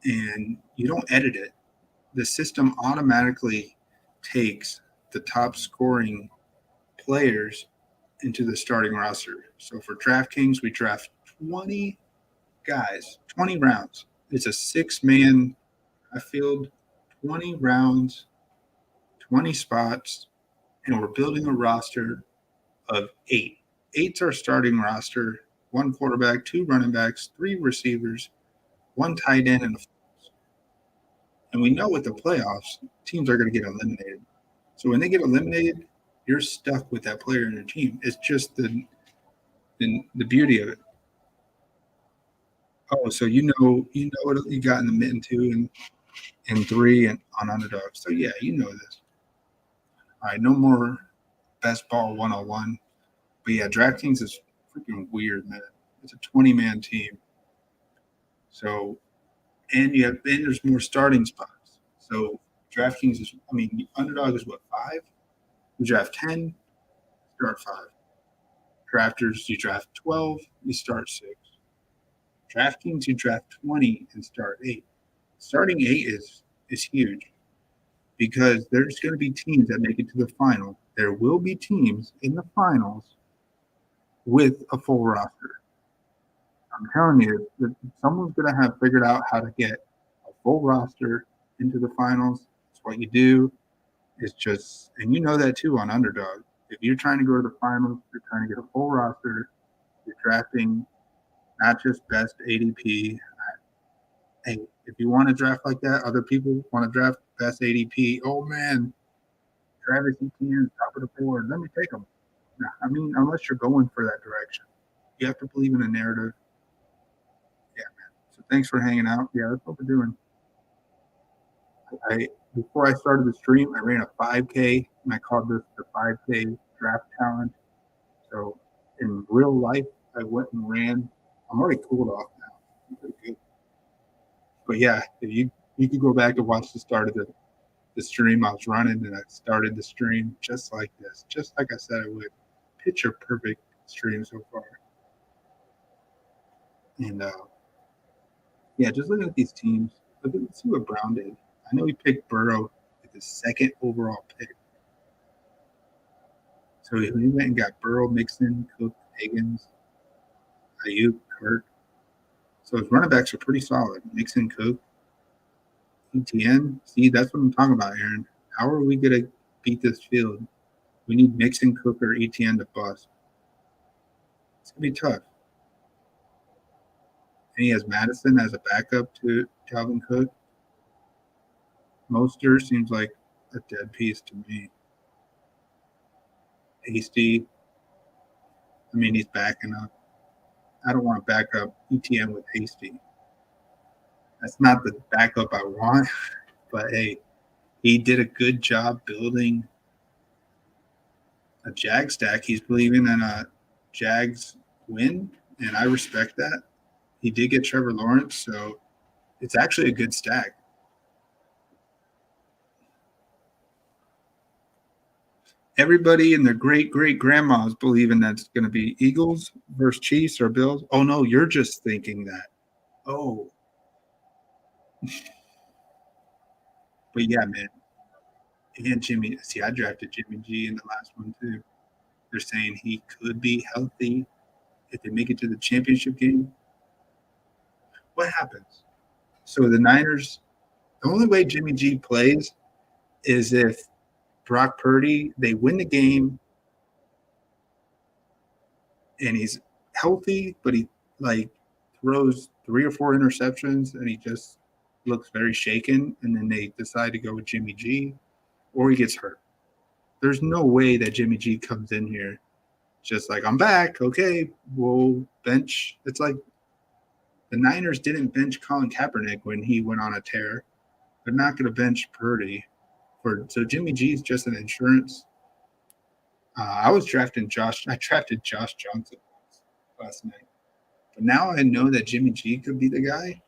and you don't edit it. The system automatically takes the top scoring players into the starting roster. So for DraftKings, we draft 20 guys, 20 rounds. It's a 6-man field, 20 rounds, 20 spots, and we're building a roster of 8. 8's our starting roster, 1 quarterback, 2 running backs, 3 receivers, 1 tight end, and a false. And we know with the playoffs, teams are going to get eliminated. So when they get eliminated, you're stuck with that player in your team. It's just the beauty of it. Oh, so you know what you got in the mitten 2 and 3 and on underdog. So yeah, you know this. All right, no more best ball 101. But yeah, DraftKings is freaking weird, man. It's a 20-man team. So and there's more starting spots. So DraftKings is underdog is what, 5? You draft 10, start 5. Drafters, you draft 12, you start 6. DraftKings, you draft 20 and start 8. Starting 8 is huge because there's going to be teams that make it to the final. There will be teams in the finals with a full roster. I'm telling you that someone's going to have figured out how to get a full roster into the finals. It's what you do. It's just, and you know that too on underdog. If you're trying to go to the finals, you're trying to get a full roster. You're drafting not just best ADP. Hey, if you want to draft like that, other people want to draft best ADP. Oh man, Travis Etienne, top of the board. Let me take him. I mean, unless you're going for that direction, you have to believe in a narrative. Yeah, man. So thanks for hanging out. Yeah, that's what we're doing. Before I started the stream, I ran a 5K, and I called this the 5K draft challenge. So in real life, I went and ran. I'm already cooled off now. I'm pretty good. But yeah, if you could go back and watch the start of the stream I was running, and I started the stream just like this, just like I said I would. Picture perfect stream so far. And yeah, just looking at these teams, let's see what Brown did. I know he picked Burrow with the second overall pick. So he went and got Burrow, Mixon, Cook, Higgins, Ayuk, Kirk. So his running backs are pretty solid. Mixon, Cook, ETN. See, that's what I'm talking about, Aaron. How are we going to beat this field? We need Mixon, Cook, or ETN to bust. It's going to be tough. And he has Madison as a backup to Calvin Cook. Mostert seems like a dead piece to me. Hasty. I mean, he's backing up. I don't want to back up ETN with Hasty. That's not the backup I want. But hey, he did a good job building a Jag stack. He's believing in a Jags win, and I respect that. He did get Trevor Lawrence, so it's actually a good stack. Everybody and their great-great-grandma is believing that's going to be Eagles versus Chiefs or Bills. Oh, no, you're just thinking that. Oh. But, yeah, man. And Jimmy. See, I drafted Jimmy G in the last one, too. They're saying he could be healthy if they make it to the championship game. What happens? So the Niners, the only way Jimmy G plays is if Brock Purdy, they win the game and he's healthy, but he like throws 3 or 4 interceptions and he just looks very shaken. And then they decide to go with Jimmy G, or he gets hurt. There's no way that Jimmy G comes in here just like, I'm back. Okay, we'll bench. It's like the Niners didn't bench Colin Kaepernick when he went on a tear. They're not going to bench Purdy. So Jimmy G is just an insurance. I drafted Josh Johnson last night. But now I know that Jimmy G could be the guy.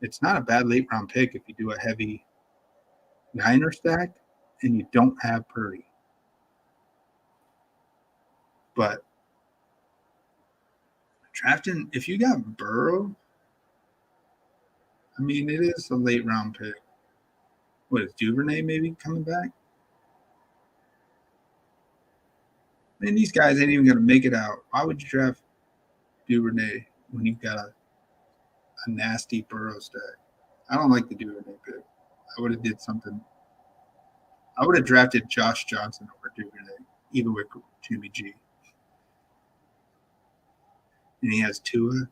It's not a bad late round pick if you do a heavy Niner stack and you don't have Purdy. But drafting, if you got Burrow, I mean, it is a late round pick. What is Duvernay maybe coming back? Man, these guys ain't even going to make it out. Why would you draft Duvernay when you've got a nasty Burrow stack? I don't like the Duvernay pick. I would have did something. I would have drafted Josh Johnson over Duvernay, even with Jimmy G. And he has Tua.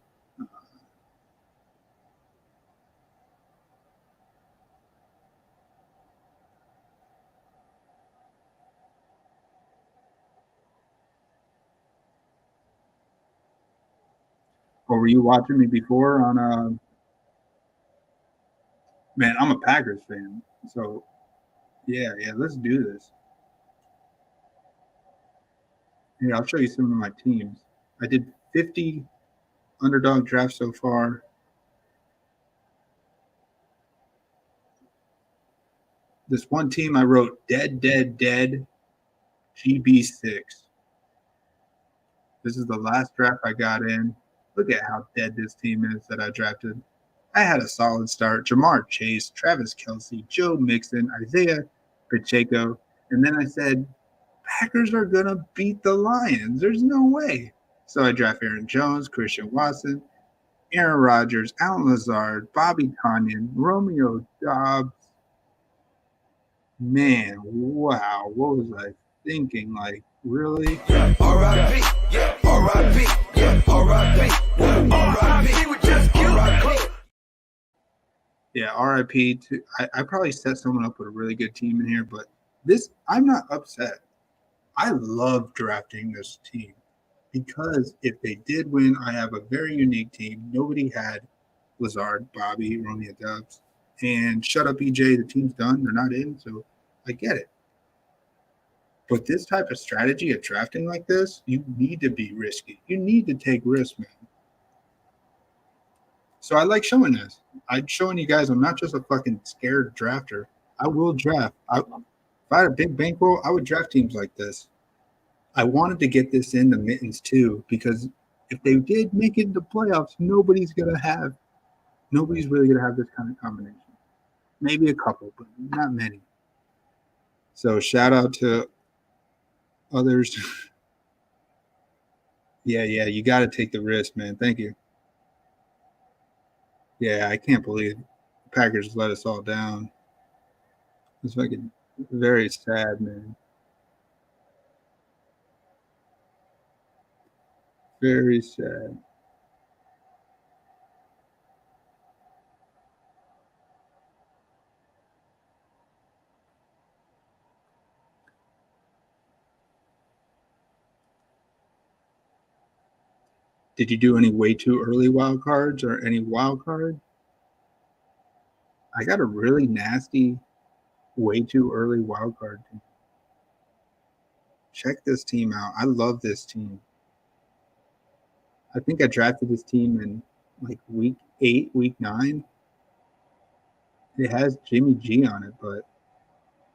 Or were you watching me before on man, I'm a Packers fan. So yeah, let's do this. Here, I'll show you some of my teams. I did 50 underdog drafts so far. This one team I wrote dead GB6. This is the last draft I got in. Look at how dead this team is that I drafted. I had a solid start. Jamar Chase, Travis Kelce, Joe Mixon, Isaiah Pacheco. And then I said, Packers are going to beat the Lions. There's no way. So I draft Aaron Jones, Christian Watson, Aaron Rodgers, Alan Lazard, Bobby Tonyan, Romeo Doubs. Man, wow. What was I thinking? Like, really? Yeah, R.I.P. Yeah, R.I.P. Yeah, R.I.P. R.I.P. We just killed R.I.P. Yeah, RIP. I probably set someone up with a really good team in here, but I'm not upset. I love drafting this team because if they did win, I have a very unique team. Nobody had Lazard, Bobby, Romeo Doubs, and shut up, EJ. The team's done. They're not in, so I get it. But this type of strategy of drafting like this, you need to be risky. You need to take risks, man. So I like showing this. I'm showing you guys I'm not just a fucking scared drafter. I will draft. If I had a big bankroll, I would draft teams like this. I wanted to get this in the mittens too because If they did make it into playoffs, nobody's really gonna have this kind of combination. Maybe a couple, but not many. So shout out to others. Yeah, you got to take the risk, man. Thank you. Yeah, I can't believe the Packers let us all down. It's fucking very sad, man. Very sad. Did you do any way too early wild cards or any wild card? I got a really nasty way too early wild card team. Check this team out. I love this team. I think I drafted this team in like week 8, week 9. It has Jimmy G on it, but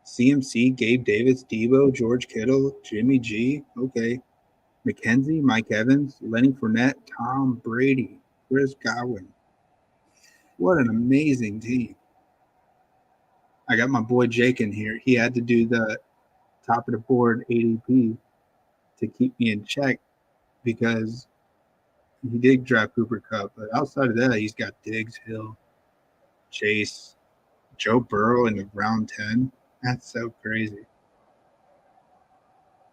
CMC, Gabe Davis, Debo, George Kittle, Jimmy G. Okay. McKenzie, Mike Evans, Lenny Fournette, Tom Brady, Chris Godwin. What an amazing team. I got my boy Jake in here. He had to do the top of the board ADP to keep me in check because he did draft Cooper Kupp. But outside of that, he's got Diggs, Hill, Chase, Joe Burrow in the round 10. That's so crazy.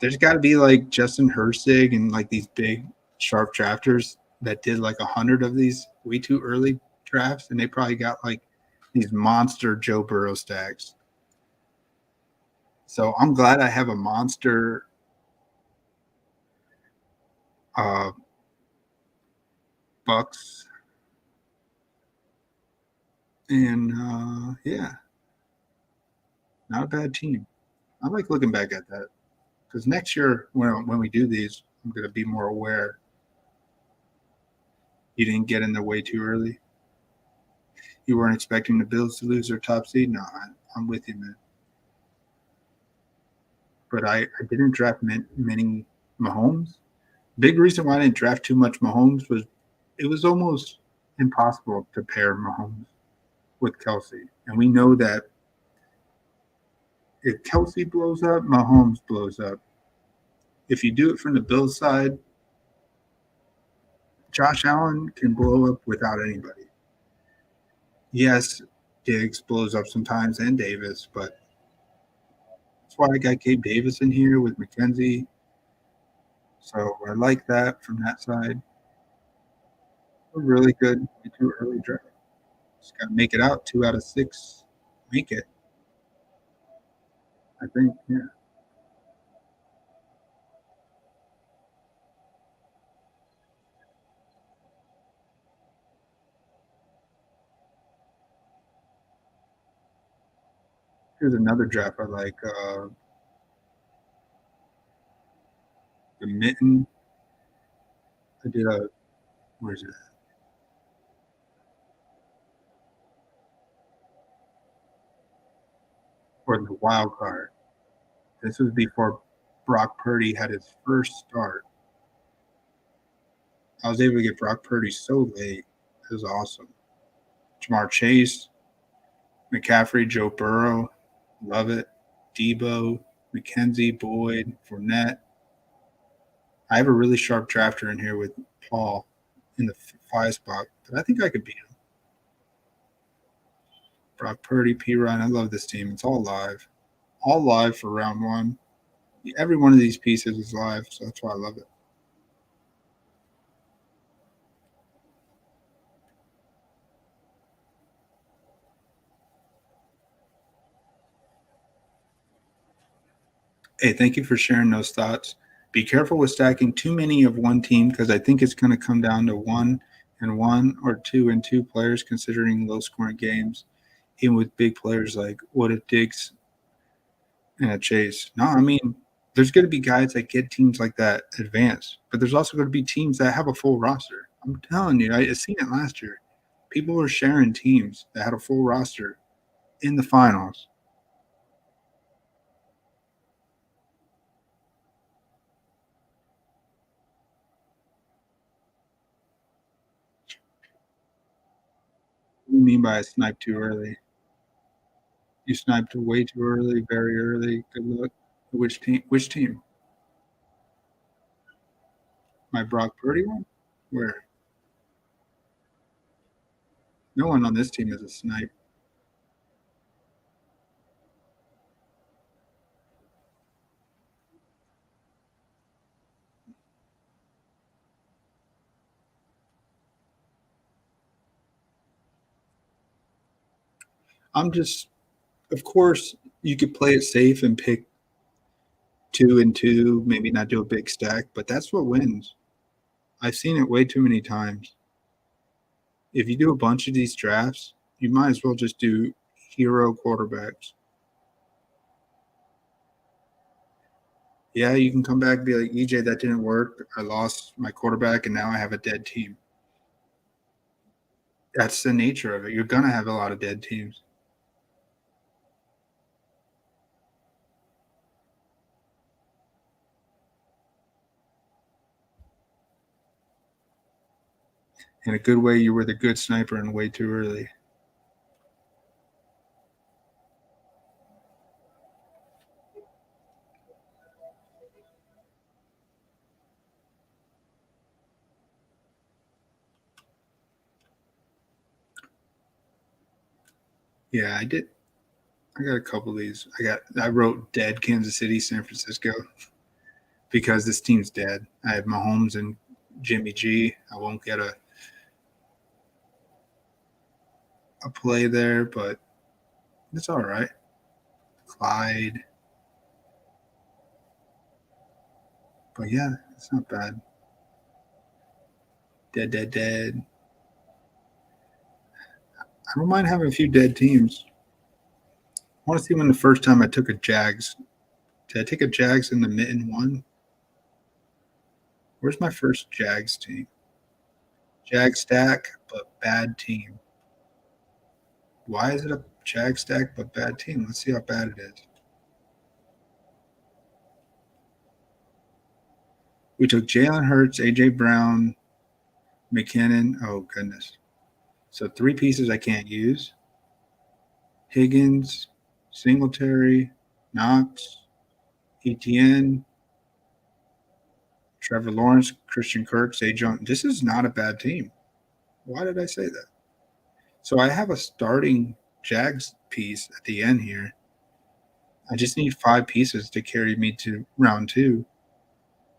There's got to be like Justin Hersig and like these big sharp drafters that did like 100 of these way too early drafts, and they probably got like these monster Joe Burrow stacks. So I'm glad I have a monster Bucks, and yeah, not a bad team. I like looking back at that because next year when we do these, I'm going to be more aware. You didn't get in there way too early. You weren't expecting the Bills to lose their top seed. No, I'm with you, man. But I didn't draft many Mahomes. Big reason why I didn't draft too much Mahomes was it was almost impossible to pair Mahomes with Kelsey. And we know that if Kelsey blows up, Mahomes blows up. If you do it from the Bills side, Josh Allen can blow up without anybody. Yes, Diggs blows up sometimes and Davis, but that's why I got Gabe Davis in here with McKenzie. So I like that from that side. A really good too early draft. Just got to make it out 2 out of 6. Make it. I think, yeah. Here's another draft I like. The Mitten. I did a, where's it? Or the wild card. This was before Brock Purdy had his first start. I was able to get Brock Purdy so late. It was awesome. Jamar Chase, McCaffrey, Joe Burrow, love it. Debo, McKenzie, Boyd, Fournette. I have a really sharp drafter in here with Paul in the 5 spot, but I think I could beat him. Brock Purdy, P. Ryan. I love this team. It's all live. All live for round 1. Every one of these pieces is live, so that's why I love it. Hey, thank you for sharing those thoughts. Be careful with stacking too many of one team because I think it's going to come down to 1 and 1 or 2 and 2 players considering low scoring games, even with big players like what if Diggs and a Chase. No, I mean, there's going to be guys that get teams like that advance, but there's also going to be teams that have a full roster. I'm telling you, I seen it last year. People were sharing teams that had a full roster in the finals. mean by I sniped too early? You sniped way too early, very early. Good luck. Which team? Which team? My Brock Purdy one? Where? No one on this team is a snipe. I'm just, of course, you could play it safe and pick 2 and 2, maybe not do a big stack, but that's what wins. I've seen it way too many times. If you do a bunch of these drafts, you might as well just do hero quarterbacks. Yeah, you can come back and be like, EJ, that didn't work. I lost my quarterback and now I have a dead team. That's the nature of it. You're going to have a lot of dead teams. In a good way, you were the good sniper and way too early. Yeah, I did. I got a couple of these. I wrote dead Kansas City, San Francisco because this team's dead. I have Mahomes and Jimmy G. I won't get a play there, but it's all right. Clyde. But yeah, it's not bad. Dead. I don't mind having a few dead teams. I want to see when the first time I took a Jags. Did I take a Jags in the mitten one? Where's my first Jags team? Jag stack, but bad team. Why is it a Jag stack but bad team? Let's see how bad it is. We took Jalen Hurts, AJ Brown, McKinnon. Oh goodness. So 3 pieces I can't use. Higgins, Singletary, Knox, ETN, Trevor Lawrence, Christian Kirk, Zay Jones. This is not a bad team. Why did I say that? So I have a starting Jags piece at the end here. I just need 5 pieces to carry me to round 2,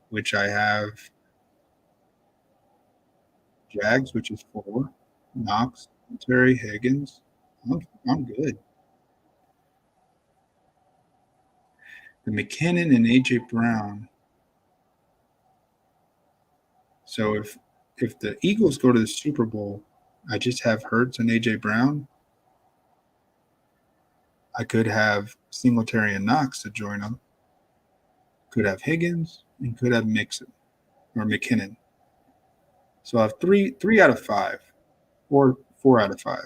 which I have Jags, which is 4, Knox, Terry, Higgins. I'm good. The McKinnon and AJ Brown. So if the Eagles go to the Super Bowl, I just have Hurts and AJ Brown. I could have Singletary and Knox to join them. Could have Higgins and could have Mixon or McKinnon. So I have three out of 5, or 4 out of 5.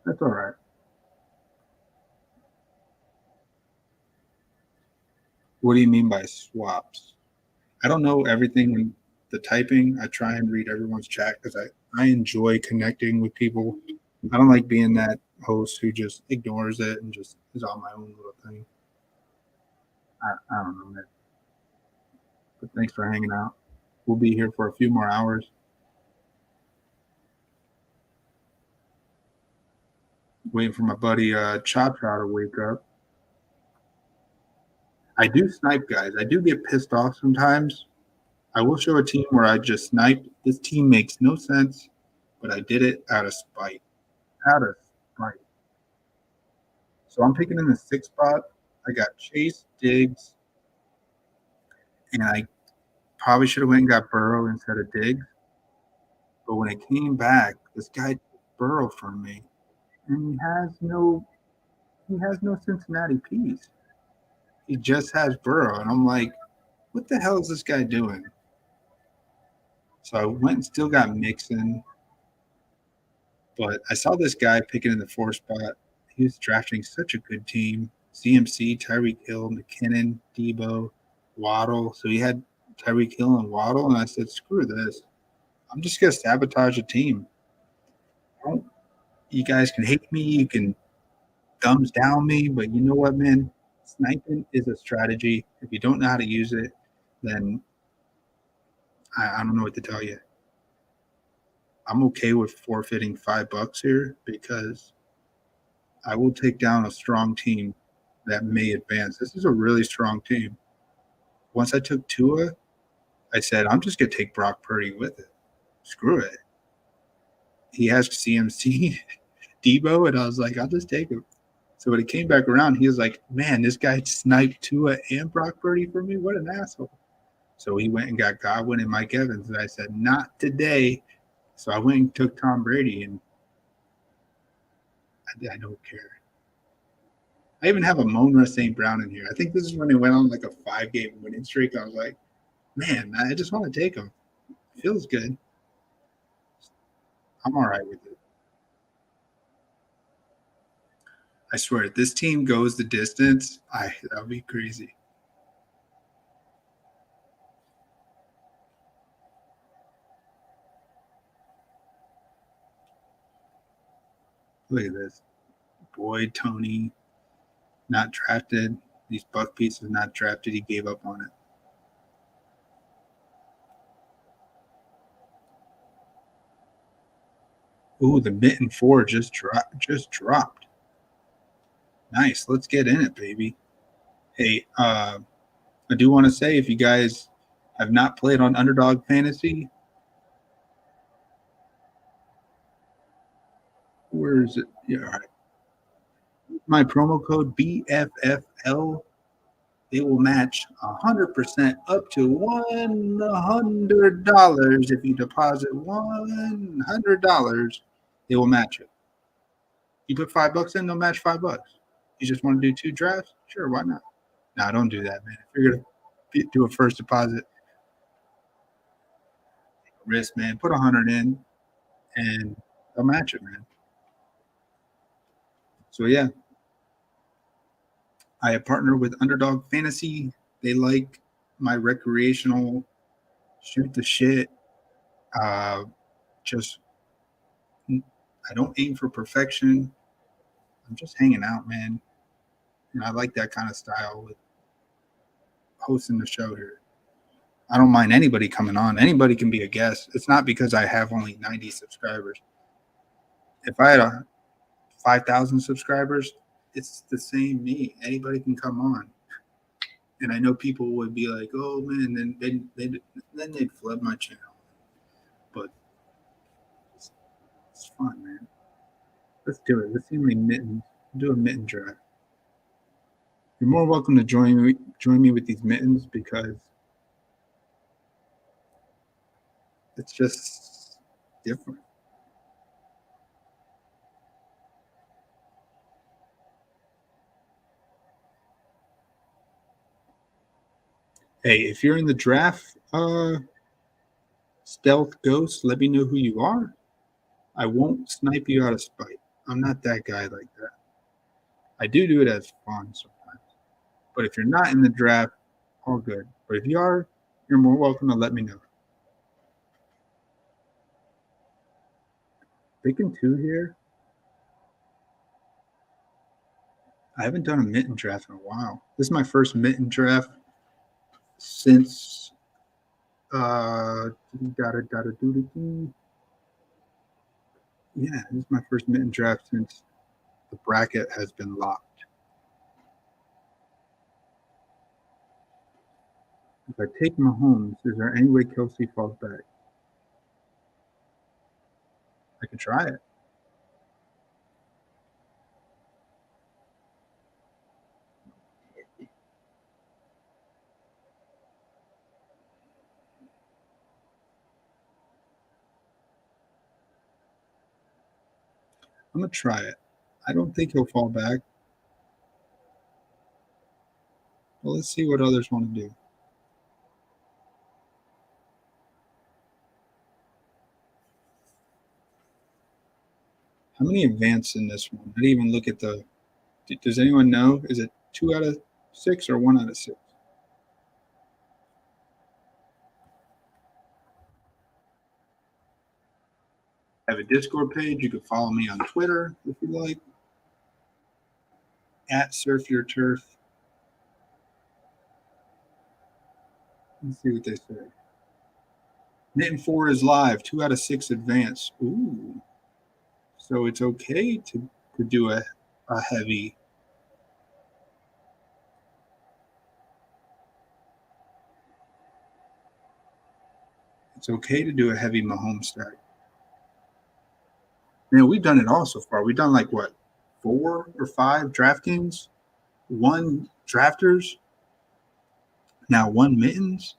That's all right. What do you mean by swaps? I don't know everything in the typing. I try and read everyone's chat because I enjoy connecting with people. I don't like being that host who just ignores it and just is on my own little thing. I don't know, man. But thanks for hanging out. We'll be here for a few more hours. Waiting for my buddy Chop Chow to wake up. I do snipe, guys. I do get pissed off sometimes. I will show a team where I just sniped. This team makes no sense, but I did it out of spite. Out of spite. So I'm picking in the 6th spot. I got Chase, Diggs, and I probably should have went and got Burrow instead of Diggs. But when it came back, this guy took Burrow from me, and he has no Cincinnati piece. He just has Burrow, and I'm like, what the hell is this guy doing? So I went and still got Mixon, but I saw this guy picking in the 4th spot. He was drafting such a good team. CMC, Tyreek Hill, McKinnon, Debo, Waddle. So he had Tyreek Hill and Waddle, and I said, screw this. I'm just going to sabotage a team. You guys can hate me, you can thumbs down me, but you know what, man? Sniping is a strategy. If you don't know how to use it, then I don't know what to tell you. I'm okay with forfeiting $5 here because I will take down a strong team that may advance. This is a really strong team. Once I took Tua, I said, I'm just going to take Brock Purdy with it. Screw it. He has CMC, Debo, and I was like, I'll just take him. So when he came back around, he was like, man, this guy sniped Tua and Brock Purdy for me. What an asshole. So he went and got Godwin and Mike Evans. And I said, not today. So I went and took Tom Brady, and I don't care. I even have a Monra St. Brown in here. I think this is when they went on like a 5-game winning streak. I was like, man, I just want to take him. Feels good. I'm all right with it. I swear, if this team goes the distance, that'll be crazy. Look at this. Boyd, Tony, not drafted. These Buck pieces not drafted. He gave up on it. Ooh, the mitten 4 just dropped. Nice. Let's get in it, baby. Hey, I do want to say if you guys have not played on Underdog Fantasy, where is it? Yeah, all right. My promo code BFFL, they will match 100% up to $100 if you deposit $100. They will match it. You put $5 in, they'll match $5. You just want to do 2 drafts? Sure, why not? No, don't do that, man. If you're gonna do a first deposit, risk, man. Put 100 in, and they'll match it, man. So yeah, I have partnered with Underdog Fantasy. They like my recreational shoot the shit. Just I don't aim for perfection. I'm just hanging out, man. And I like that kind of style with hosting the show here. I don't mind anybody coming on. Anybody can be a guest. It's not because I have only 90 subscribers. If I had 5,000 subscribers, it's the same me. Anybody can come on. And I know people would be like, "Oh man," then they'd flood my channel. But it's fun, man. Let's do it. Let's see how many mittens. Do a mitten draft. You're more welcome to join me with these mittens because it's just different. Hey, if you're in the draft, stealth ghost, let me know who you are. I won't snipe you out of spite. I'm not that guy like that. I do it as fun sometimes. But if you're not in the draft, all good. But if you are, you're more welcome to let me know. Picking 2 here. I haven't done a mitten draft in a while. This is my first mitten draft since yeah, this is my first mitten draft since the bracket has been locked. If I take Mahomes, is there any way Kelsey falls back? I could try it. I'm gonna try it. I don't think he'll fall back. Well, let's see what others want to do. How many advanced in this one? I didn't even look at the. Does anyone know? Is it 2 out of 6 or 1 out of 6? I have a Discord page. You can follow me on Twitter if you like. @SurfYourTurf. Let's see what they say. Mitten 4 is live. 2 out of 6 advance. Ooh. So it's okay to do a heavy. It's okay to do a heavy Mahomes stack. Man, we've done it all so far. We've done like what, 4 or 5 DraftKings, 1 drafters, now 1 mittens.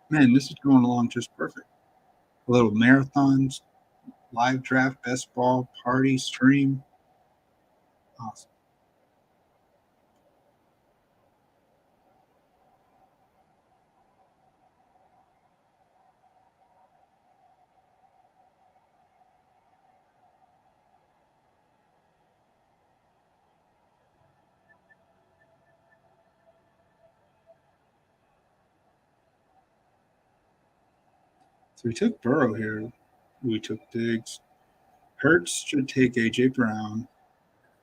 Man, this is going along just perfect. A little marathons, live draft, best ball, party, stream. Awesome. So we took Burrow here. We took Diggs. Hurts should take A.J. Brown.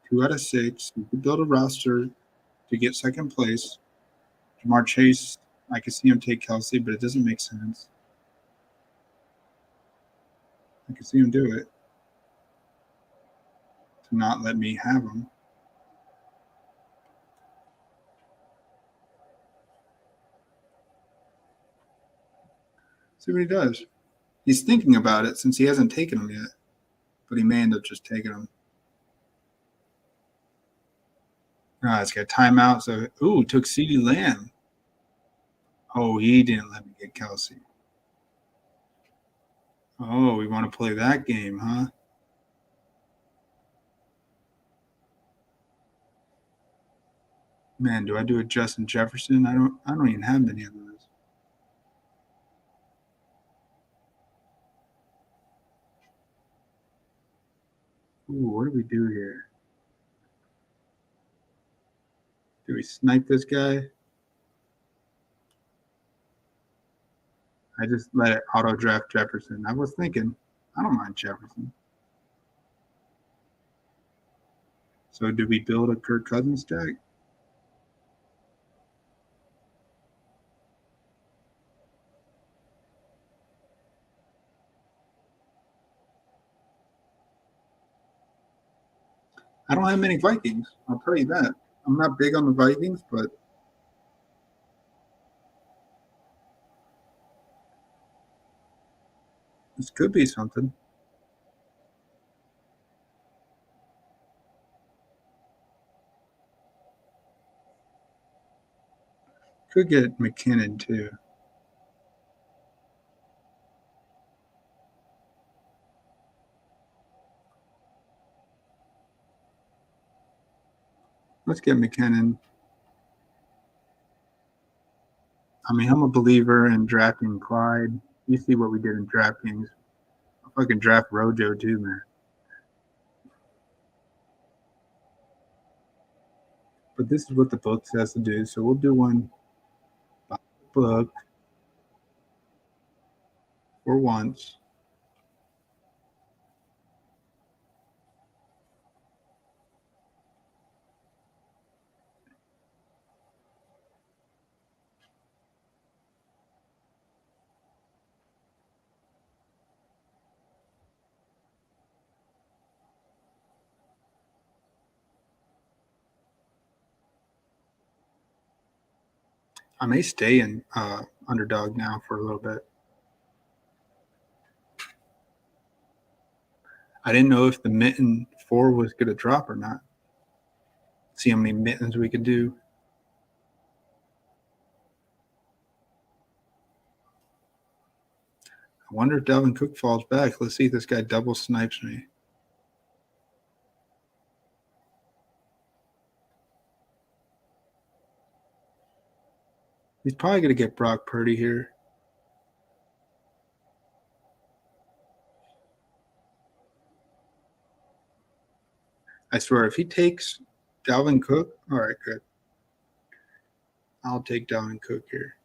2 out of 6. We could build a roster to get second place. Jamar Chase, I could see him take Kelsey, but it doesn't make sense. I could see him do it to not let me have him. See what he does. He's thinking about it since he hasn't taken him yet, but he may end up just taking him. It's got timeout. So, took CeeDee Lamb. Oh, he didn't let me get Kelsey. Oh, we want to play that game, huh? Man, do I do a Justin Jefferson? I don't even have many of those. Ooh, what do we do here? Do we snipe this guy? I just let it auto draft Jefferson. I was thinking, I don't mind Jefferson. So do we build a Kirk Cousins stack? I don't have many Vikings. I'll tell you that. I'm not big on the Vikings, but this could be something. Could get McKinnon too. Let's get McKinnon. I mean, I'm a believer in drafting Clyde. You see what we did in DraftKings. I fucking draft Rojo too, man. But this is what the book says to do, so we'll do one by the book for once. I may stay in underdog now for a little bit. I didn't know if the mitten 4 was going to drop or not. See how many mittens we could do. I wonder if Dalvin Cook falls back. Let's see if this guy double snipes me. He's probably going to get Brock Purdy here. I swear, if he takes Dalvin Cook, all right, good. I'll take Dalvin Cook here.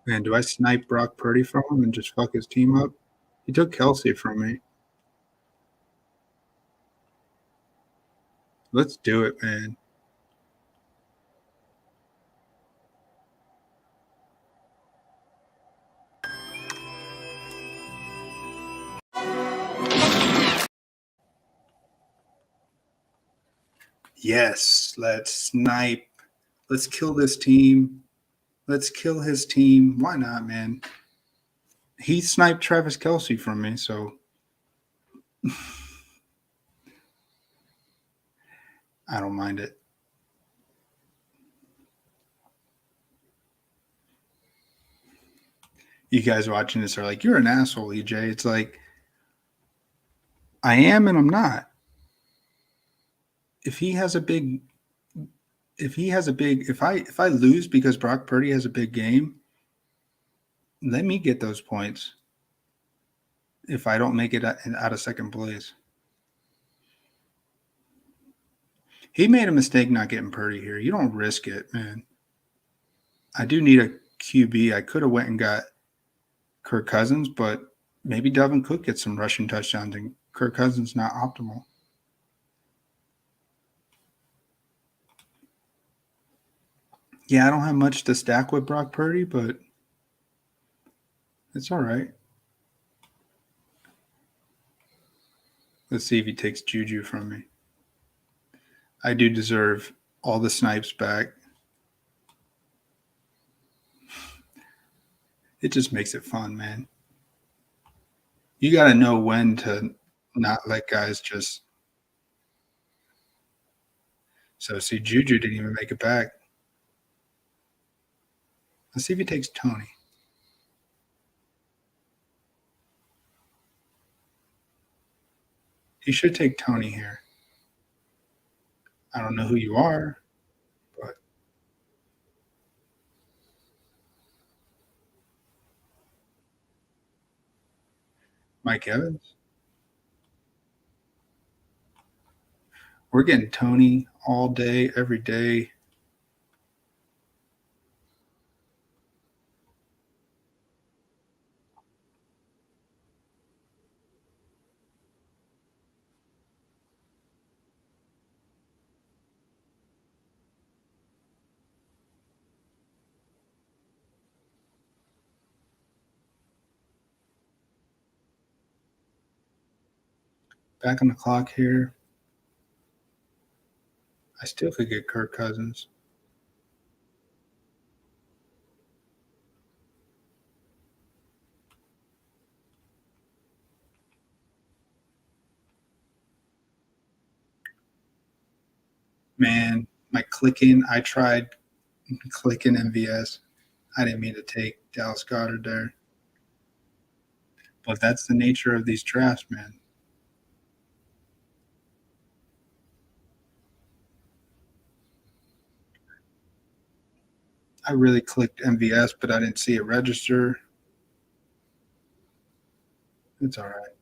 Man, do I snipe Brock Purdy from him and just fuck his team up? He took Kelsey from me. Let's do it, man. Yes, let's snipe. Let's kill this team. Let's kill his team. Why not, man? He sniped Travis Kelsey from me, so I don't mind it. You guys watching this are like, you're an asshole, EJ. It's like, I am and I'm not. If I lose because Brock Purdy has a big game, let me get those points. If I don't make it out of second place, he made a mistake not getting Purdy here. You don't risk it, man. I do need a QB. I could have went and got Kirk Cousins, but maybe Dalvin Cook gets some rushing touchdowns and Kirk Cousins not optimal. Yeah, I don't have much to stack with Brock Purdy, but it's all right. Let's see if he takes Juju from me. I do deserve all the snipes back. It just makes it fun, man. You got to know when to not let guys just. So, see, Juju didn't even make it back. Let's see if he takes Tony. He should take Tony here. I don't know who you are, but Mike Evans. We're getting Tony all day, every day. Back on the clock here. I still could get Kirk Cousins. Man, my clicking, I tried clicking MVS. I didn't mean to take Dallas Goedert there. But that's the nature of these drafts, man. I really clicked MVS, but I didn't see it register. It's all right.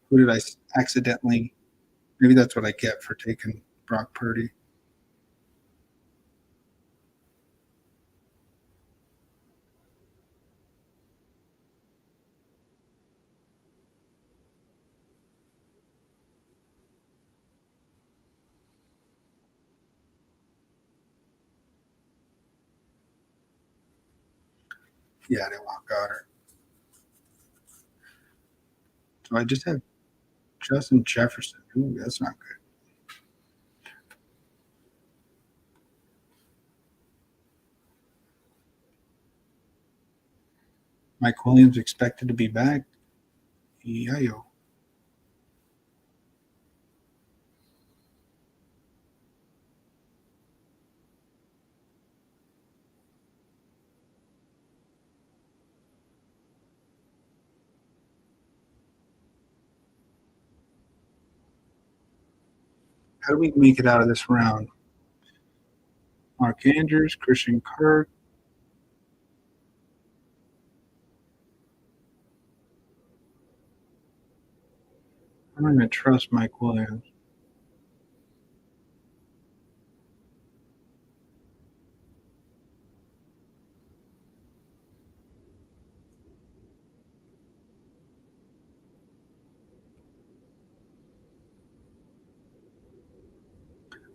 Who did I accidentally? Maybe that's what I get for taking Brock Purdy. Yeah, I didn't want Goddard. So I just have Justin Jefferson. Ooh, that's not good. Mike Williams expected to be back. Yeah. How do we make it out of this round? Mark Andrews, Christian Kirk. I don't even trust Mike Williams.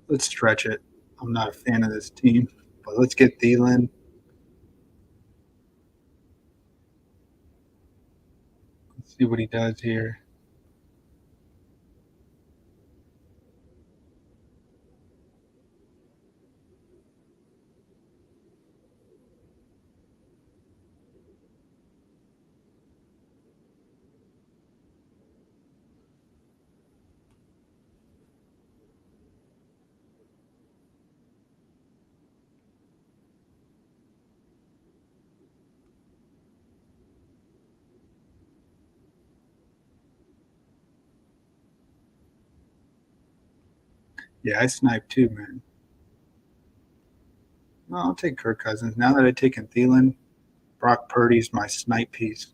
Let's stretch it. I'm not a fan of this team, but let's get Thielen. Let's see what he does here. Yeah, I sniped too, man. No, I'll take Kirk Cousins. Now that I've taken Thielen, Brock Purdy's my snipe piece.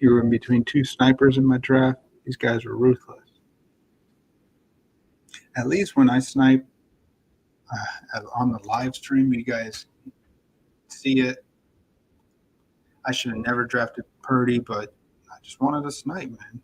You were in between two snipers in my draft. These guys were ruthless. At least when I snipe on the live stream, you guys see it. I should have never drafted Purdy, but I just wanted to snipe, man.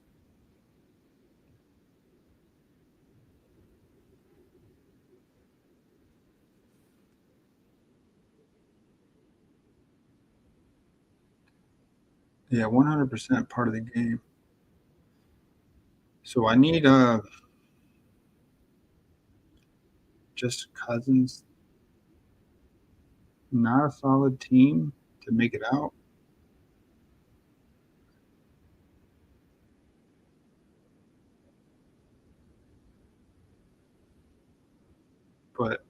Yeah, 100% part of the game. So I need just Cousins, not a solid team to make it out. But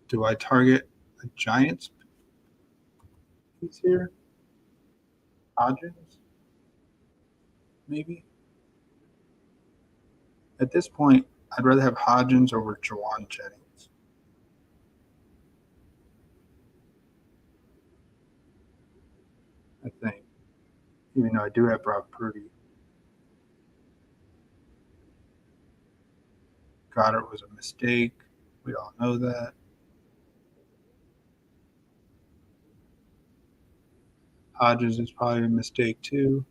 do I target the Giants piece here? Hodgins, maybe? At this point, I'd rather have Hodgins over Jawan Jennings. I think, even though I do have Brock Purdy. Goddard was a mistake. We all know that. Hodges is probably a mistake too.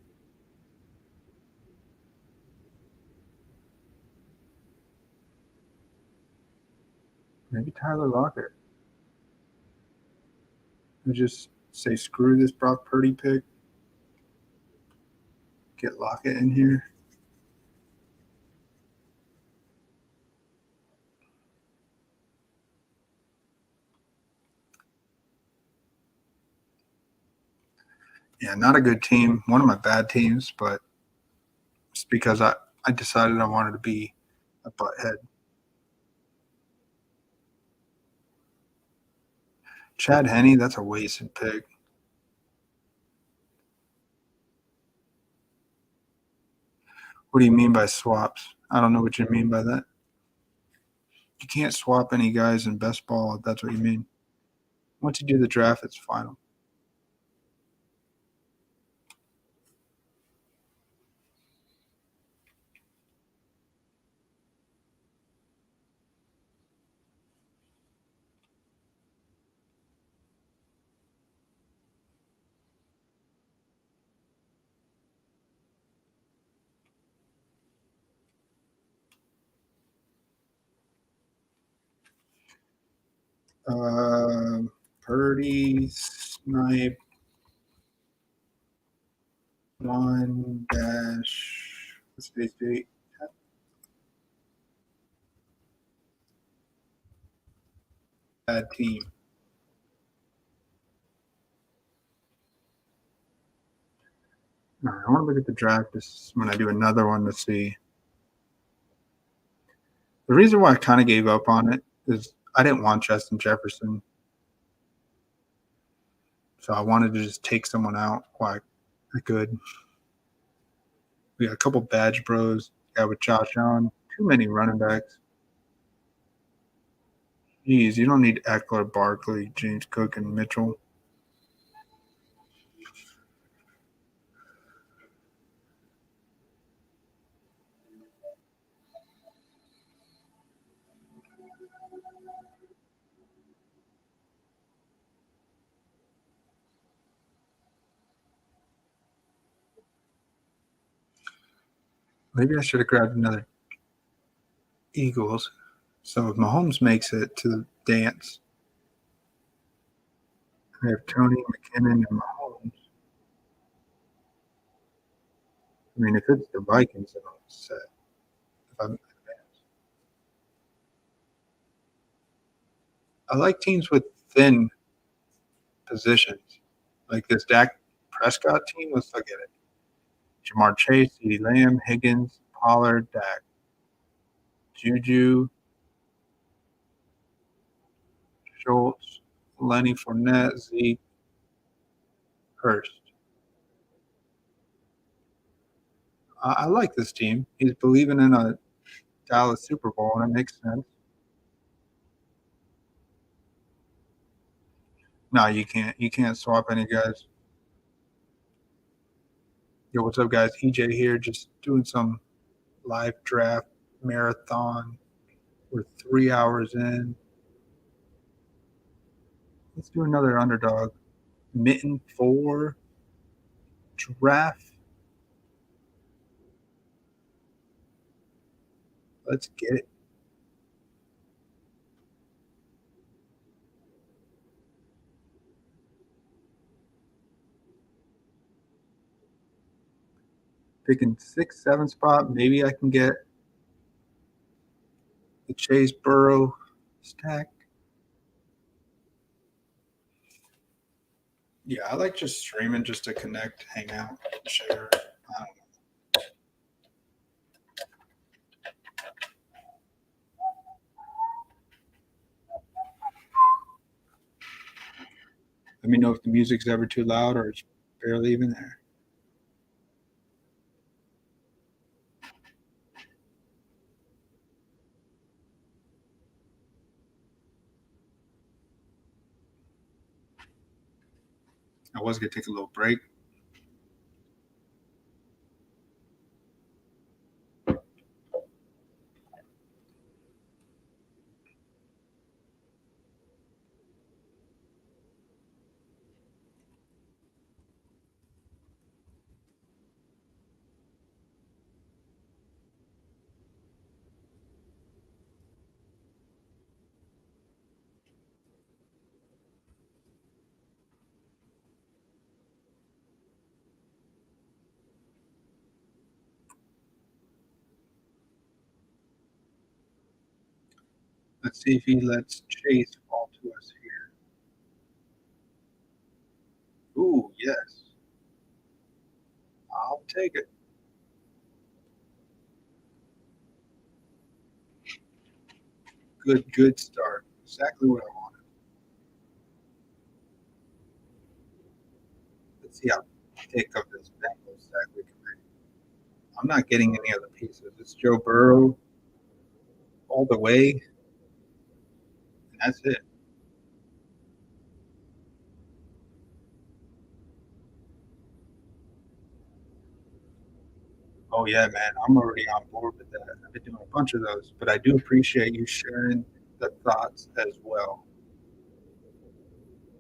Maybe Tyler Lockett. And just say screw this Brock Purdy pick. Get Lockett in here. Yeah, not a good team. One of my bad teams, but it's because I decided I wanted to be a butthead. Chad Henne, that's a wasted pick. What do you mean by swaps? I don't know what you mean by that. You can't swap any guys in best ball if that's what you mean. Once you do the draft, it's final. Purdy, Snipe, 1 dash, space date. Bad team. All right, I want to look at the draft this when I do another one to see. The reason why I kind of gave up on it is I didn't want Justin Jefferson. So I wanted to just take someone out while I could. We got a couple badge bros. Guy with Josh Allen. Too many running backs. Jeez, you don't need Eckler, Barkley, James Cook, and Mitchell. Maybe I should have grabbed another Eagles. So if Mahomes makes it to the dance, we have Tony, McKinnon, and Mahomes. I mean, if it's the Vikings, then I'm set. If I'm advanced. I like teams with thin positions. Like this Dak Prescott team, let's look at it. Jamar Chase, CeeDee Lamb, Higgins, Pollard, Dak, Juju, Schultz, Lenny Fournette, Zeke, Hurst. I like this team. He's believing in a Dallas Super Bowl, and it makes sense. No, you can't. You can't swap any guys. Yo, what's up, guys? EJ here, just doing some live draft marathon. We're 3 hours in. Let's do another underdog. Mitten 4 draft. Let's get it. Picking 6, 7 spot. Maybe I can get the Chase Burrow stack. Yeah, I like just streaming just to connect, hang out, share. I don't know. Let me know if the music's ever too loud or it's barely even there. I was going to take a little break. Let's see if he lets Chase fall to us here. Ooh, yes. I'll take it. Good start. Exactly what I wanted. Let's see how thick of this Bengals stack we can make. I'm not getting any other pieces. It's Joe Burrow all the way, and that's it. Oh yeah, man, I'm already on board with that. I've been doing a bunch of those, but I do appreciate you sharing the thoughts as well.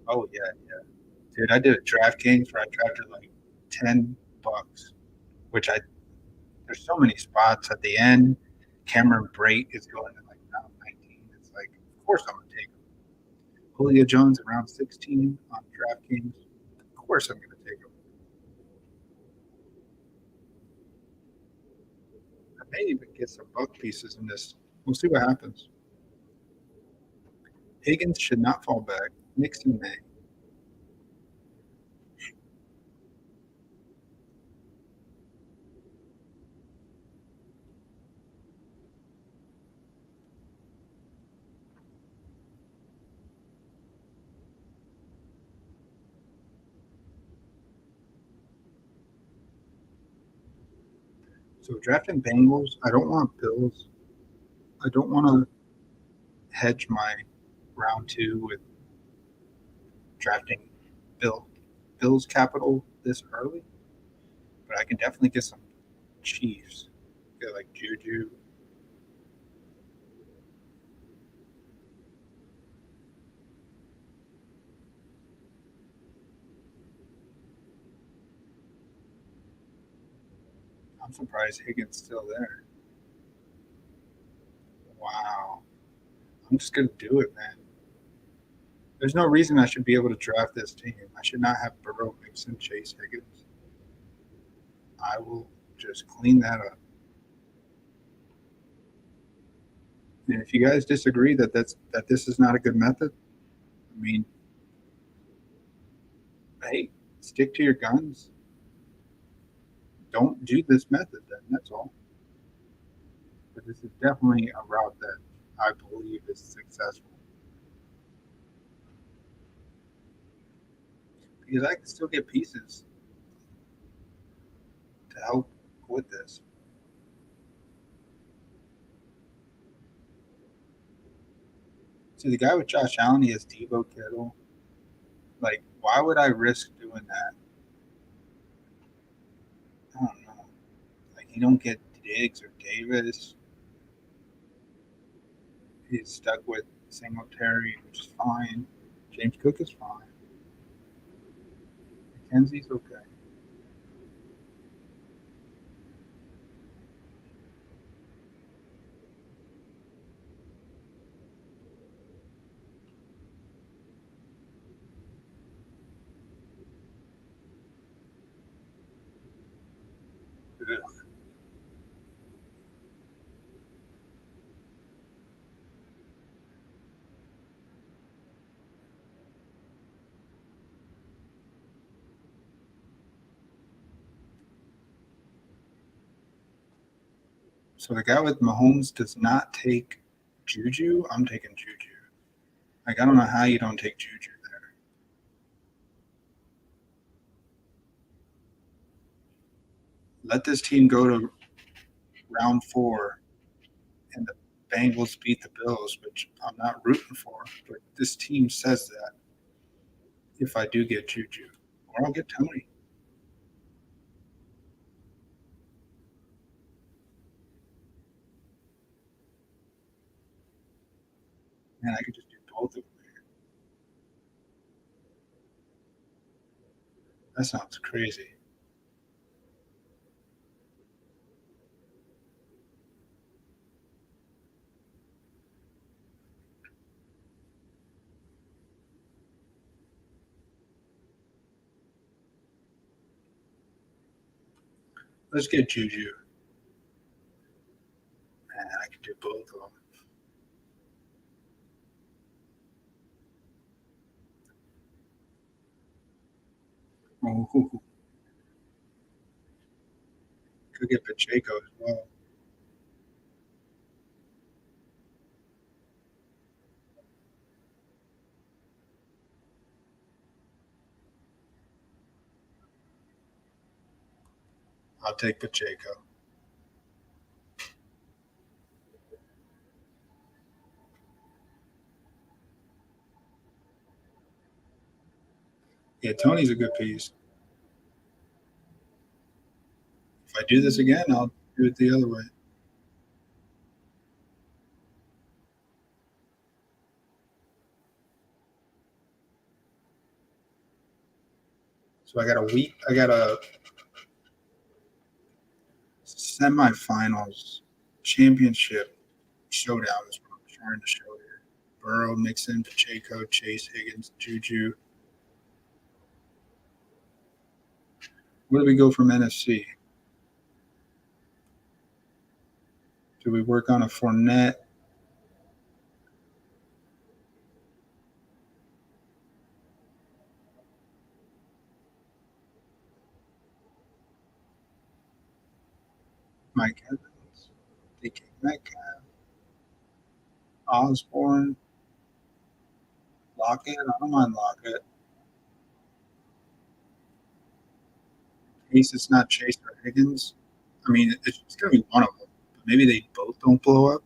Oh yeah, yeah, dude. I did a DraftKings where I drafted like $10, which I there's so many spots at the end. Cameron Brate is going to like round 19. It's like, of course I'm gonna take him. Julio Jones around 16 on DraftKings. Of course I'm gonna take him. I may even get some buck pieces in this. We'll see what happens. Higgins should not fall back. Nixon may. So drafting Bengals, I don't want Bills. I don't want to hedge my round two with drafting Bills capital this early, but I can definitely get some Chiefs. Get like Juju. I'm surprised Higgins still there. Wow. I'm just gonna do it, man. There's no reason I should be able to draft this team. I should not have Burrow, Mixon, Chase, Higgins. I will just clean that up. And if you guys disagree that this is not a good method, I mean, hey, stick to your guns. Don't do this method then. That's all. But this is definitely a route that I believe is successful because I can still get pieces to help with this. See, the guy with Josh Allen, he has Debo Kittle. Like, why would I risk doing that? I don't know. Like, you don't get Diggs or Davis. He's stuck with Singletary, which is fine. James Cook is fine. McKenzie's okay. Ugh. So the guy with Mahomes does not take Juju. I'm taking Juju. Like, I don't know how you don't take Juju there. Let this team go to round 4 and the Bengals beat the Bills, which I'm not rooting for. But this team says that if I do get Juju, or I'll get Tony. Man, I could just do both of them here. That sounds crazy. Let's get Juju. Man, I could do both of them. Ooh, could get Pacheco as well. I'll take Pacheco. Yeah, Tony's a good piece. If I do this again, I'll do it the other way. So I got a semifinals championship showdown is what I'm trying to show here. Burrow, Mixon, Pacheco, Chase, Higgins, Juju. Where do we go from NFC? Do we work on a Fournette? Mike Evans, DK Metcalf, Osborne, Lockett. I don't mind Lockett. Case it's not Chase or Higgins. I mean, it's going to be one of them. But maybe they both don't blow up.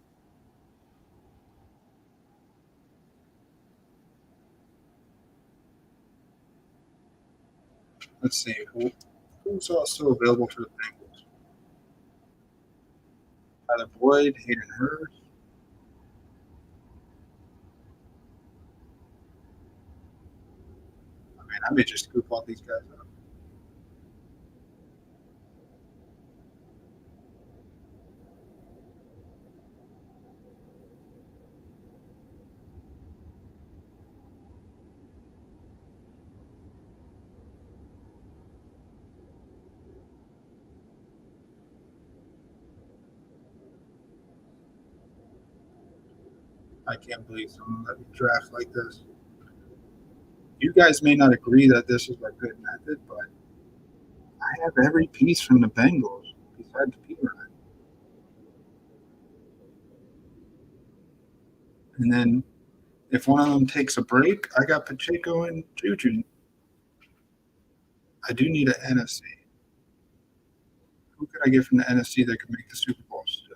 Let's see who's also available for the Bengals. Tyler Boyd, Hayden Hurst. I mean, I may just scoop all these guys up. I can't believe someone let me draft like this. You guys may not agree that this is a good method, but I have every piece from the Bengals besides Peter. And then if one of them takes a break, I got Pacheco and Juju. I do need an NFC. Who could I get from the NFC that could make the Super Bowl still?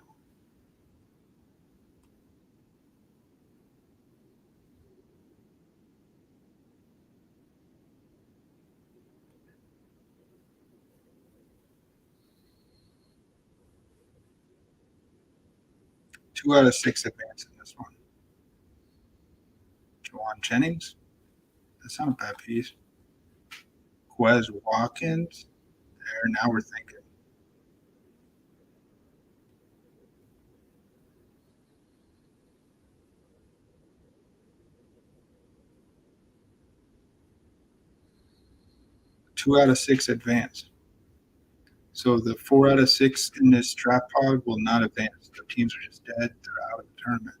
Two out of six advance in this one. Jawan Jennings. That's not a bad piece. Quez Watkins. There, now we're thinking. Two out of six advance. So the four out of six in this draft pod will not advance. The teams are just dead. They're out of the tournament.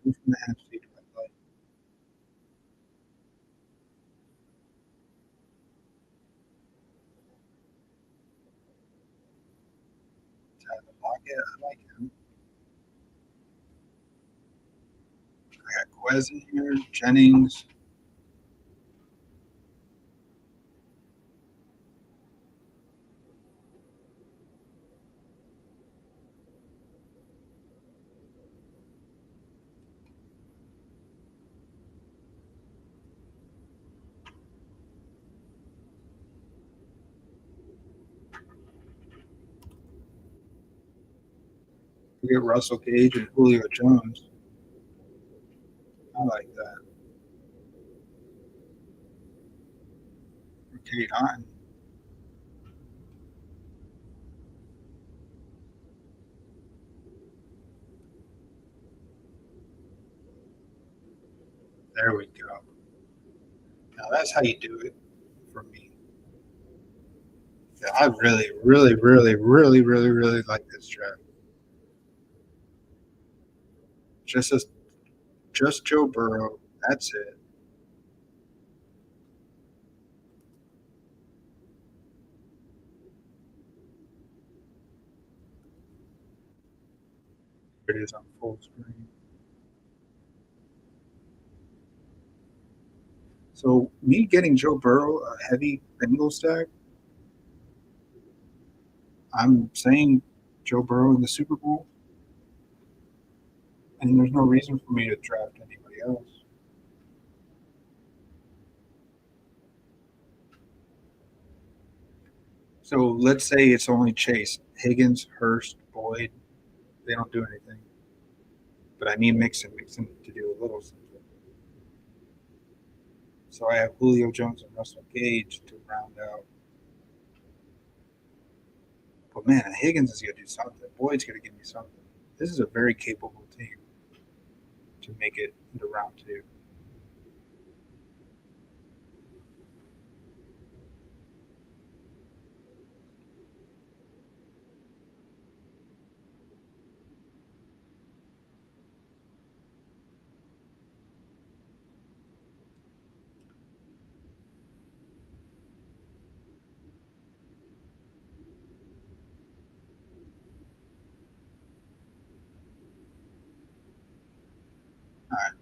Who from the NFC do I like? Tyler Lockett. I like him. I got Quez in here. Jennings. We get Russell Gage and Julio Jones. I like that. Kate Otten. There we go. Now that's how you do it for me. Yeah, I really, really, really, really, really, really like this draft. Just as just Joe Burrow. That's it. It is on full screen. So me getting Joe Burrow a heavy Bengal stack, I'm saying Joe Burrow in the Super Bowl, and there's no reason for me to draft anybody else. So let's say it's only Chase, Higgins, Hurst, Boyd. They don't do anything, but I need Mixon to do a little something. So I have Julio Jones and Russell Gage to round out. But man, Higgins is going to do something. Boyd's going to give me something. This is a very capable team to make it into round two. All right.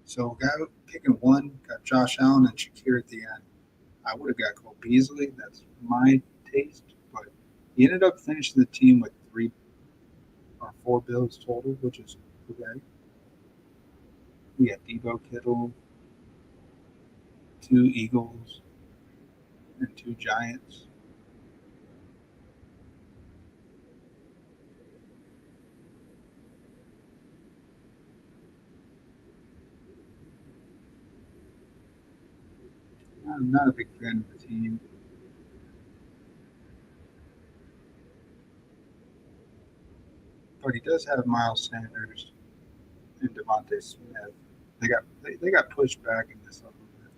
So got picking one, got Josh Allen and Shakir at the end. I would have got Cole Beasley. That's my taste, but he ended up finishing the team with 3 or 4 bills total, which is okay. We had Debo Kittle, 2 Eagles, and 2 Giants. I'm not a big fan of the team, but he does have Miles Sanders and Devontae Smith. They got pushed back in this a little bit.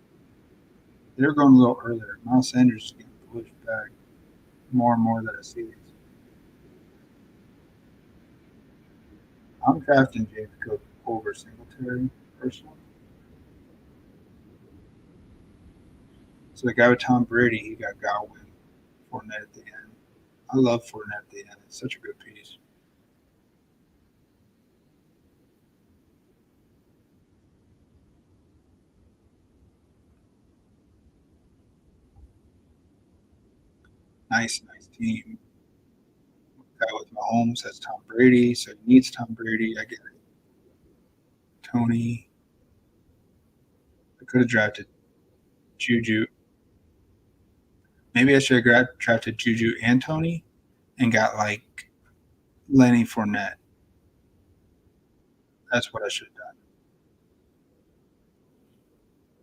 They were going a little earlier. Miles Sanders is getting pushed back more and more that I see these. I'm drafting James Cook over Singletary personally. So the guy with Tom Brady, he got Godwin, Fournette at the end. I love Fournette at the end. It's such a good piece. Nice team. Guy with Mahomes has Tom Brady, so he needs Tom Brady. I get it. Tony. I could have drafted Juju. Maybe I should have drafted Juju and Tony and got like Lenny Fournette. That's what I should have done.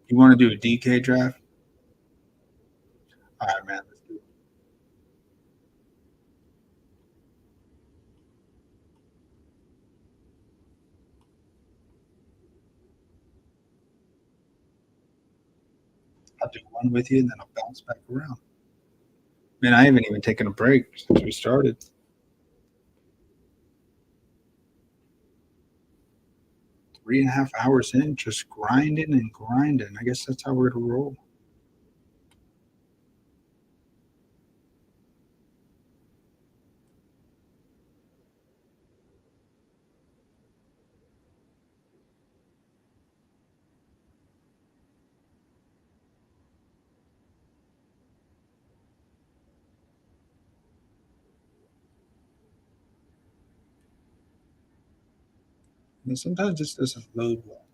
You want to do a DK draft? All right, man. Let's do it. I'll do one with you, and then I'll bounce back around. Man, I haven't even taken a break since we started. 3.5 hours in, just grinding and grinding. I guess that's how we're gonna roll. And sometimes this doesn't load well.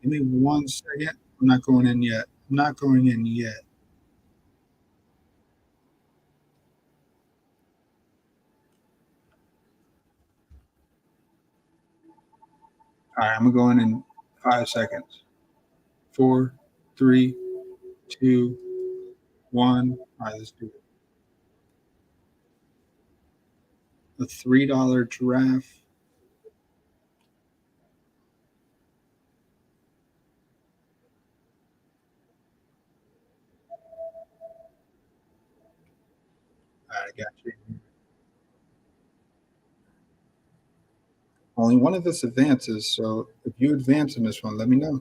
Give me 1 second. I'm not going in yet. I'm not going in yet. All right, I'm going in 5 seconds. Four, three, two, one. All right, let's do it. A $3 giraffe. All right, I got you. Only one of us advances, so if you advance in this one, let me know.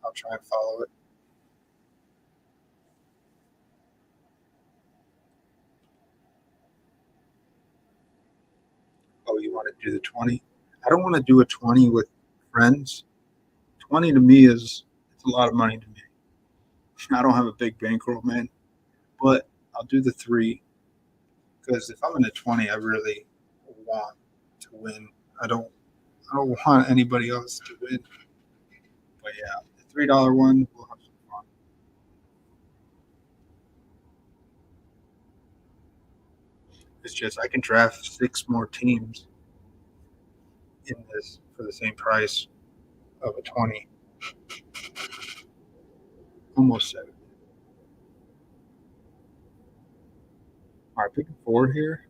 I'll try and follow it. Oh, you want to do the 20? I don't want to do a 20 with friends. 20 to me is it's a lot of money to me. I don't have a big bankroll, man, but I'll do the three because if I'm in a 20, I really want to win. I don't I don't want anybody else to win. But yeah, the $3 one, we'll have some fun. It's just I can draft 6 more teams in this for the same price of a 20. Almost 7. All right, picking 4 here.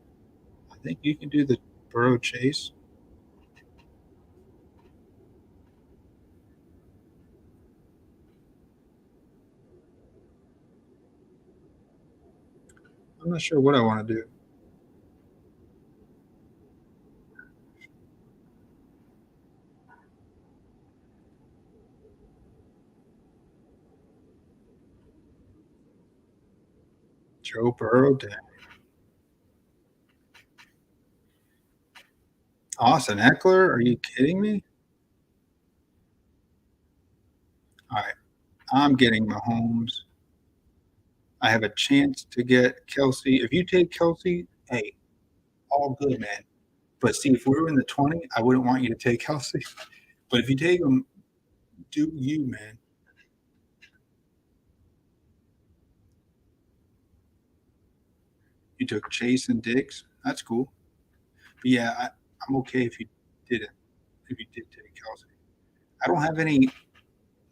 I think you can do the Burrow Chase. I'm not sure what I want to do. Joe Burrow, damn. Austin Eckler, are you kidding me? I'm getting Mahomes. I have a chance to get Kelsey. If you take Kelsey, hey, all good, man. But see, if we were in the 20, I wouldn't want you to take Kelsey. But if you take him, do you, man? You took Chase and Diggs. That's cool. But yeah, I'm okay if you didn't. If you did take Kelsey, I don't have any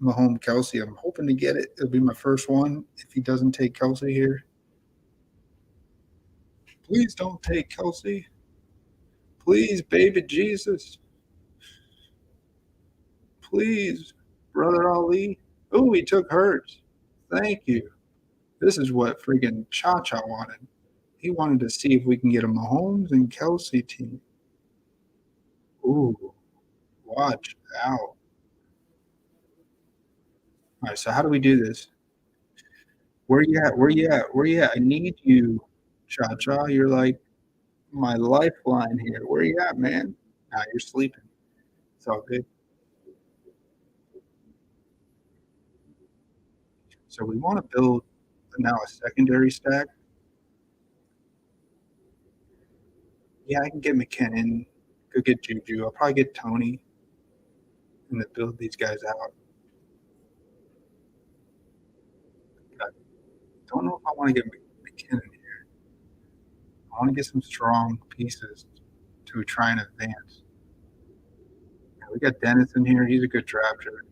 Mahomes Kelsey. I'm hoping to get it. It'll be my first one. If he doesn't take Kelsey here, please don't take Kelsey. Please, baby Jesus. Please, brother Ali. Oh, he took Hurts. Thank you. This is what freaking Cha Cha wanted. He wanted to see if we can get a Mahomes and Kelsey team. Ooh, watch out. All right, so how do we do this? Where you at? Where you at? Where you at? I need you, Cha Cha. You're like my lifeline here. Where you at, man? Nah, you're sleeping. It's all good. So we want to build now a secondary stack. Yeah, I can get McKinnon. Go get Juju. I'll probably get Tony and then build these guys out. But I don't know if I want to get McKinnon here. I want to get some strong pieces to try and advance. Yeah, we got Dennis in here. He's a good drafter.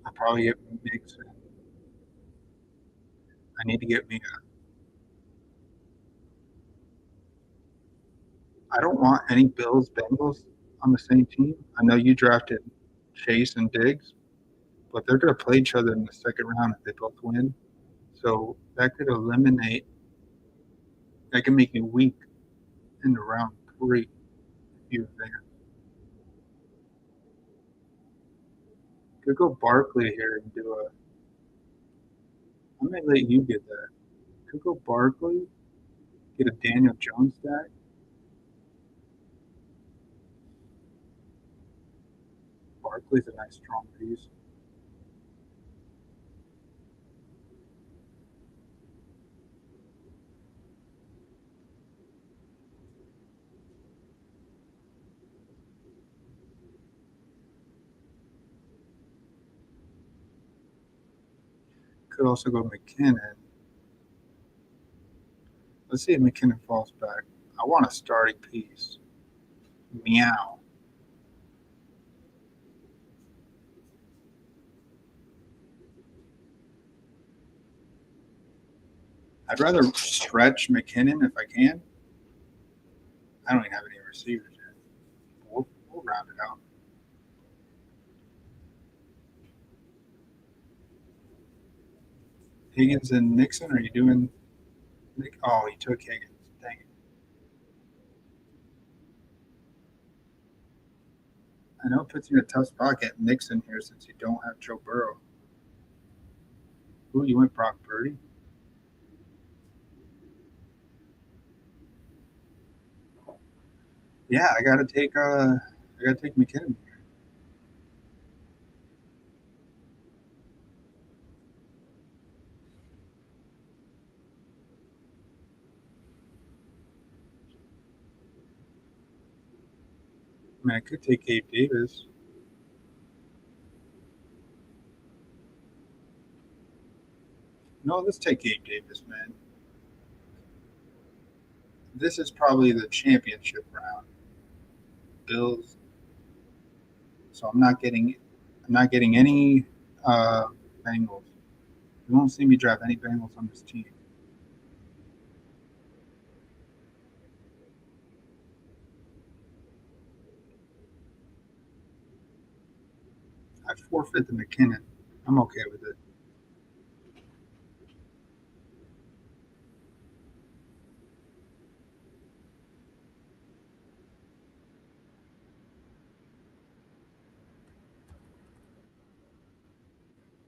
I'll probably get Mixon. I need to get me a. I don't want any Bills Bengals on the same team. I know you drafted Chase and Diggs, but they're going to play each other in the second round if they both win. So that could eliminate. That can make you weak in the round three if you advance. Could go Barkley here and do a. I might let you get that. Could go Barkley, get a Daniel Jones stack. Barkley's a nice strong piece. Could also go McKinnon. Let's see if McKinnon falls back. I want a starting piece. Meow. I'd rather stretch McKinnon if I can. I don't even have any receivers yet. We'll round it out. Higgins and Nixon, are you doing? Oh, he took Higgins. Dang it. I know it puts you in a tough spot getting Nixon here since you don't have Joe Burrow. Ooh, you went Brock Purdy. Yeah, I gotta take McKinnon. I mean, I could take Gabe Davis. No, let's take Gabe Davis, man. This is probably the championship round. Bills. So I'm not getting any Bengals. You won't see me draft any Bengals on this team. I forfeit the McKinnon. I'm okay with it.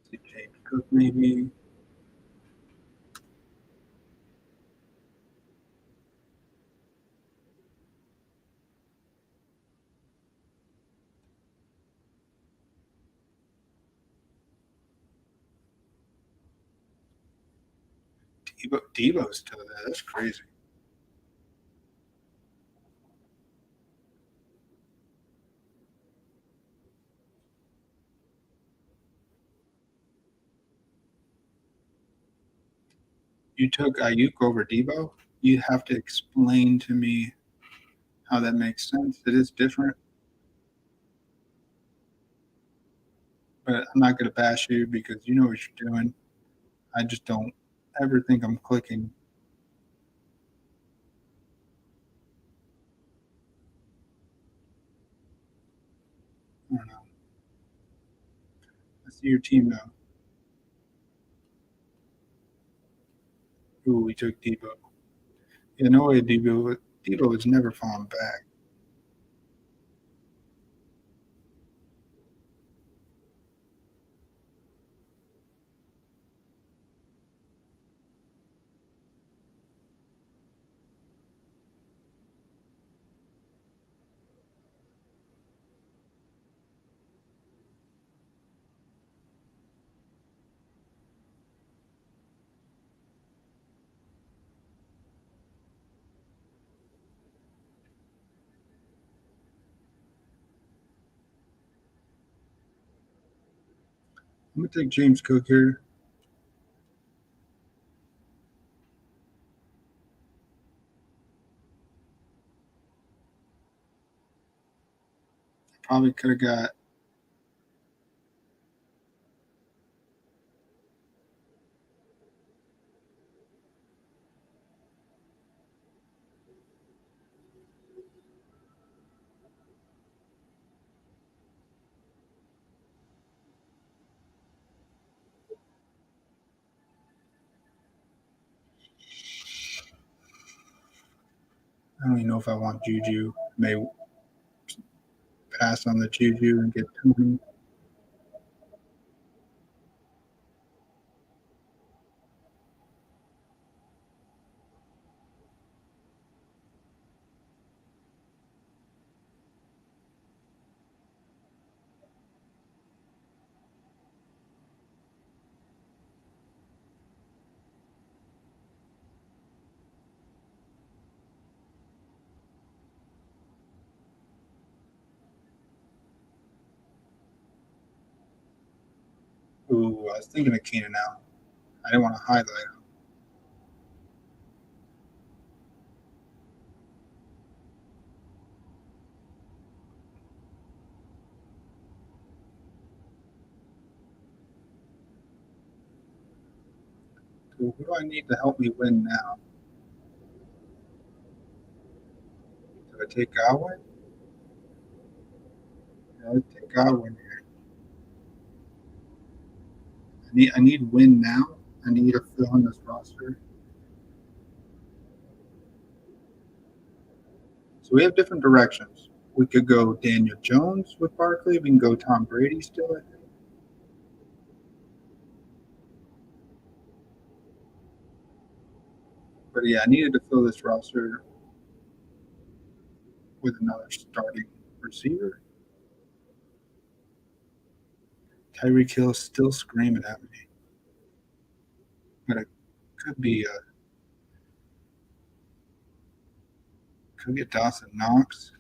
See James Cook maybe. Debo's still there. That's crazy. You took Ayuk over Debo? You have to explain to me how that makes sense. It is different, but I'm not gonna bash you because you know what you're doing. I just don't ever think I'm clicking. I don't know. I see your team now. Ooh, we took Debo. Yeah, no way Debo was never falling back. I'm gonna take James Cook here. Probably could have got. I don't even know if I want Juju. May pass on the Juju and get Tony. Ooh, I was thinking of Keenan Allen. I didn't want to highlight him. Who do I need to help me win now? Do I take Godwin? Yeah, let's take Godwin here. I need win now. I need to fill in this roster. So we have different directions. We could go Daniel Jones with Barkley. We can go Tom Brady still. I think. But yeah, I needed to fill this roster with another starting receiver. Tyreek Hill still screaming at me, but it could be could get Dawson Knox.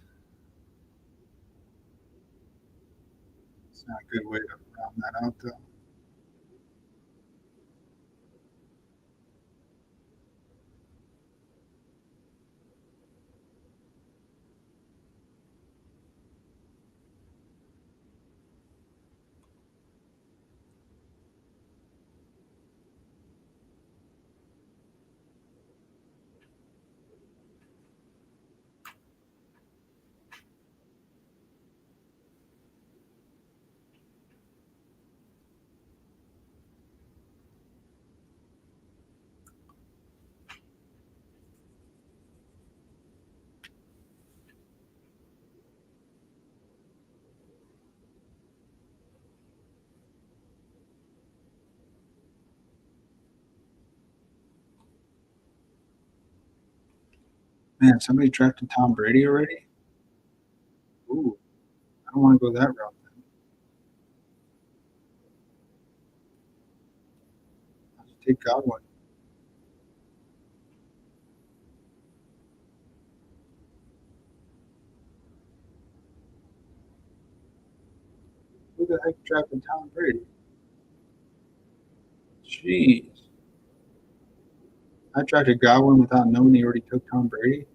It's not a good way to round that out though. Man, somebody drafted Tom Brady already. Ooh, I don't want to go that route. I'll just take Godwin. the heck drafted Tom Brady? Jeez. I drafted Godwin without knowing he already took Tom Brady.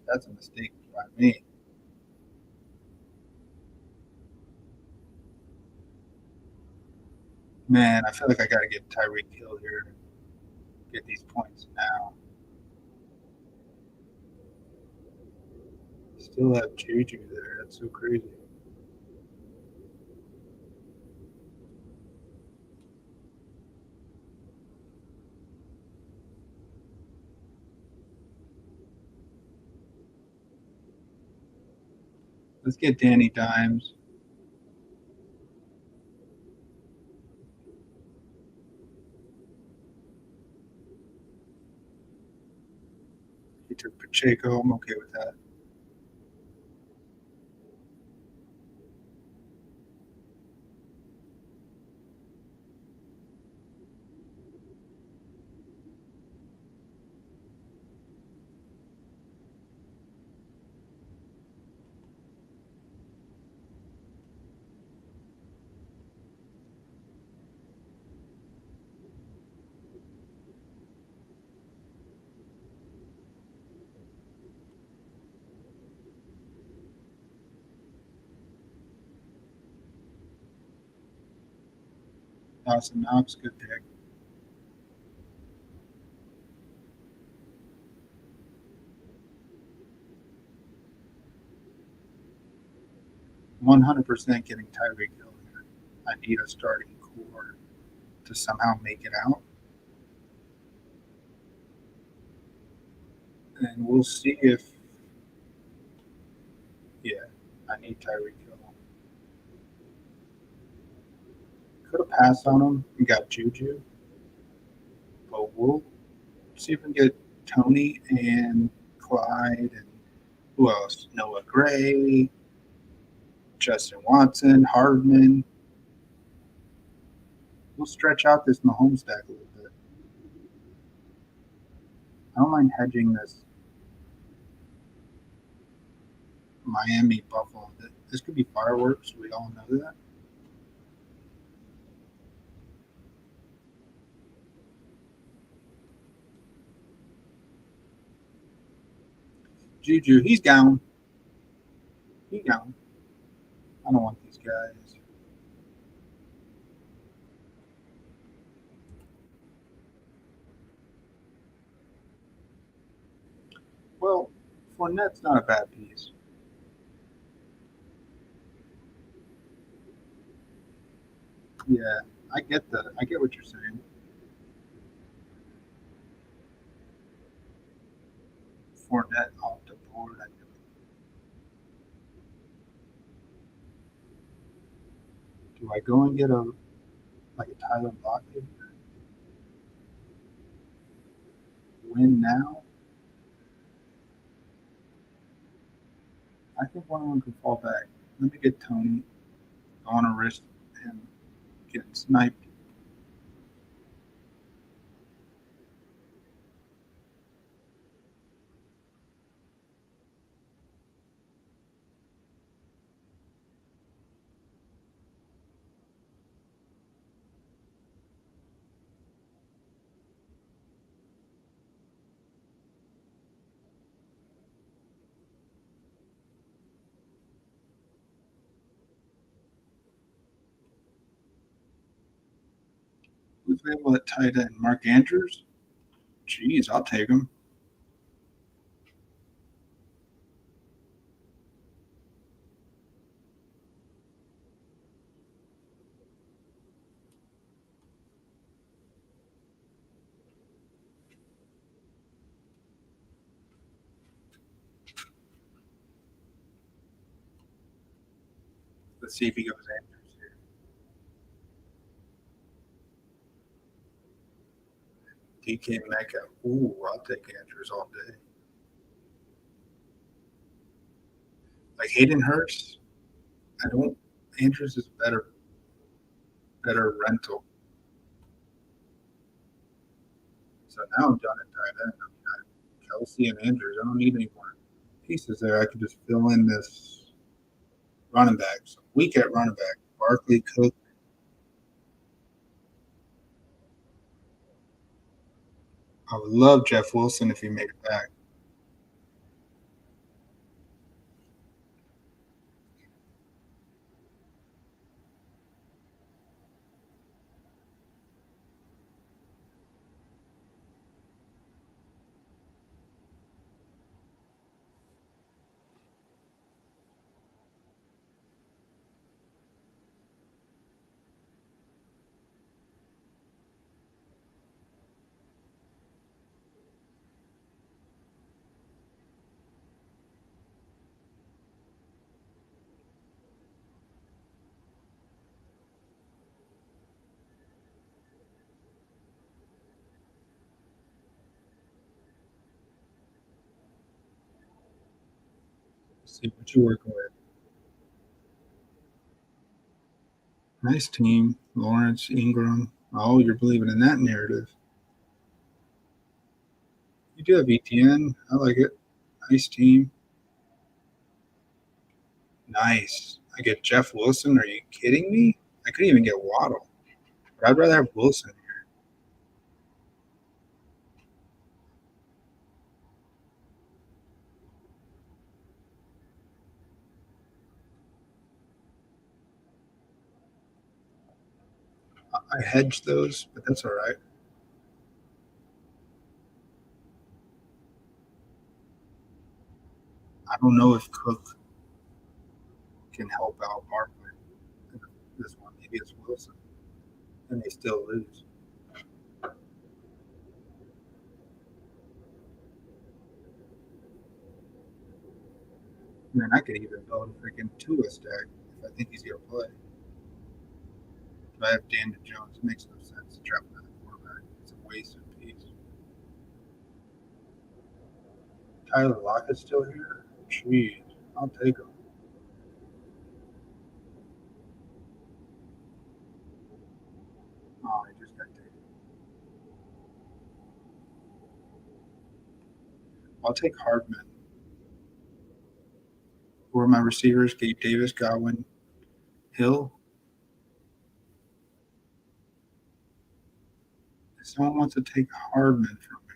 That's a mistake by me. Man, I feel like I got to get Tyreek Hill here to get these points now. Still have Juju there. That's so crazy. Let's get Danny Dimes. He took Pacheco. I'm okay with that. Dawson Knox, good pick. %, getting Tyreek Hill here. I need a starting core to somehow make it out. And we'll see if, yeah, I need Tyreek Hill. Could have passed on him and got Juju, but we'll see if we can get Tony and Clyde and who else? Noah Gray, Justin Watson, Hardman. We'll stretch out this Mahomes stack a little bit. I don't mind hedging this Miami Buffalo. This could be fireworks. We all know that. Juju, he's down. He's down. I don't want these guys. Well, Fournette's not a bad piece. Yeah, I get what you're saying. Fournette off the board. Do I go and get a Tyler Lockett? Win now? I think one of them can fall back. Let me get Tony on a risk and getting sniped. Who's able at tight end? Mark Andrews? Jeez, I'll take him. Let's see if he goes Andrews here. DK Metcalf. Ooh, I'll take Andrews all day. Like Hayden Hurst, I don't. Andrews is better rental. So now I'm done at tight end. I mean, Kelsey and Andrews. I don't need any more pieces there. I could just fill in this running back. So weak at running back. Barkley, Cook. I would love Jeff Wilson if he made it back. Let's see what you're working with. Nice team. Lawrence, Ingram. Oh, you're believing in that narrative. You do have ETN. I like it. Nice team. Nice. I get Jeff Wilson. Are you kidding me? I couldn't even get Waddle. But I'd rather have Wilson. I hedged those, but that's all right. I don't know if Cook can help out Barkley in this one. Maybe it's Wilson, and they still lose. Man, I could even build a freaking Tua stack if I think he's gonna play. If I have Daniel Jones, it makes no sense to draft another quarterback. It's a waste of piece. Tyler Lockett's still here. Jeez, I'll take him. Oh, he just got taken. I'll take Hardman. Who are my receivers? Gabe Davis, Godwin, Hill. If someone wants to take Hardman from me,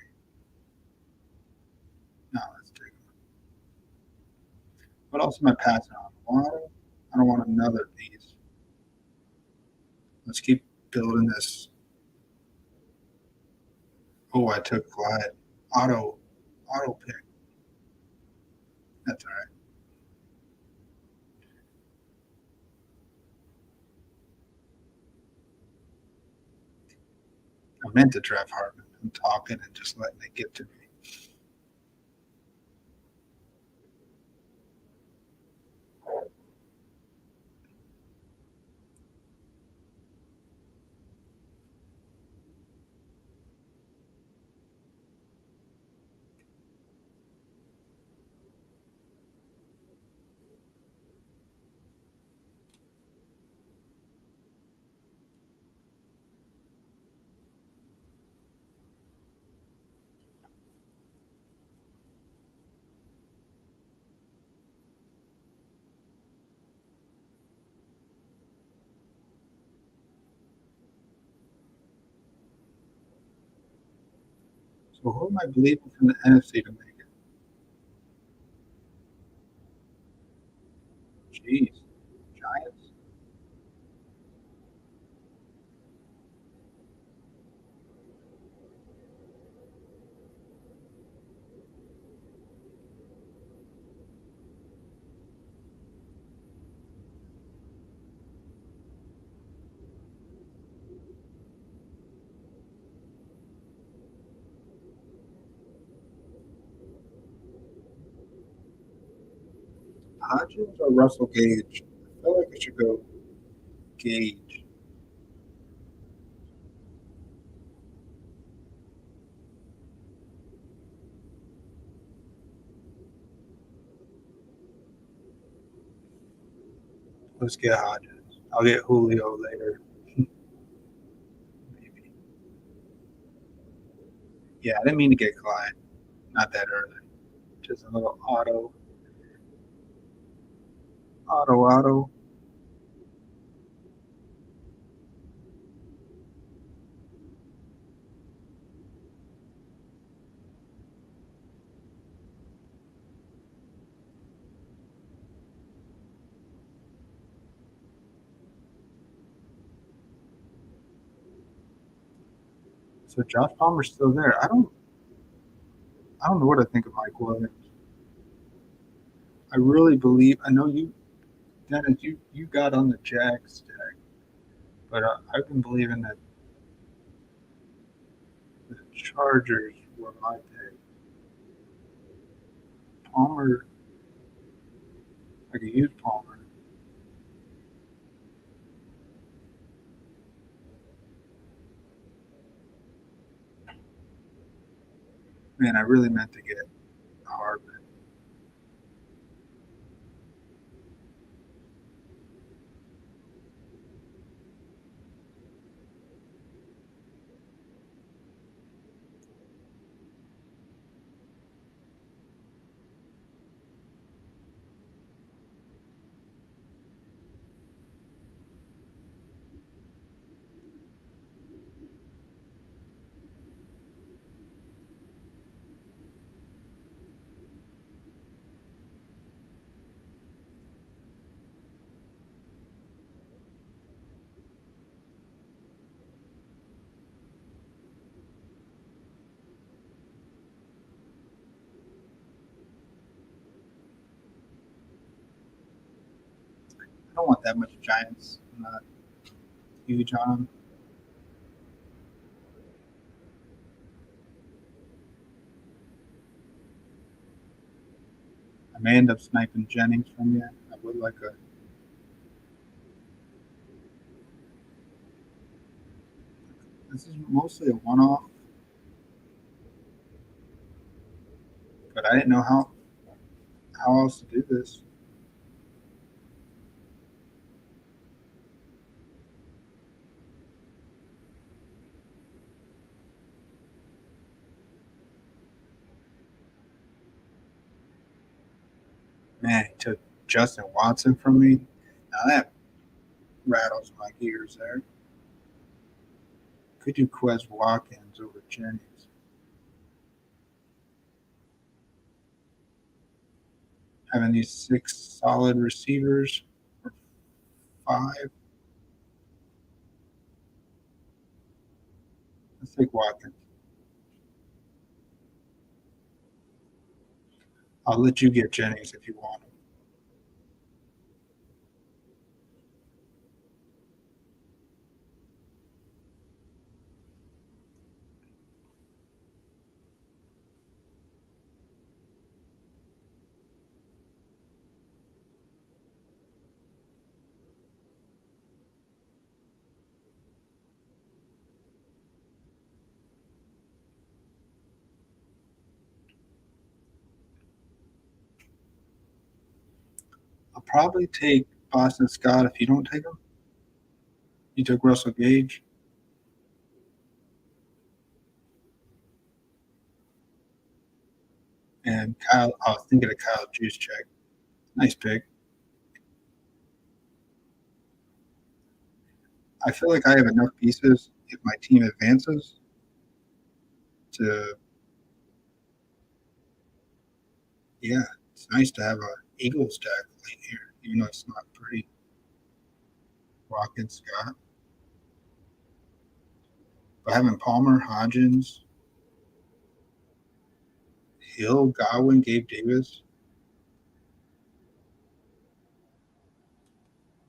no, let's take him. What else am I passing on? Waddle? I don't want another piece. Let's keep building this. Oh, I took Clyde. Auto, auto pick. That's all right. I meant to draft Hardman. I'm talking and just letting it get to me. So who am I believing from the NFC to make it? Jeez, Giants. Hodgins or Russell Gage? I feel like I should go Gage. Let's get Hodgins. I'll get Julio later. Maybe. Yeah, I didn't mean to get Clyde. Not that early. Just a little auto. So Josh Palmer's still there. I don't know what I think of Mike Williams. I really believe I know you, Dennis. You got on the Jags tag, but I've been believing that the Chargers were my pick. Palmer, I could use Palmer. Man, I really meant to get Hardman. I don't want that much Giants. I'm not huge on them. I may end up sniping Jennings from you. I would like a. This is mostly a one-off, but I didn't know how else to do this. Man, he took Justin Watson from me. Now that rattles my gears there. Could do Quez Watkins over Jennings. Having these 6 solid receivers, or 5. Let's take Watkins. I'll let you get Jennings if you want him. I'll probably take Boston Scott if you don't take him. You took Russell Gage. And Kyle, I was thinking of Kyle Juszczyk. Nice pick. I feel like I have enough pieces if my team advances to, yeah, it's nice to have a Eagles stack late here, even though it's not pretty. Watkins, Scott. But having Palmer, Hodgins, Hill, Godwin, Gabe Davis,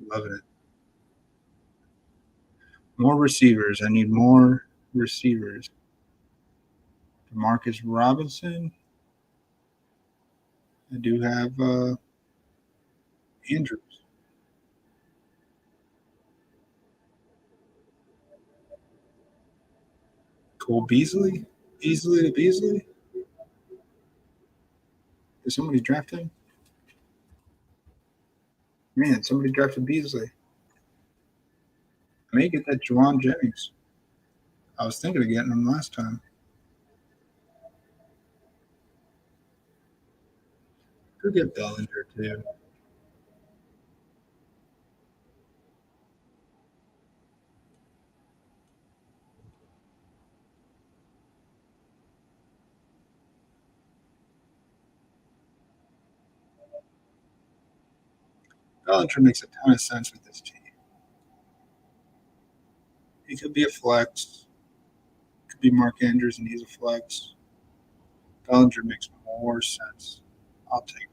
loving it. More receivers. I need more receivers. Demarcus Robinson. I do have Andrews. Cole Beasley. Beasley to Beasley. Did somebody draft him? Man, somebody drafted Beasley. I may get that Juwan Jennings. I was thinking of getting him last time. Could get Bellinger too. Bellinger makes a ton of sense with this team. He could be a flex. Could be Mark Andrews, and he's a flex. Bellinger makes more sense. I'll take him.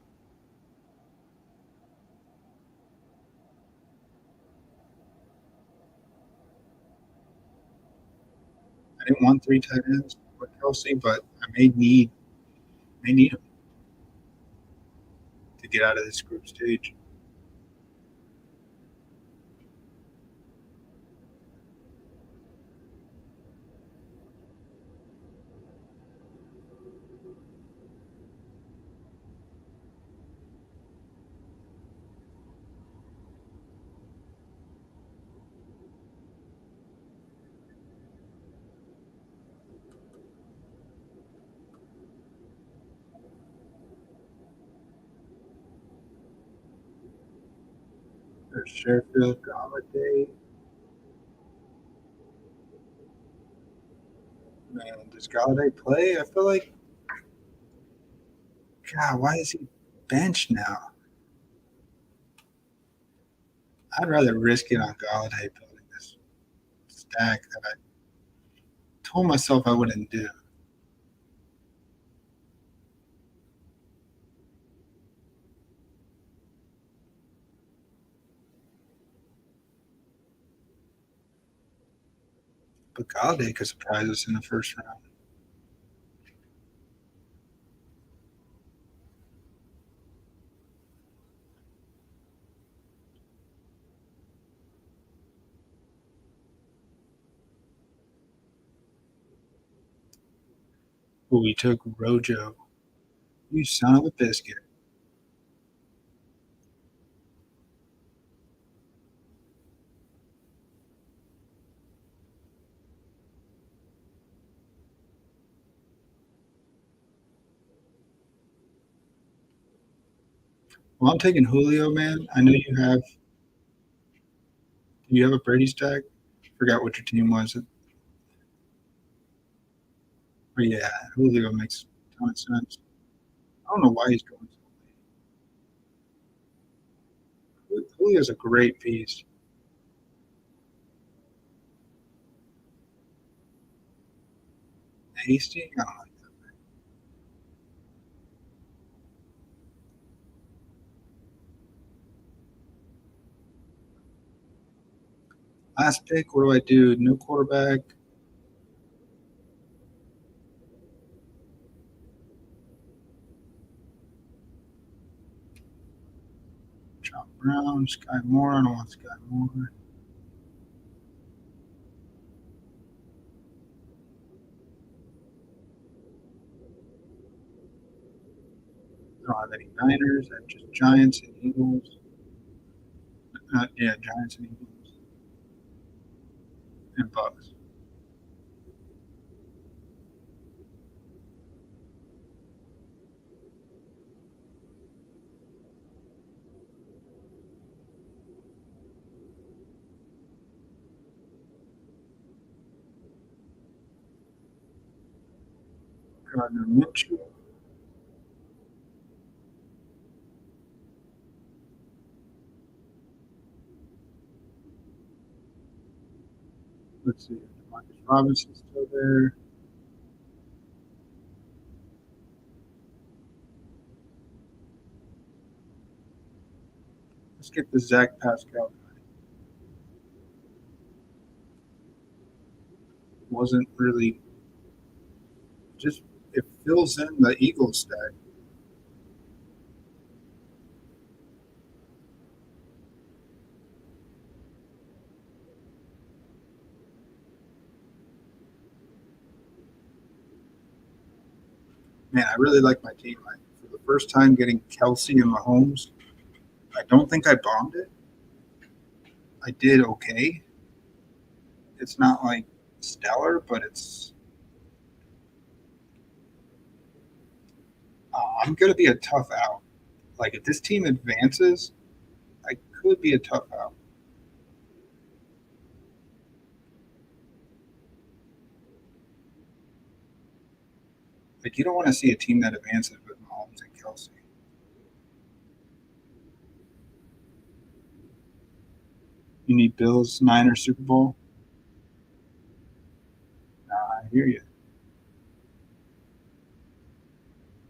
I didn't want 3 tight ends with Kelsey, but I may need him to get out of this group stage. There's Sheffield, Galladay. Man, does Galladay play? I feel like, God, why is he benched now? I'd rather risk it on Galladay building this stack that I told myself I wouldn't do. But Galladay could surprise us in the first round. Ooh, we took Rojo. You son of a biscuit. Well, I'm taking Julio, man. I know you have. Do you have a Brady stack? Forgot what your team was. But yeah, Julio makes a ton of sense. I don't know why he's going so late. Julio's a great piece. Hasty? I don't like that. Last pick, what do I do? No quarterback. John Brown, Sky Moore. I don't want Sky Moore. I don't have any Niners. I have just Giants and Eagles. Yeah, Giants and Eagles and Bucks. Gardner Mitchell. Let's see. Marcus Robinson's still there. Let's get the Zach Pascal guy. Wasn't really just it fills in the Eagles stack. Man, I really like my team. For the first time getting Kelsey and Mahomes, I don't think I bombed it. I did okay. It's not like stellar, but it's. I'm going to be a tough out. Like if this team advances, I could be a tough out. Like you don't want to see a team that advances with Mahomes and Kelsey. You need Bills, Niners, Super Bowl. Nah, hear you.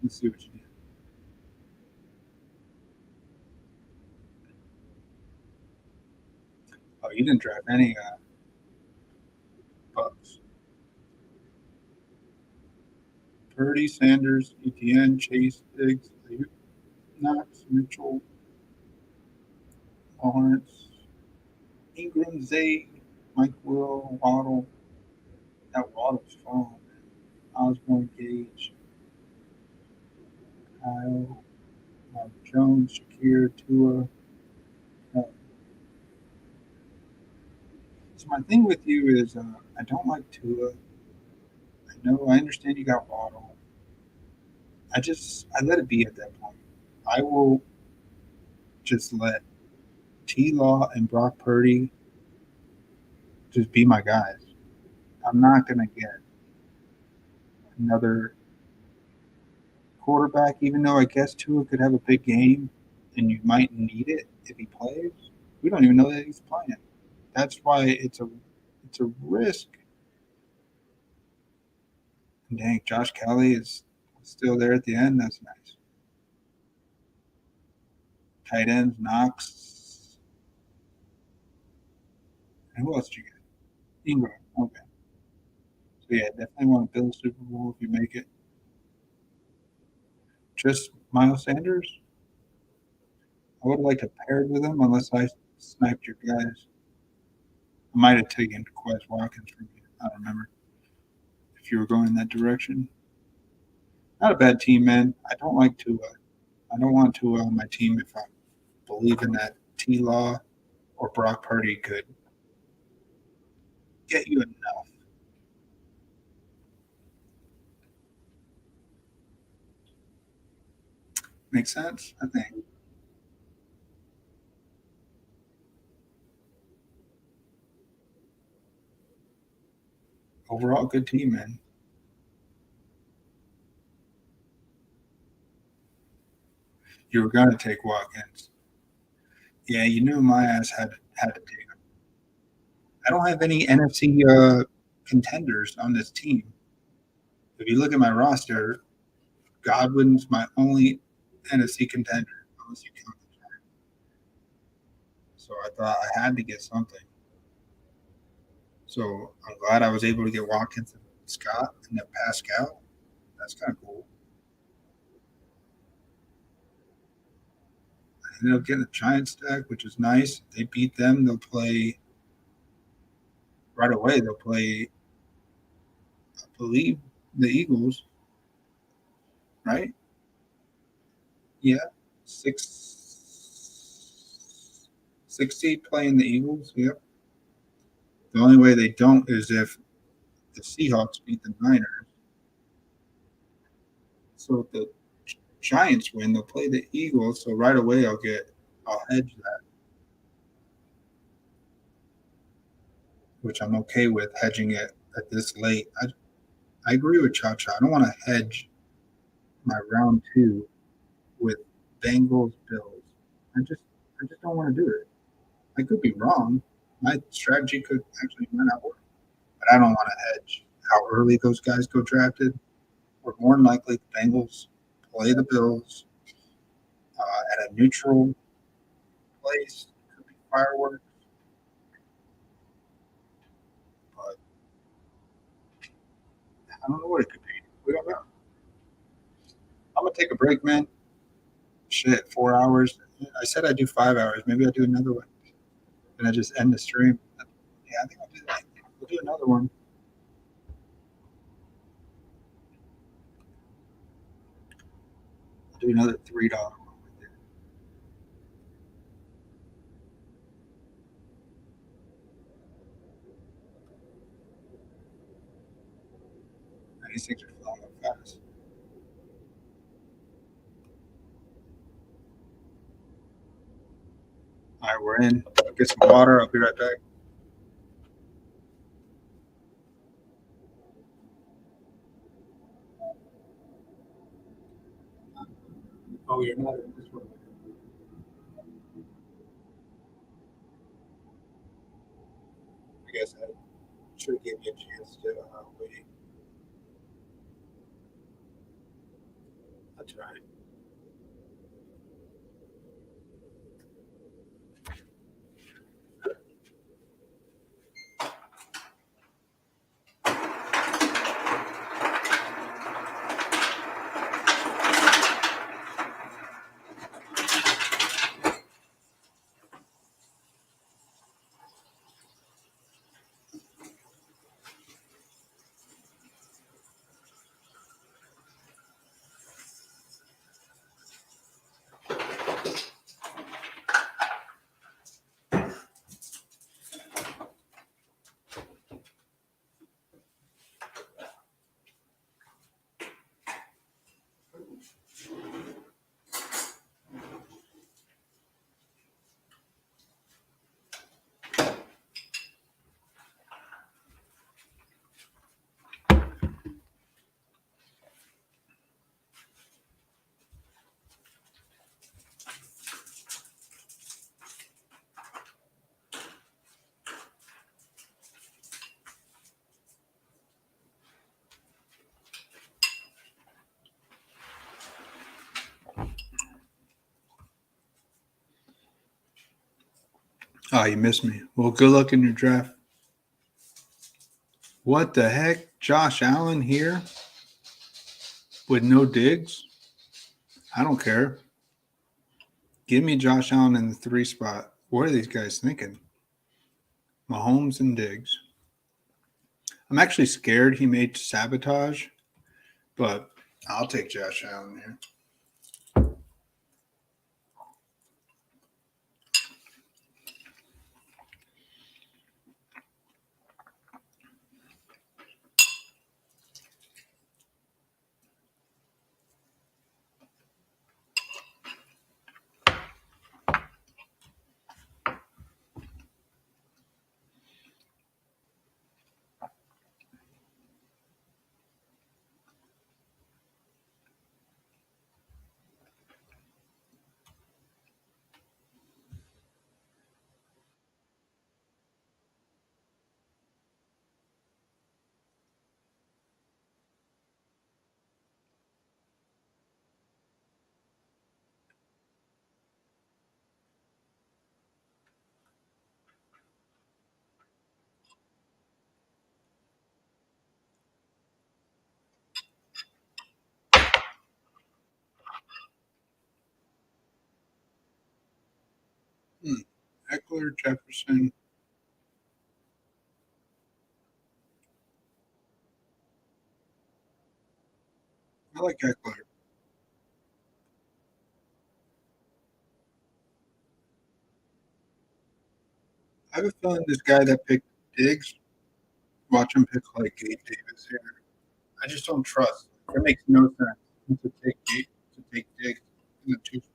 Let's see what you did. Oh, you didn't draft any Bucks. Purdy, Sanders, ETN, Chase, Diggs, Knox, Mitchell, Lawrence, Ingram, Zay, Mike Will, Waddle. That Waddle's fun. Osborne, Gage, Kyle, Jones, Shakir, Tua. Uh, so my thing with you is I don't like Tua. I understand you got Waddle. I let it be at that point. I will just let T Law and Brock Purdy just be my guys. I'm not gonna get another quarterback, even though I guess Tua could have a big game and you might need it if he plays. We don't even know that he's playing. That's why it's a risk. And dang, Josh Kelly is still there at the end. That's nice. Tight ends, Knox. And who else did you get? Ingram. Okay. So yeah, definitely want to build a Super Bowl if you make it. Just Miles Sanders. I would have liked to pair with him unless I sniped your guys. I might have taken Quez Watkins from you. I don't remember if you were going in that direction. Not a bad team, man. I don't like Tua. I don't want Tua on my team if I believe in that T Law or Brock Purdy could get you enough. Makes sense, I think. Overall, good team, man. You were gonna take Watkins. Yeah, you knew my ass had to take him. I don't have any NFC contenders on this team. If you look at my roster, Godwin's my only NFC contender, unless you count the Giants. So I thought I had to get something. So I'm glad I was able to get Watkins and Scott and then Pascal. That's kind of cool. I ended up getting a Giant stack, which is nice. If they beat them, they'll play right away. They'll play, I believe, the Eagles, right? Yeah, 6 seed playing the Eagles. Yep. The only way they don't is if the Seahawks beat the Niners. So if the Giants win, they'll play the Eagles. So right away, I'll hedge that, which I'm okay with hedging it at this late. I agree with Cha Cha. I don't want to hedge my round two with Bengals Bills. I just don't want to do it. I could be wrong. My strategy could actually might not work, but I don't want to hedge how early those guys go drafted. Or more than likely, the Bengals play the Bills at a neutral place. It could be fireworks, but I don't know what it could be. We don't know. I'm gonna take a break, man. Shit, 4 hours. I said I'd do 5 hours. Maybe I'll do another one. And I just end the stream. Yeah, I think I'll do that. We'll do another one. I'll do another $3 one with you. And these things are flowing up fast. All right, we're in. I'll get some water. I'll be right back. Oh, you're not in this one. I guess I should have given you a chance to wait. try. Oh, you missed me. Well, good luck in your draft. What the heck? Josh Allen here with no digs? I don't care. Give me Josh Allen in the 3 spot. What are these guys thinking? Mahomes and Diggs. I'm actually scared he may sabotage, but I'll take Josh Allen here. Eckler, Jefferson. I like Eckler. I have a feeling this guy that picked Diggs, watch him pick like Gabe Davis here. I just don't trust. It makes no sense to take Diggs in the 2 spot.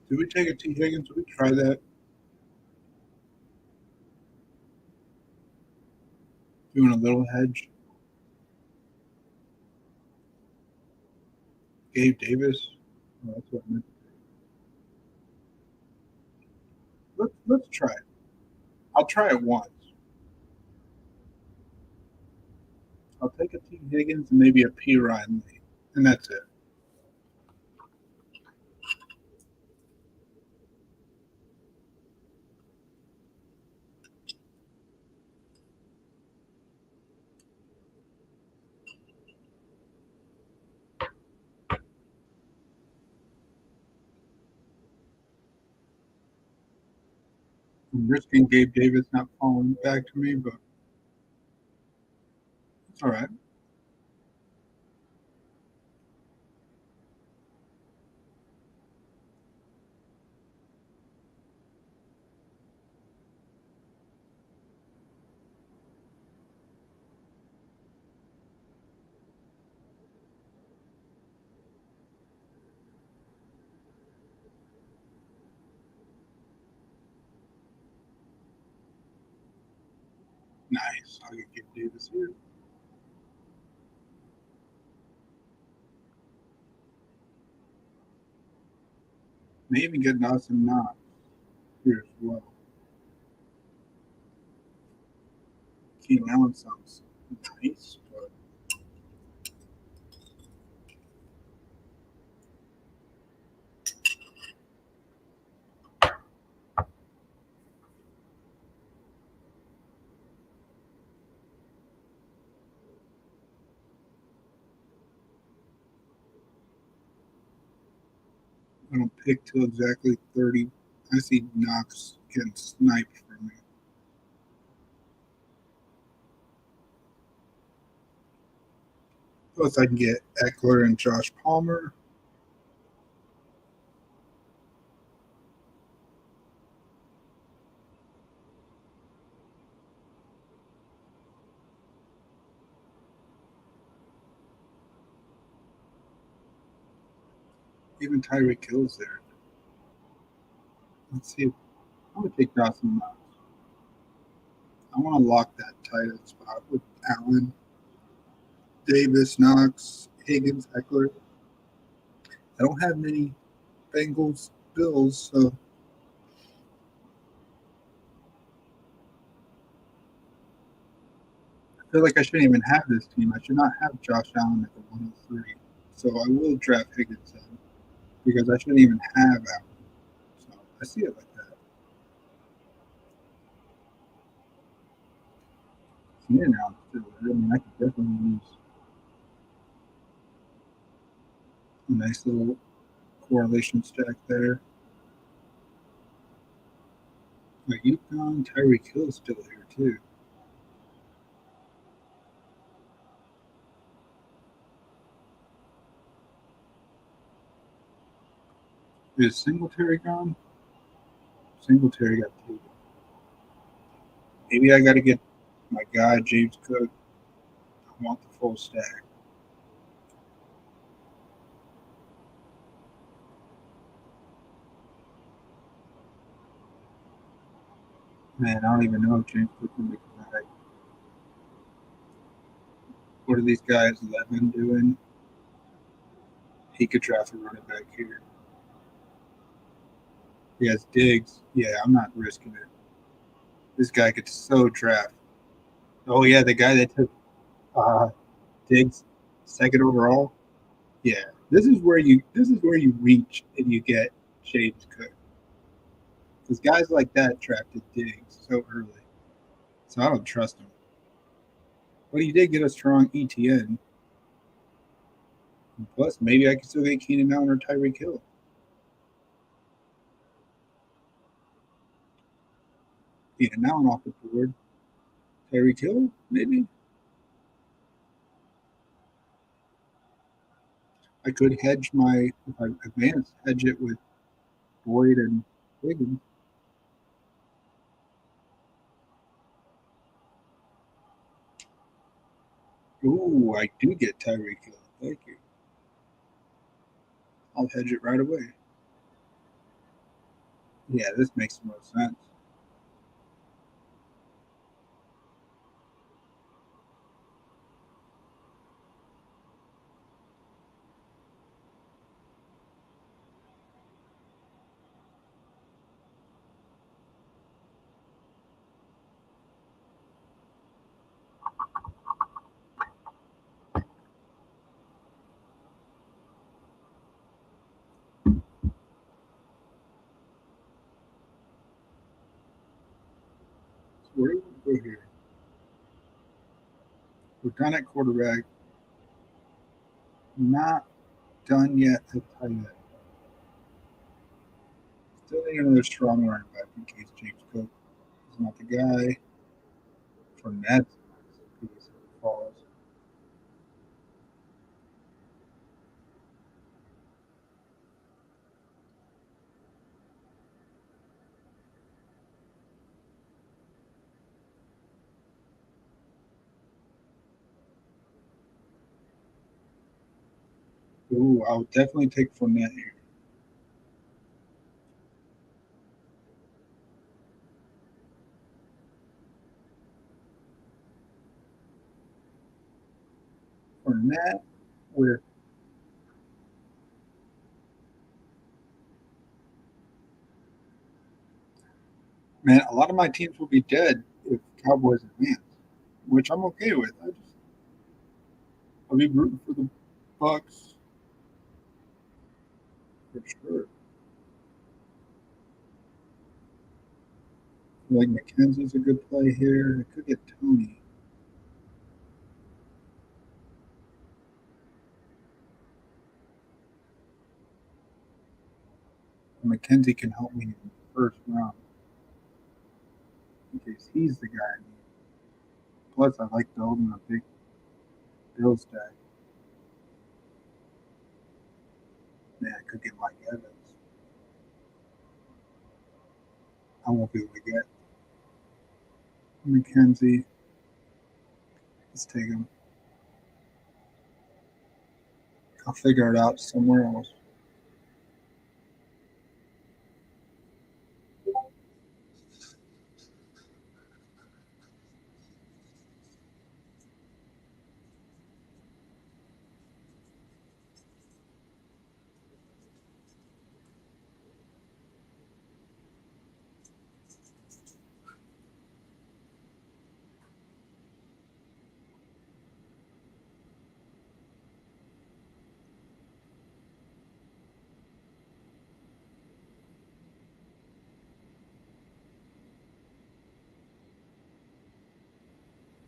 Did we take a T. Higgins? Did we try that? Doing a little hedge. Gabe Davis. Oh, that's what I meant. Let's try it. I'll try it once. I'll take a T. Higgins and maybe a P. Ryan Lee, and that's it. I'm risking Gabe Davis not falling back to me, but it's all right. Nice. I'll get Gabe Davis here. May even get Dawson Knox here as well. Keenan Allen sounds nice, but I don't pick till exactly 30. I see Knox getting sniped from me. Plus, I can get Eckler and Josh Palmer. Even Tyreek Hill's there. Let's see. I'm going to take Dawson Knox. I want to lock that tight end spot with Allen, Davis, Knox, Higgins, Eckler. I don't have many Bengals, Bills, so I feel like I shouldn't even have this team. I should not have Josh Allen at the 103. So I will draft Higgins in because I shouldn't even have Allen. So I see it like that. Yeah, now, I mean, I could definitely use a nice little correlation stack there. Like Yukon, Tyreek Hill is still here too. Is Singletary gone? Singletary got taken. Maybe I got to get my guy James Cook. I want the full stack. Man, I don't even know if James Cook can make it back. What are these guys 11 doing? He could draft a running back here. He has Diggs. Yeah, I'm not risking it. This guy could so draft. Oh yeah, the guy that took uh, Diggs second overall. Yeah, this is where you reach and you get James Cook because guys like that drafted Diggs so early. So I don't trust him. But he did get a strong ETN. Plus, maybe I can still get Keenan Allen or Tyreek Hill. Keenan Allen off the board. Tyreek Hill, maybe. I could hedge my if I advance, hedge it with Boyd and Higgins. Ooh, I do get Tyreek Hill. Thank you. I'll hedge it right away. Yeah, this makes the most sense. So where do we go here? We're done at quarterback. Not done yet at tight end. Still need another strong running back in case James Cook He's not the guy. Fournette's a nice piece if it falls. Ooh, I would definitely take Fournette here. Fournette with man, a lot of my teams will be dead if Cowboys advance, which I'm okay with. I'll be rooting for the Bucks for sure. I feel like McKenzie's a good play here. I could get Tony. McKenzie can help me in the first round in case he's the guy I need. Plus, I like building a big bill stack. Man, I could get Mike Evans. I won't be able to get McKenzie. Let's take him. I'll figure it out somewhere else.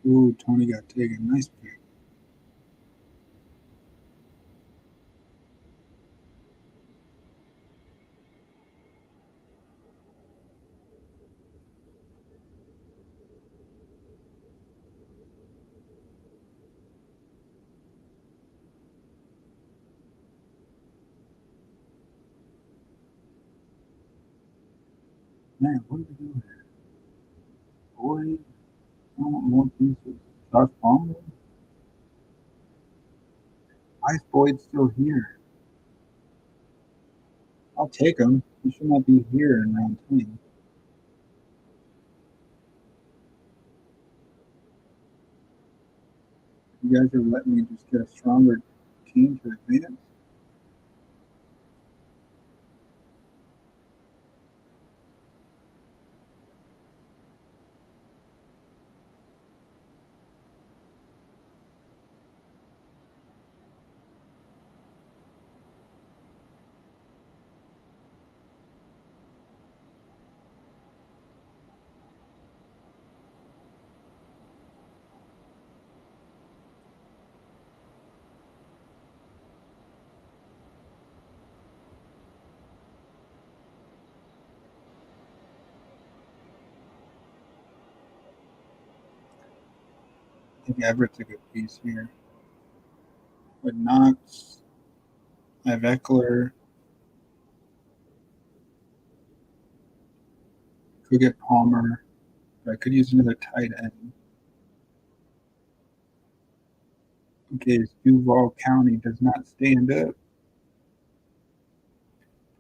Ooh, Tony got taken. Nice pick. Man, what did we do here? Boy, I want more pieces. Josh Palmer? Why is Boyd still here? I'll take him. He should not be here in round 10. You guys are letting me just get a stronger team to advance. I think Everett's a good piece here. With Knox, I have Eckler. Could get Palmer. But I could use another tight end. In case Duval County does not stand up.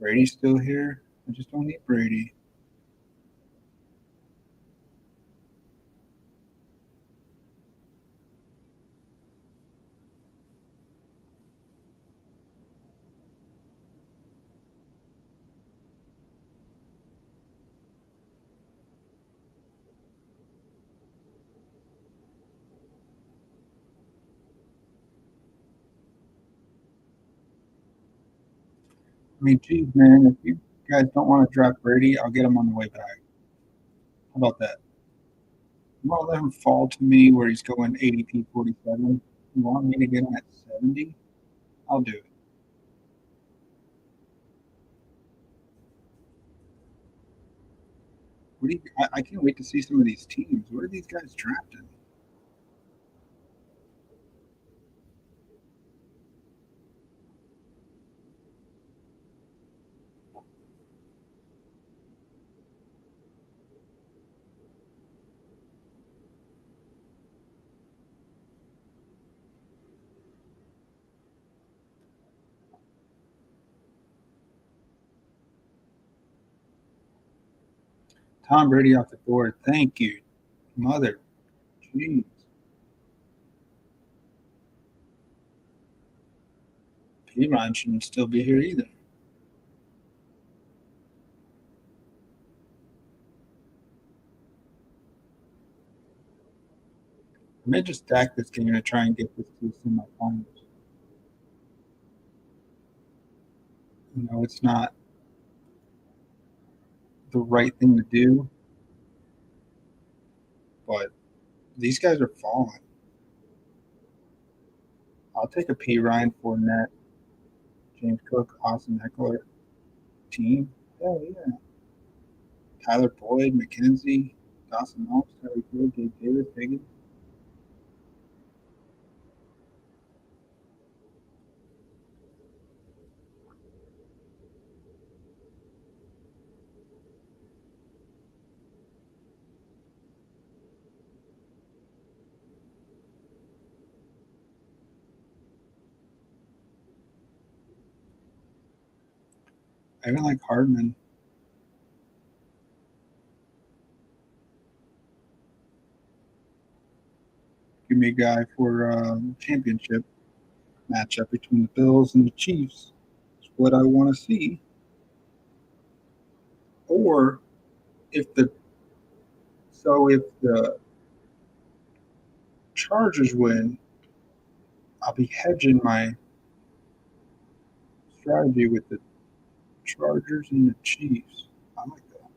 Brady's still here. I just don't need Brady. I mean, geez, man, if you guys don't want to draft Brady, I'll get him on the way back. How about that? You want to let him fall to me where he's going ADP 47? You want me to get him at 70? I'll do it. What do you? I can't wait to see some of these teams. What are these guys drafting? Tom Brady off the board. Thank you, mother. Jeez. Piron shouldn't still be here either. I may just stack this game and try and get this to the semifinals. You know, it's not the right thing to do, but these guys are falling. I'll take a P. Ryan, Fournette, James Cook, Austin Eckler team. Hell yeah. Tyler Boyd, McKenzie, Dawson Knox, Terry Field, Gabe Davis, Higgins. I even like Hardman. Give me a guy for championship matchup between the Bills and the Chiefs. It's what I want to see. Or if the if the Chargers win, I'll be hedging my strategy with the Chargers and the Chiefs. I like that.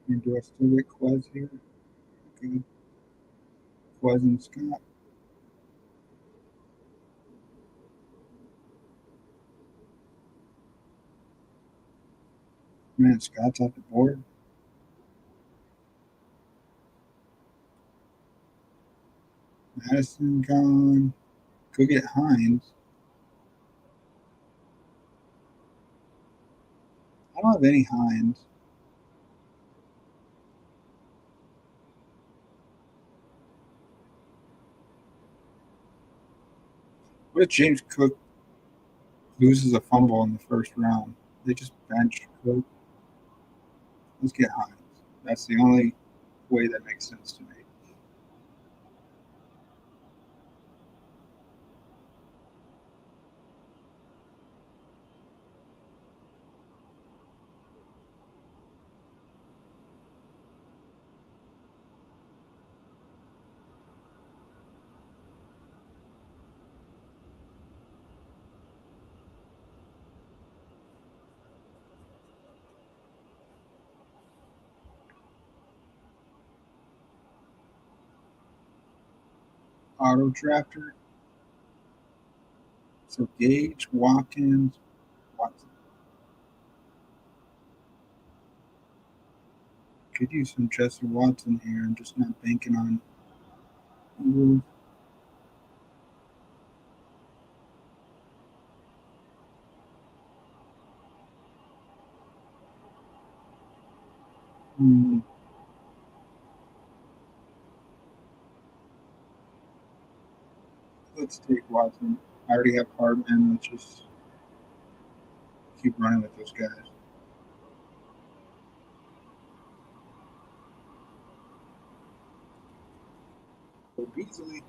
And do I still get Quez here? Okay. Quez and Scott. Man, Scott's off the board. Madison gone. Could get Hines. I don't have any Hines. What if James Cook loses a fumble in the first round? They just bench Cook. Let's get Hines. That's the only way that makes sense to me. Auto drafter. So Gage, Watkins, Watson. Could use some Chester Watson here. I'm just not banking on. Hmm. Let's take Watson. I already have Hardman. Let's just keep running with those guys. So Beasley.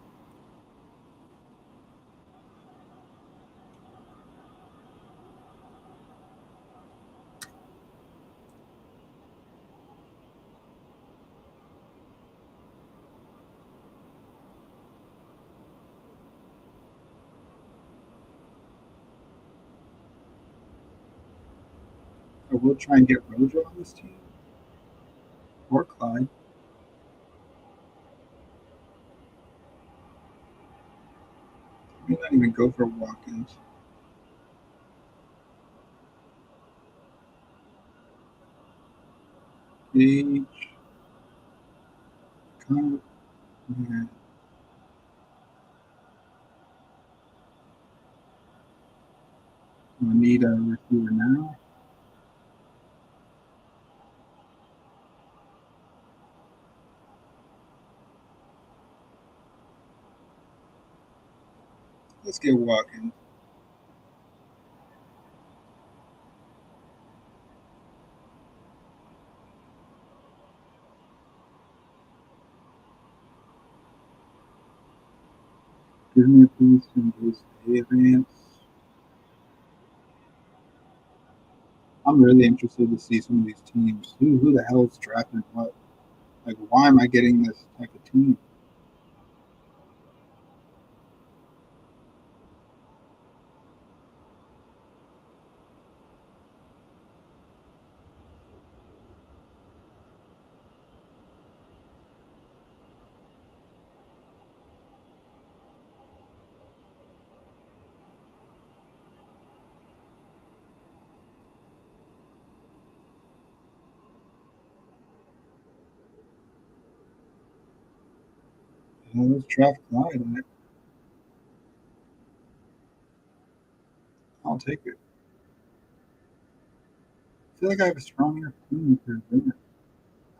But we'll try and get Rojo on this team or Clyde. We may not even go for walk-ins. Age, come, yeah. We need a receiver now. Let's get Watkins. Give me a piece and boost the advance. I'm really interested to see some of these teams. Who the hell is drafting what? Like, why am I getting this type of team? Let's draft Clyde. I'll take it. I feel like I have a stronger team for Vinner.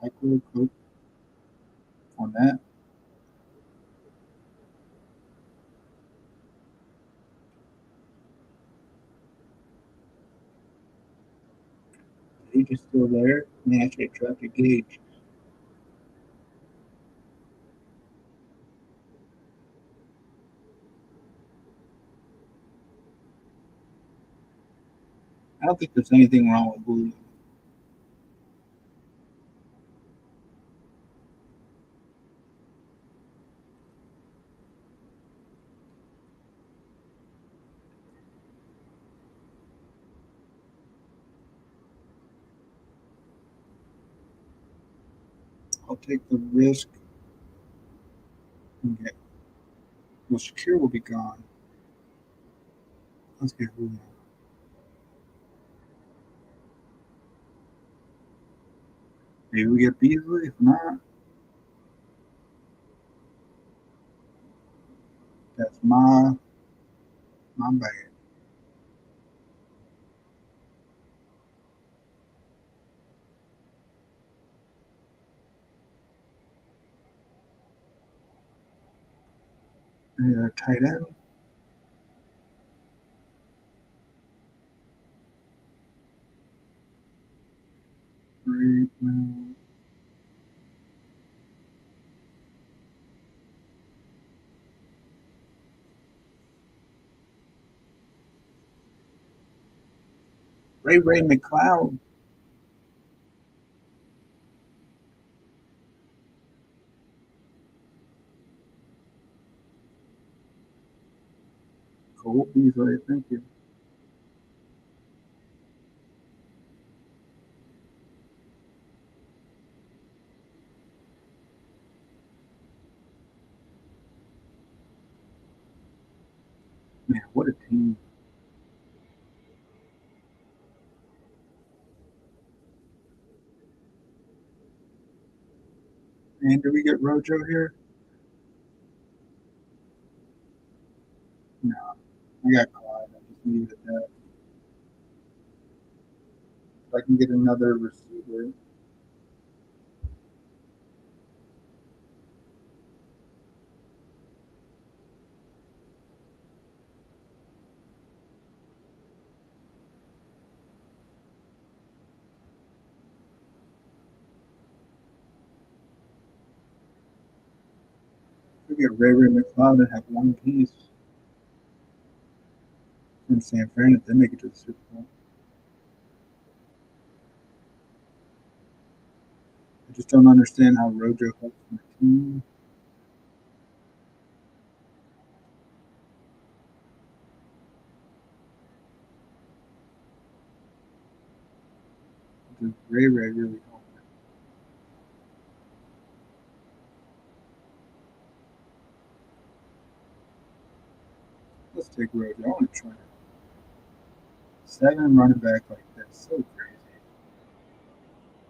Michael, Cook, on that. Gage is still there. Man, I should have drafted Gage. I don't think there's anything wrong with Blue. I'll take the risk and get. Well, Shakir will be gone. Let's get Julio. Maybe we get Beasley. If not, that's my bad. Tight end. Great. Ray McLeod. Cool. Beasley. Thank you. Man, what a team. And do we get Rojo here? No. I got Clyde. I just leave it at that. If I can get another receiver. We get Ray McLeod and have one piece in San Fran if they make it to the Super Bowl. I just don't understand how Rojo helps my team. Ray really home. Let's take Rojo. I want to try it. 7 running back like this. So crazy.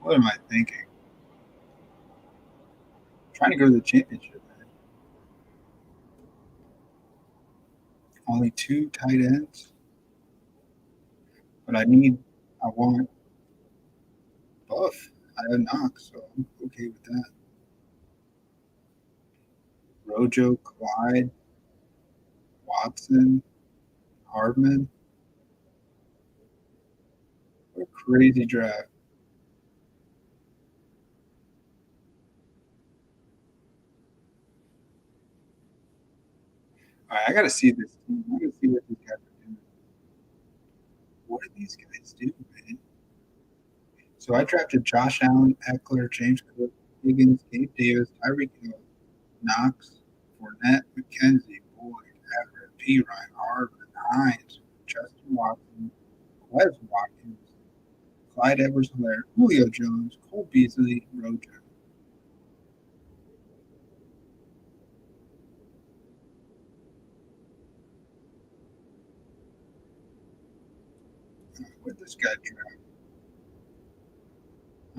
What am I thinking? I'm trying to go to the championship, man. Only 2 tight ends. But I want Buff. I have Knox, so I'm okay with that. Rojo, Clyde, Watson, Hardman. What a crazy draft. All right, I got to see this team. I got to see what these guys are doing. What do these guys do, man? So I drafted Josh Allen, Eckler, James Cook, Higgins, Gabe Davis, Tyreek Hill, Knox, Fournette, McKenzie, Boyd, Everett, P. Ryan, Hardman, Hines, Justin Watson, Wes Watkins, Clyde Edwards-Helaire, Julio Jones, Cole Beasley, Rojo. What did this guy draft?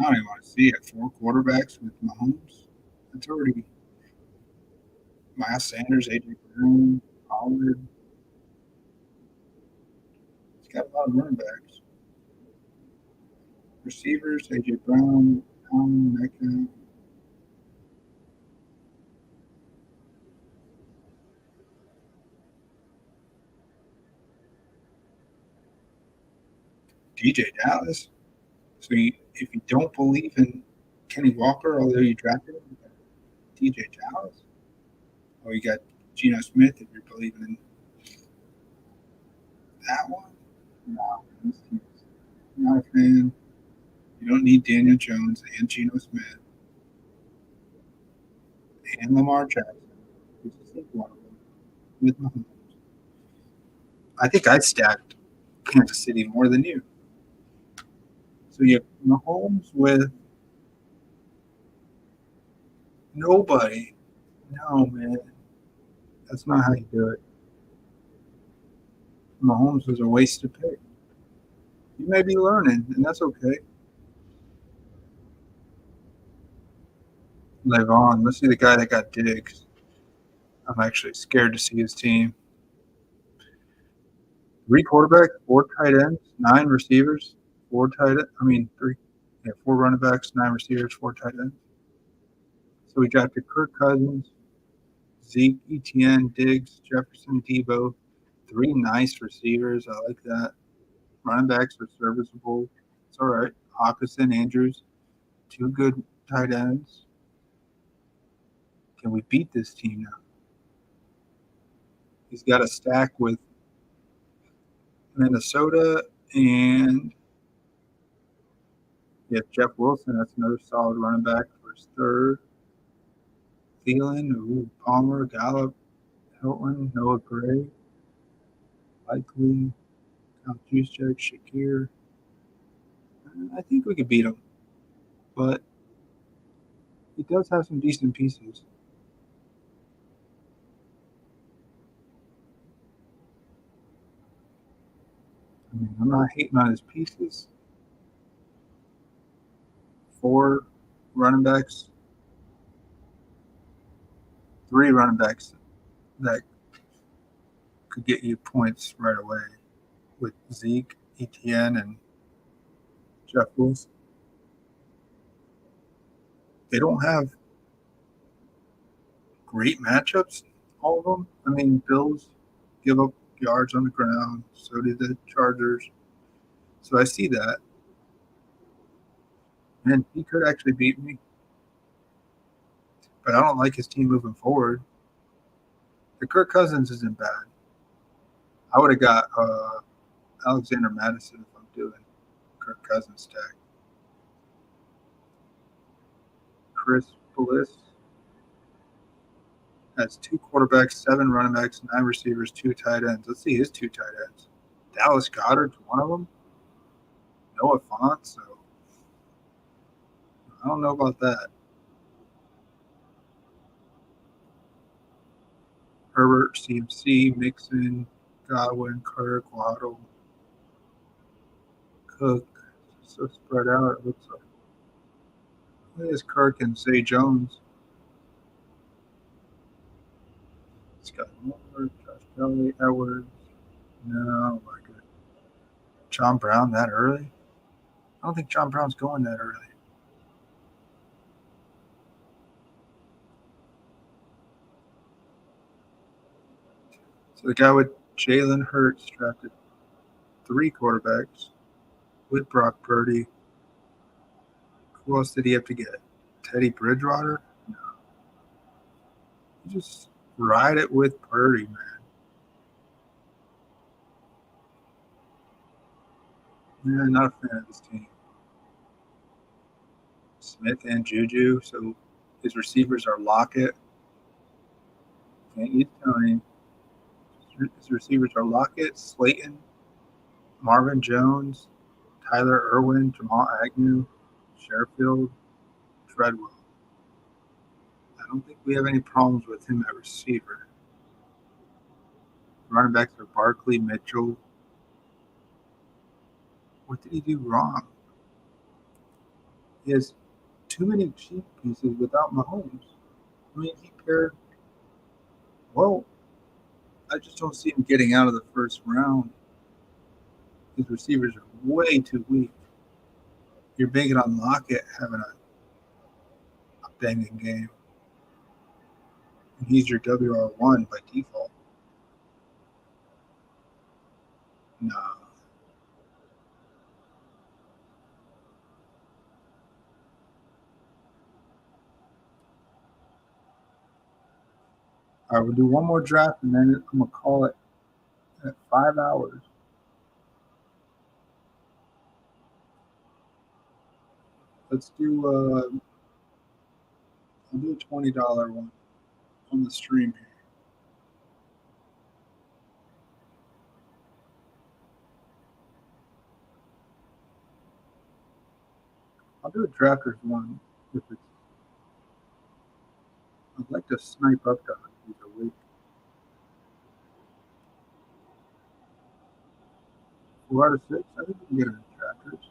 I don't even want to see it. 4 quarterbacks with Mahomes. That's already Miles Sanders, A.J. Brown, Pollard. He's got a lot of running backs. Receivers, A.J. Brown, Allen, Metcalf. DJ Dallas. So if you don't believe in Kenny Walker, although you drafted him, you got DJ Dallas. Or you got Geno Smith if you're believing in that one. No, this team's not a fan. You don't need Daniel Jones and Geno Smith and Lamar Jackson. You just take one of them with Mahomes. I think I stacked Kansas City more than you. So you have Mahomes with nobody. No, man. That's not how you do it. Mahomes was a waste of pick. You may be learning, and that's okay. Live on. Let's see the guy that got Diggs. I'm actually scared to see his team. 3 quarterbacks, 4 tight ends, 9 receivers, 4 tight ends. I mean, 4 running backs, 9 receivers, 4 tight ends. So we drafted Kirk Cousins, Zeke, ETN, Diggs, Jefferson, Debo. 3 nice receivers. I like that. Running backs are serviceable. It's all right. Hawkinson, Andrews, 2 good tight ends. Can we beat this team now? He's got a stack with Minnesota and Jeff Wilson. That's another solid running back for his third. Thielen, Palmer, Gallup, Hilton, Noah Gray, Likely, Kyle Juszczyk, Shakir. I think we could beat him, but he does have some decent pieces. I mean, I'm not hating on his pieces. 4 running backs, 3 running backs that could get you points right away with Zeke, ETN, and Jeff Wilson. They don't have great matchups, all of them. I mean, Bills give up yards on the ground. So do the Chargers. So I see that. And he could actually beat me. But I don't like his team moving forward. The Kirk Cousins isn't bad. I would have got Alexander Madison if I'm doing Kirk Cousins stack. Chris Bliss has 2 quarterbacks, 7 running backs, 9 receivers, 2 tight ends. Let's see his 2 tight ends. Dallas Goedert's one of them. Noah Font. So I don't know about that. Herbert, CMC, Mixon, Godwin, Kirk, Waddle, Cook. So spread out, it looks like. There's Kirk and Zay Jones. Scott Moore, Josh Kelly, Edwards. No, my good. John Brown that early? I don't think John Brown's going that early. So the guy with Jalen Hurts drafted 3 quarterbacks with Brock Purdy. Who else did he have to get? Teddy Bridgewater? No. You just ride it with Purdy, man. Yeah, not a fan of this team. Smith and Juju. So his receivers are Lockett. Can't use Tony. His receivers are Lockett, Slayton, Marvin Jones, Tyler Irwin, Jamal Agnew, Sherfield, Treadwell. I don't think we have any problems with him at receiver. Running backs are Barkley, Mitchell. What did he do wrong? He has too many cheap pieces without Mahomes. I mean, he paired. Well, I just don't see him getting out of the first round. His receivers are way too weak. You're banking on Lockett having a banging game. And he's your WR1 by default. No. I will do one more draft and then I'm going to call it at 5 hours. Let's do I'll do a $20 one on the stream here. I'll do a drafters one if it's. I'd like to snipe up to he's awake. 4 out of 6. I think we can get him in drafters.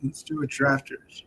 Let's do a drafters.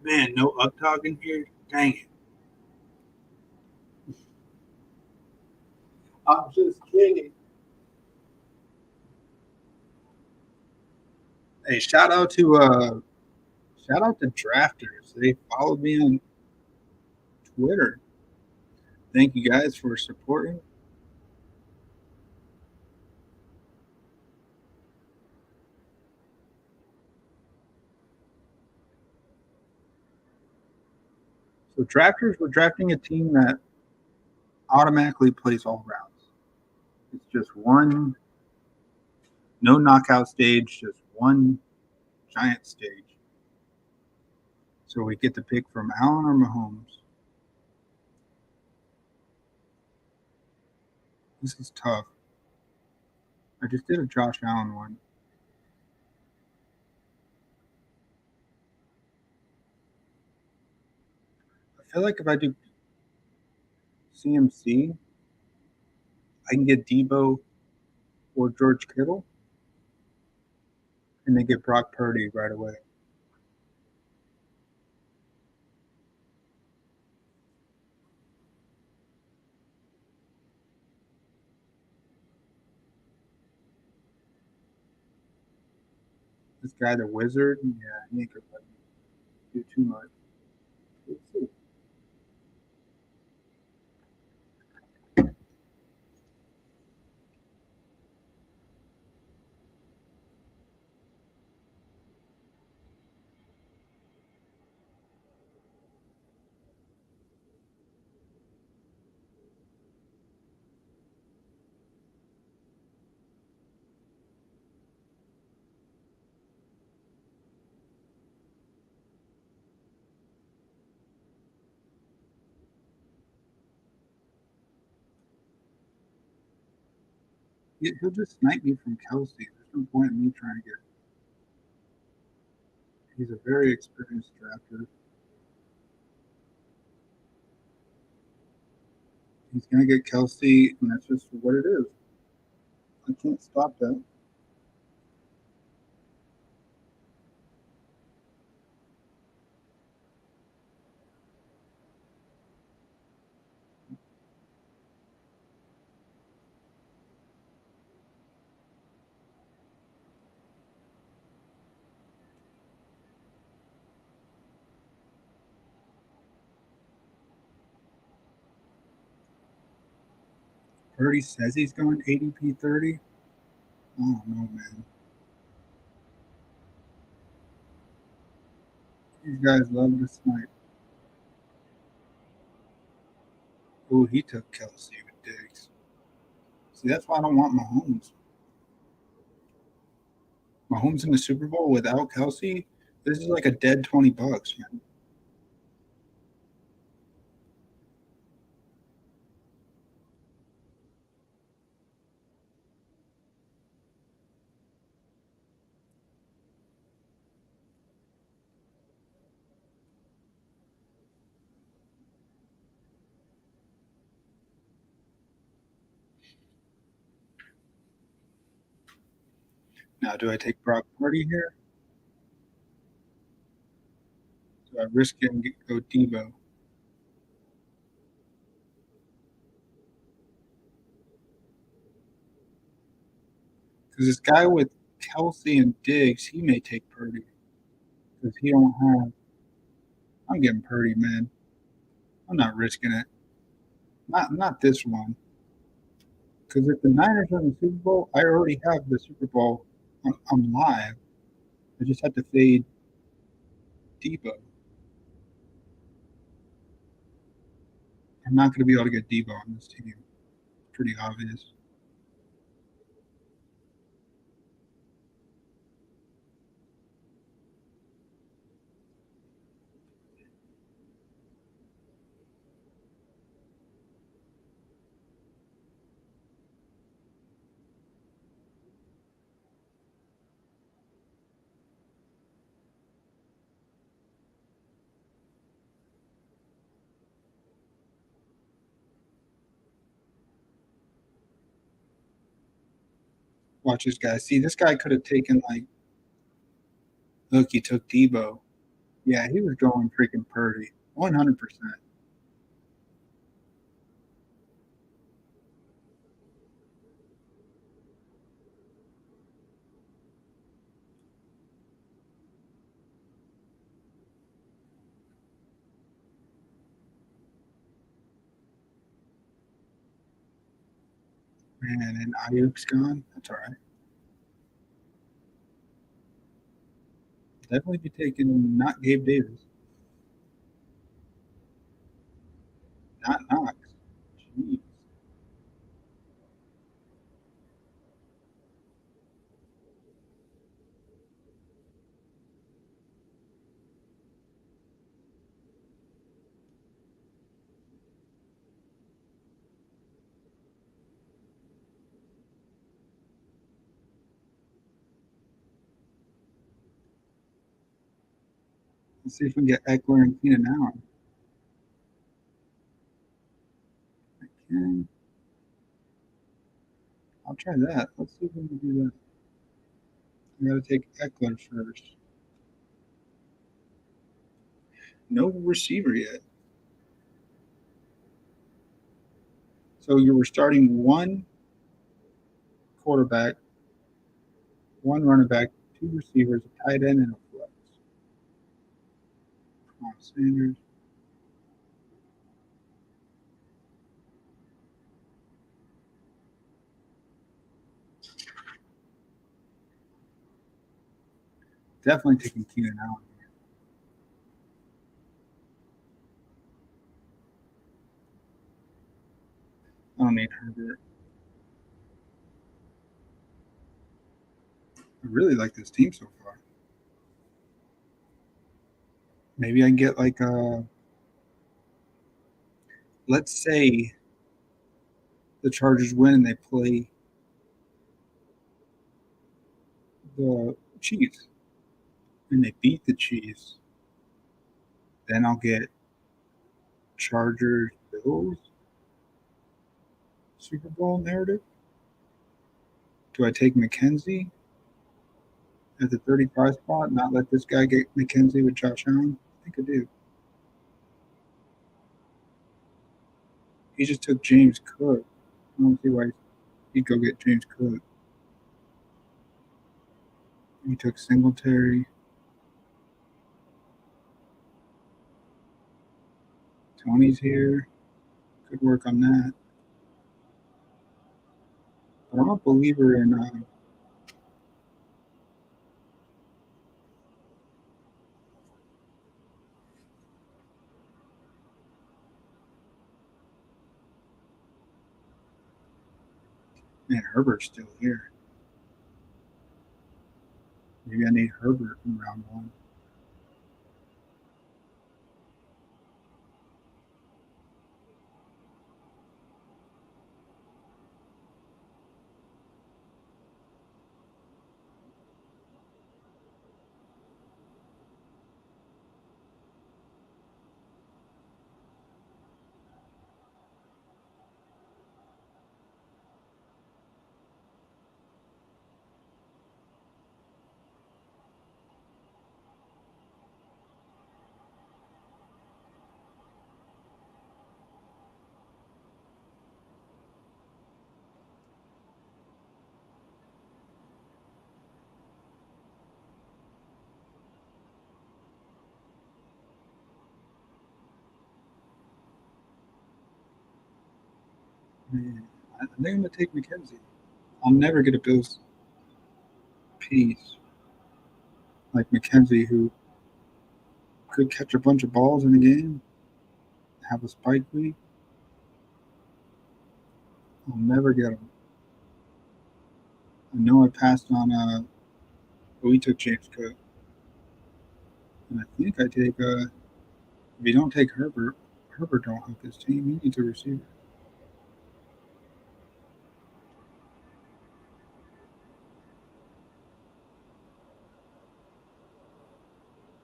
Man, no updog in here? Dang it. I'm just kidding. Hey, shout out to drafters. They followed me on Twitter. Thank you guys for supporting. So drafters, we're drafting a team that automatically plays all rounds. It's just one, no knockout stage, just one giant stage. So we get to pick from Allen or Mahomes. This is tough. I just did a Josh Allen one. I feel like if I do CMC, I can get Debo or George Kittle, and then get Brock Purdy right away. This guy, the Wizard, yeah, he ain't gonna let me do too much. Let's see. He'll just snipe me from Kelsey. There's no point in me trying to get. He's a very experienced drafter. He's gonna get Kelsey, and that's just what it is. I can't stop that. Purdy says he's going ADP 30. I don't know, man. These guys love to snipe. Oh, he took Kelsey with Diggs. See, that's why I don't want Mahomes. Mahomes in the Super Bowl without Kelsey, this is like a dead $20, man. Now, do I take Brock Purdy here? Do I risk it and go Debo? Because this guy with Kelsey and Diggs, he may take Purdy because he don't have. I'm getting Purdy, man. I'm not risking it. Not this one. Because if the Niners win the Super Bowl, I already have the Super Bowl. I'm live. I just have to fade Debo. I'm not going to be able to get Debo on this team. Pretty obvious. Watch this guy. See, this guy could have taken like. Look, he took Debo. Yeah, he was going freaking Purdy. 100%. Man, and Ayuk's gone. That's all right. Definitely be taking not Gabe Davis, not Knox. Jeez. Let's see if we can get Eckler and Keenan Allen. I can. I'll try that. Let's see if we can do that. I gotta take Eckler first. No receiver yet. So you were starting one quarterback, one running back, two receivers, a tight end, and a flex. Sanders. Definitely taking Keenan Allen. I don't need Herbert. I really like this team so far. Maybe I can get like a. Let's say the Chargers win and they play the Chiefs and they beat the Chiefs. Then I'll get Chargers Bills Super Bowl narrative. Do I take McKenzie at the 35 spot? Not let this guy get McKenzie with Josh Allen? I think I do. He just took James Cook. I don't see why he'd go get James Cook. He took Singletary. Tony's here. Could work on that. But I'm a believer in man, Herbert's still here. Maybe I need Herbert in round one. Man, I think I'm gonna take McKenzie. I'll never get a Bills piece like McKenzie who could catch a bunch of balls in a game, have a spike week. I'll never get him. I know I passed on we took James Cook. And I think I take if you don't take Herbert, Herbert don't help his team. He needs a receiver.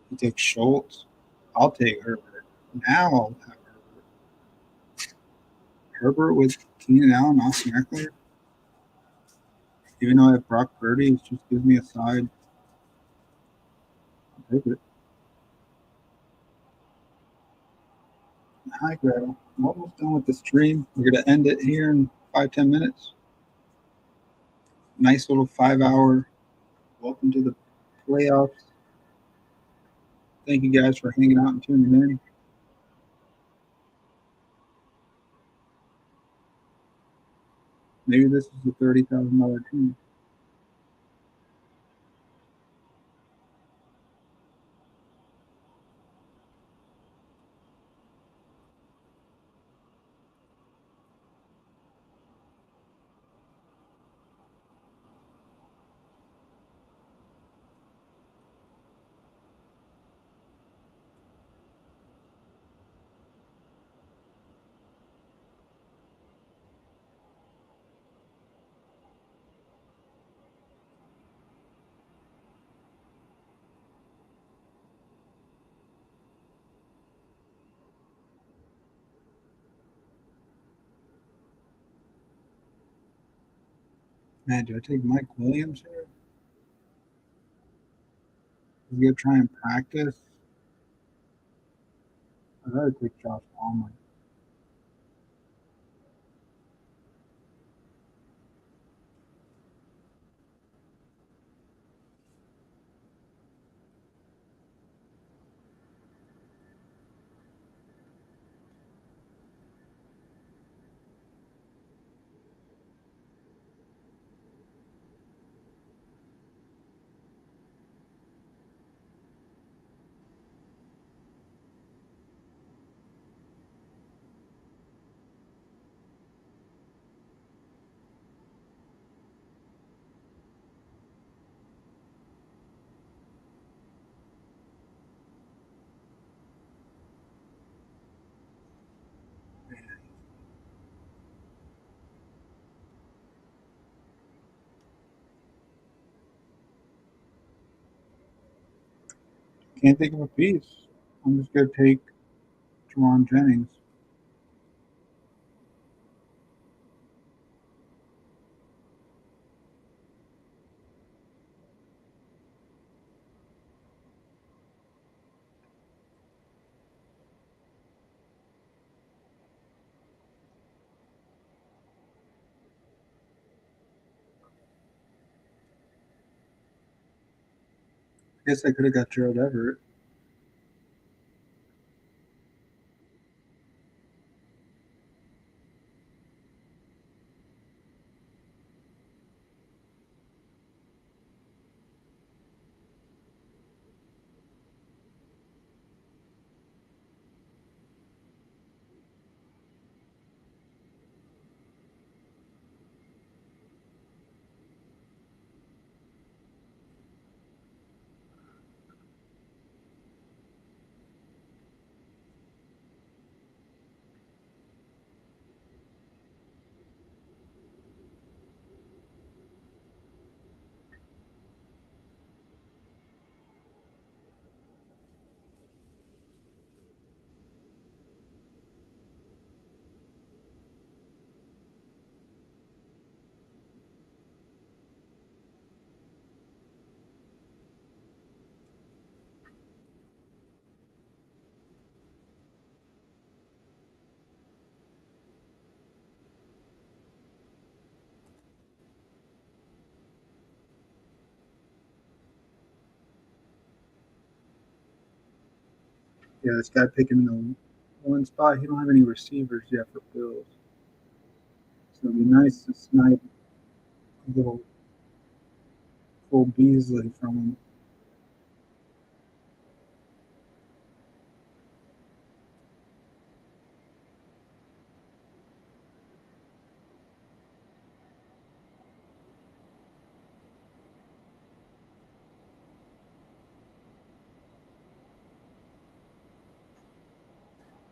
You take Schultz. I'll take Herbert. Now I'll have Herbert. Herbert with Keenan Allen, Austin Eckler. Even though I have Brock Purdy, it just gives me a side. I'll take it. Hi, Gretel. I'm almost done with the stream. We're going to end it here in 5-10 minutes. Nice little 5-hour. Welcome to the playoffs. Thank you guys for hanging out and tuning in. Maybe this is a $30,000 team. Man, do I take Mike Williams here? Is he gonna try and practice? I'd rather take Josh Palmer. Can't think of a piece. I'm just gonna take Jawan Jennings. I guess I could have got Gerald Everett. Yeah, this guy picking the one spot. He don't have any receivers yet for Bills. So it'd be nice to snipe a little full Beasley from him.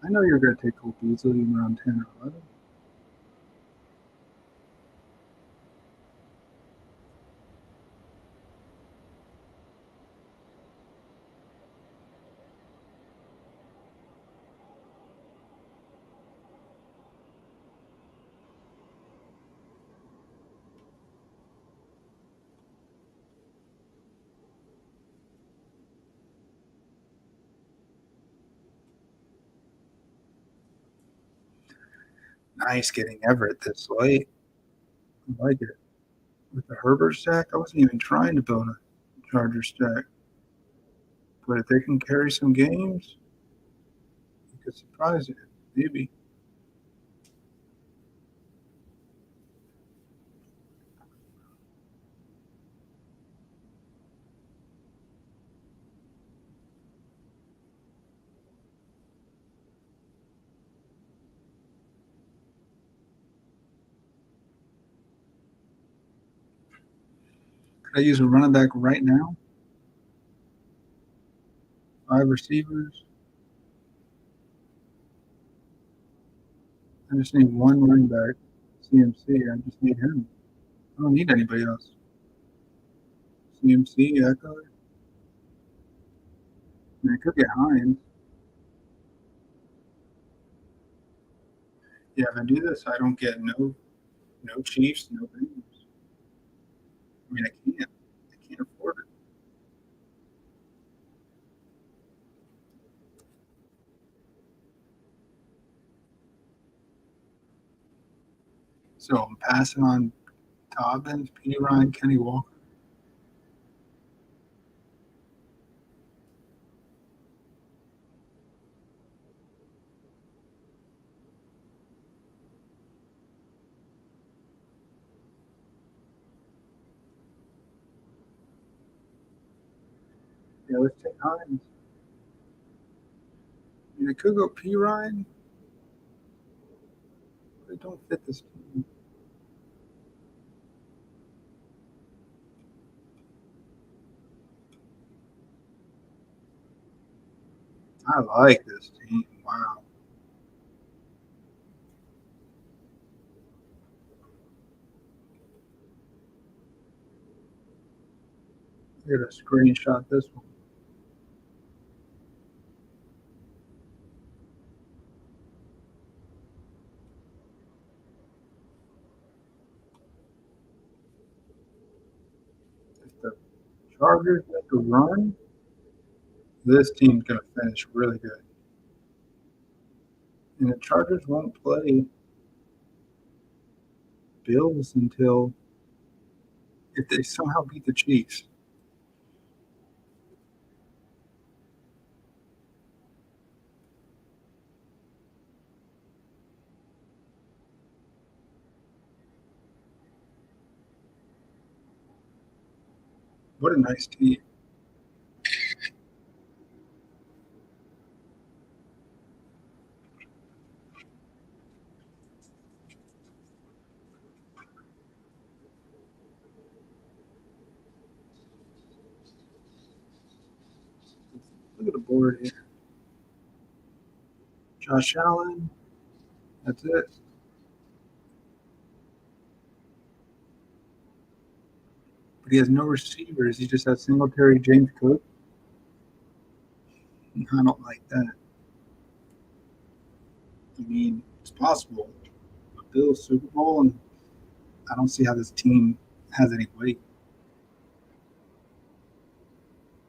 I know you're gonna take Cole Beasley in around 10 or 11. Nice getting Everett this late. I like it. With the Herbert stack, I wasn't even trying to build a Charger stack. But if they can carry some games, it could surprise you. Maybe. Could I use a running back right now? 5 receivers. I just need one running back. CMC. I just need him. I don't need anybody else. CMC, Echo. I mean, I could get Hines. Yeah, if I do this, I don't get no Chiefs, no Bengals. mean, I can't afford it. So I'm passing on Dobbins, P. Ryan, Kenny Walker. Yeah, let's take Hines. I mean, I could go P. Ryan, but it don't fit this team. I like this team. Wow. I gotta screenshot this one. If the Chargers make a run, this team's gonna finish really good. And the Chargers won't play Bills until if they somehow beat the Chiefs. What a nice team. Look at the board here. Josh Allen. That's it. But he has no receivers. He just has Singletary, James Cook. I don't like that. I mean, it's possible. But Bills Super Bowl, and I don't see how this team has any weight.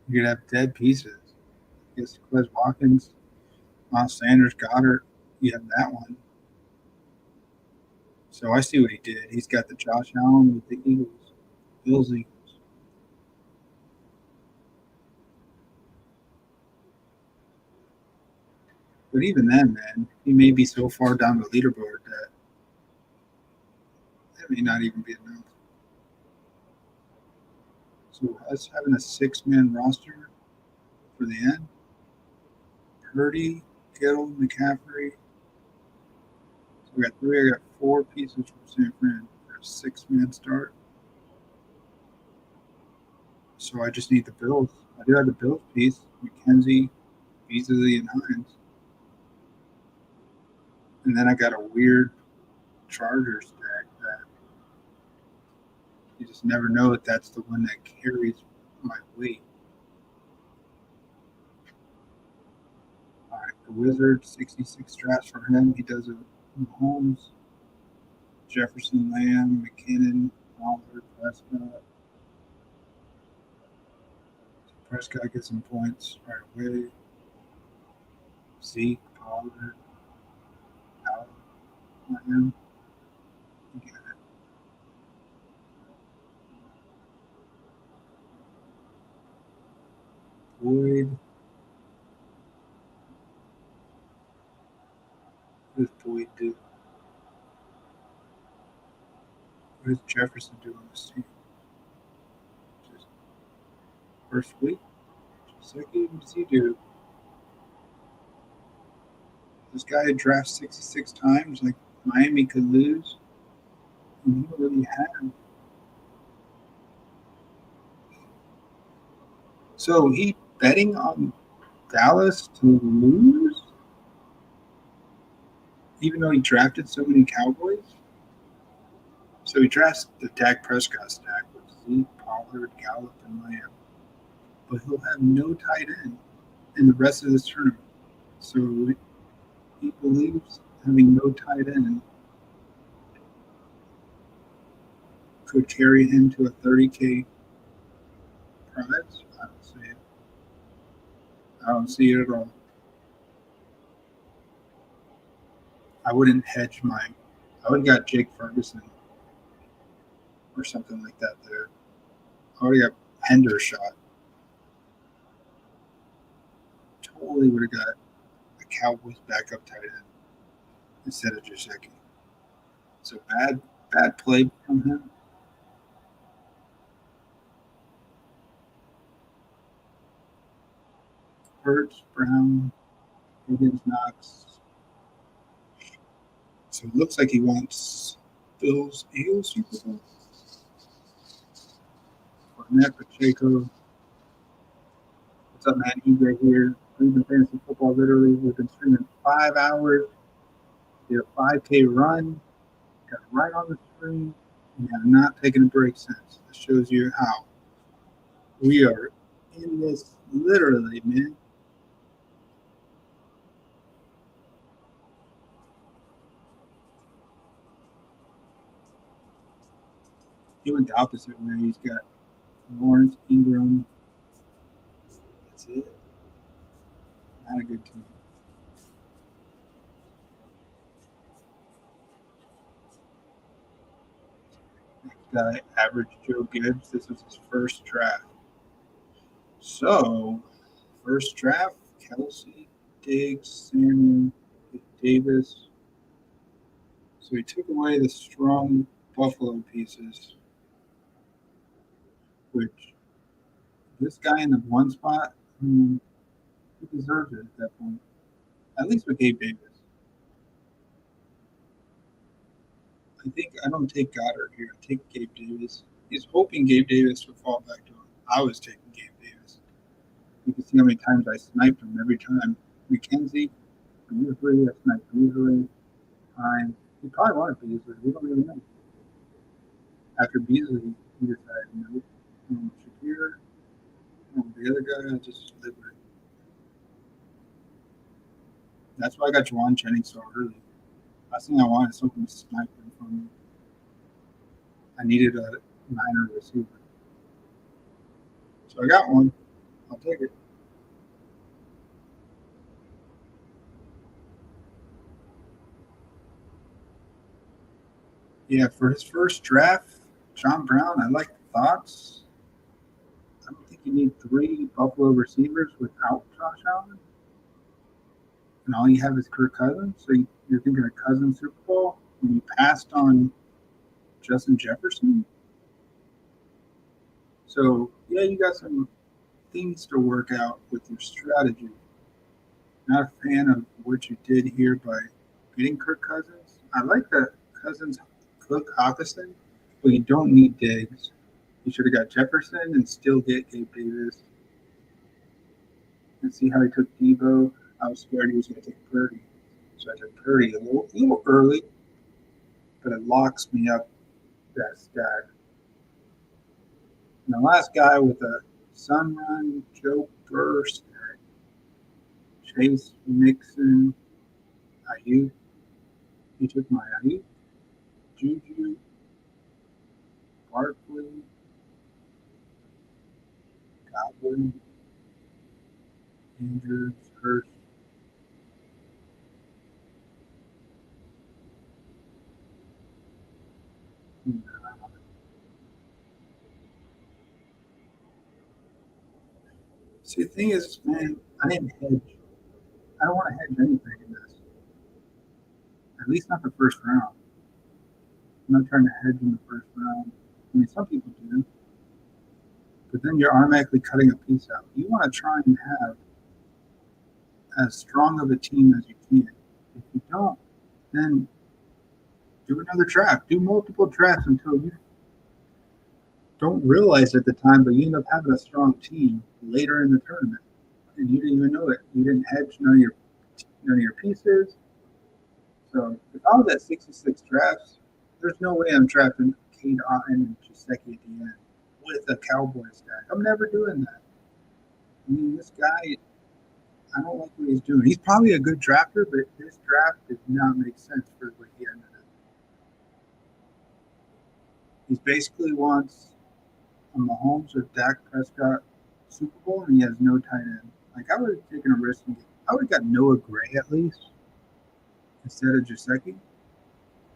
You could have dead pieces. I guess Quez Watkins, Miles Sanders, Goddard. You have that one. So I see what he did. He's got the Josh Allen with the Eagles, Bills Eagles. But even then, man, he may be so far down the leaderboard that may not even be enough. So us having a 6-man roster for the end, Purdy, Kittle, McCaffrey. So we got three. I got four pieces from San Fran for a 6-man start. So I just need the Bills. I do have the Bills piece: McKenzie, Beasley, and Hines. And then I got a weird Chargers deck that you just never know if that's the one that carries my weight. All right, the Wizard, 66 drafts for him. He does it with Holmes, Jefferson, Lamb, McKinnon, Oliver, Prescott. Prescott gets some points right away. Zeke, Pollard, Allen, Lamb. You get it. Boyd. What does Boyd do? What does Jefferson do on this team? Just first week? Second? What does he do? This guy drafts 66 times, like Miami could lose. And he don't really have. So he betting on Dallas to lose? Even though he drafted so many Cowboys? So he drafts the Dak Prescott stack with Zeke, Pollard, Gallup, and Lamb. But he'll have no tight end in the rest of this tournament. So he believes having no tight end could carry him to a 30K prize. I don't see it. I don't see it at all. I wouldn't hedge mine. I would have got Jake Ferguson or something like that there. I would have got Hendershot. Totally would have got a Cowboys backup tight end instead of Jaceki. So bad play from him. Hurts, Brown, Higgins, Knox. So it looks like he wants Bills, Eagles Super Bowl. Fournette, Pacheco. What's up, man? Eager here. Cleveland Fantasy Football, literally. We've been streaming 5 hours. Did a 5K run. Got right on the screen. And have not taken a break since. That shows you how. We are in this literally, man. He went the opposite way. He's got Lawrence, Ingram. That's it. Not a good team. Next guy, average Joe Gibbs. This was his first draft. So, first draft, Kelsey, Diggs, Samuel, Davis. So he took away the strong Buffalo pieces, which this guy in the one spot, he deserves it at that point. At least with Gabe Davis. I don't take Goddard here. I take Gabe Davis. He's hoping Gabe Davis would fall back to him. I was taking Gabe Davis. You can see how many times I sniped him every time. McKenzie, Beasley, I sniped Beasley. Fine. He probably wanted Beasley. We don't really know. After Beasley, he decided, no. Shakir, the other guy, I just live with it. That's why I got Juwan Jennings so early. Last thing I wanted is something to snipe him from me. I needed a Niner receiver. So I got one. I'll take it. Yeah, for his first draft, John Brown, I like the thoughts. I don't think you need 3 Buffalo receivers without Josh Allen. And all you have is Kirk Cousins. So you're thinking of Cousins Super Bowl when you passed on Justin Jefferson. So, yeah, you got some things to work out with your strategy. Not a fan of what you did here by getting Kirk Cousins. I like the Cousins Cook Hawkinson, but you don't need Diggs. You should have got Jefferson and still get Gabe Davis. And see how he took Debo. I was scared he was going to take Purdy. So I took Purdy a little early, but it locks me up that stack. And the last guy with a sun run, Joe Burst, Chase Mixon, Ayuk. He took my Ayuk, Juju, Barkley, Godwin, Andrews, Hurst. See, the thing is, man, I didn't hedge. I don't want to hedge anything in this. At least not the first round. I'm not trying to hedge in the first round. I mean, some people do. But then you're automatically cutting a piece out. You want to try and have as strong of a team as you can. If you don't, then do another draft. Do multiple drafts until you don't realize at the time, but you end up having a strong team later in the tournament. And you didn't even know it. You didn't hedge none of your pieces. So if I was at 66 drafts, there's no way I'm drafting Cade Otton and Jaceki at the end with a Cowboy stack. I'm never doing that. I mean, this guy, I don't like what he's doing. He's probably a good drafter, but this draft did not make sense for what he ended up. He basically wants a Mahomes or Dak Prescott Super Bowl, and he has no tight end. Like, I would have taken a risk. I would have got Noah Gray at least instead of Gesicki.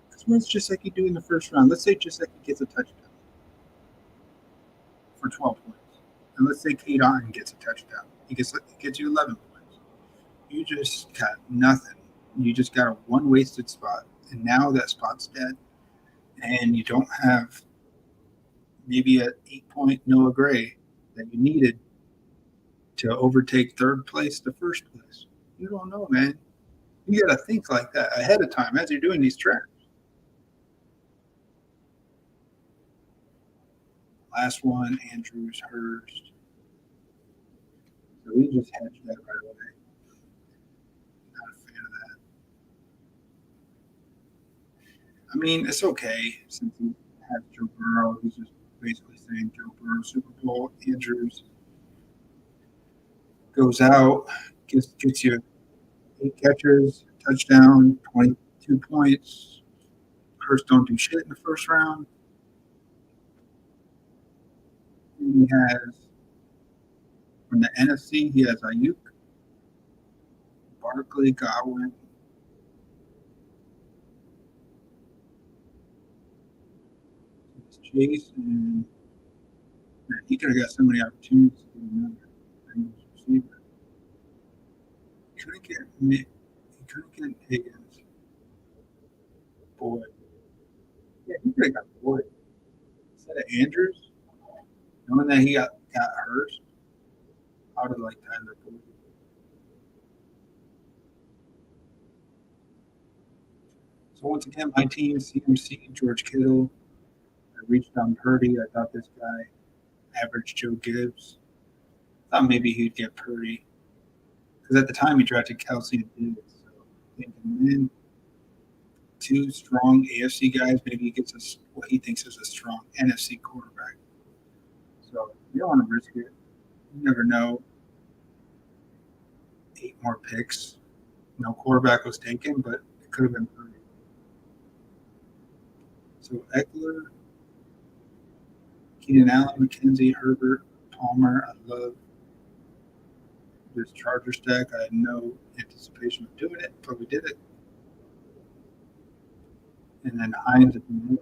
Because what's Gesicki do in the first round? Let's say Gesicki gets a touchdown for 12 points. And let's say Kate Otten gets a touchdown. He gets you 11 points. You just got nothing. You just got a one wasted spot. And now that spot's dead. And you don't have maybe an 8-point Noah Gray that you needed to overtake third place to first place. You don't know, man. You got to think like that ahead of time as you're doing these tracks. Last one, Andrews Hurst. So we just hedged that right away. Not a fan of that. I mean, it's okay since he has Joe Burrow. He's just basically saying Joe Burrow, Super Bowl. Andrews goes out, gets you 8 catches, touchdown, 22 points. Hurst don't do shit in the first round. And he has, from the NFC, he has Ayuk, Barkley, Godwin. Chase, and man, he could have got so many opportunities to be another receiver. He couldn't get Higgins. Boyd. Yeah, he could have got Boyd. Instead of Andrews, knowing that he got Hurst, I would have liked Tyler Boyd. So once again, my team, CMC, George Kittle. I reached on Purdy. I thought this guy, average Joe Gibbs. I thought maybe he'd get Purdy. Because at the time he drafted Kelsey and Diggs. So thinking, man, 2 strong AFC guys, maybe he gets what he thinks is a strong NFC quarterback. So you don't want to risk it. You never know. 8 more picks. No quarterback was taken, but it could have been Purdy. So Eckler, Keenan Allen, McKenzie, Herbert, Palmer. I love this Charger stack. I had no anticipation of doing it, but we did it. And then Hines at the end.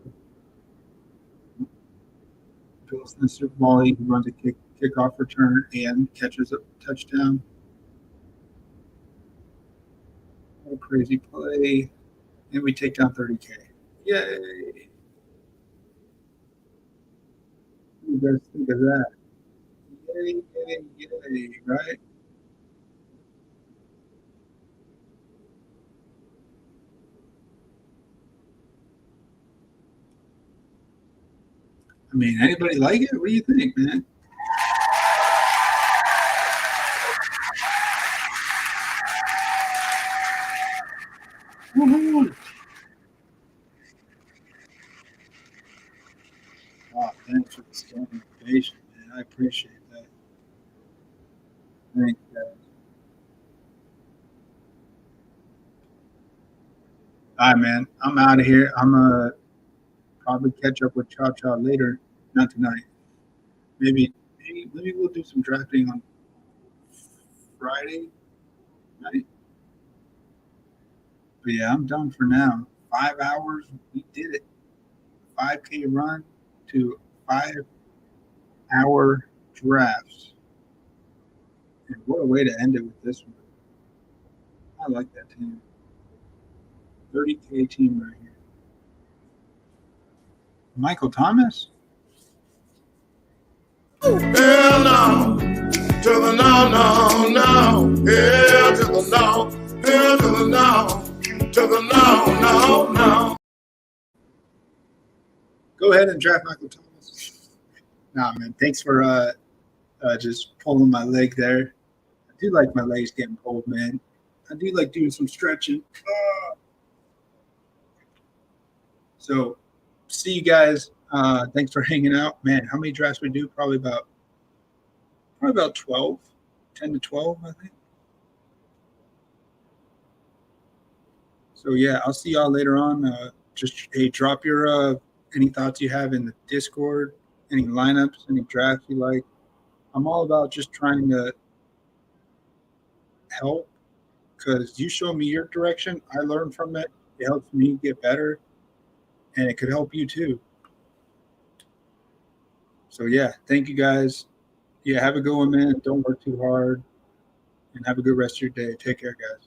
Bills in the Super Bowl, he runs a kickoff return and catches a touchdown. What a crazy play. And we take down 30K. Yay. What do you guys think of that? Yay, yay, yay, right? I mean, anybody like it? What do you think, man? Woo-hoo. Wow, thanks for the standing ovation, man. I appreciate that. Thank you, guys. All right, man. I'm out of here. I'm probably catch up with Cha Cha later. Not tonight. Maybe we'll do some drafting on Friday night. But yeah, I'm done for now. 5 hours. We did it. 5K run to 5-hour drafts. And what a way to end it with this one. I like that team. 30K team right here. Michael Thomas? Hell no, to the no, no, no. Hell to the no, hell to the no, to the no, no, no. Go ahead and draft Michael Thomas. Nah, man. Thanks for just pulling my leg there. I do like my legs getting pulled, man. I do like doing some stretching. So, see you guys. Thanks for hanging out, man. How many drafts we do? Probably about 12, 10 to 12, I think. So yeah, I'll see y'all later on. Just hey, drop your any thoughts you have in the Discord, any lineups, any drafts you like. I'm all about just trying to help because you show me your direction. I learn from it. It helps me get better, and it could help you too. So, yeah, thank you guys. Yeah, have a good one, man. Don't work too hard, and have a good rest of your day. Take care, guys.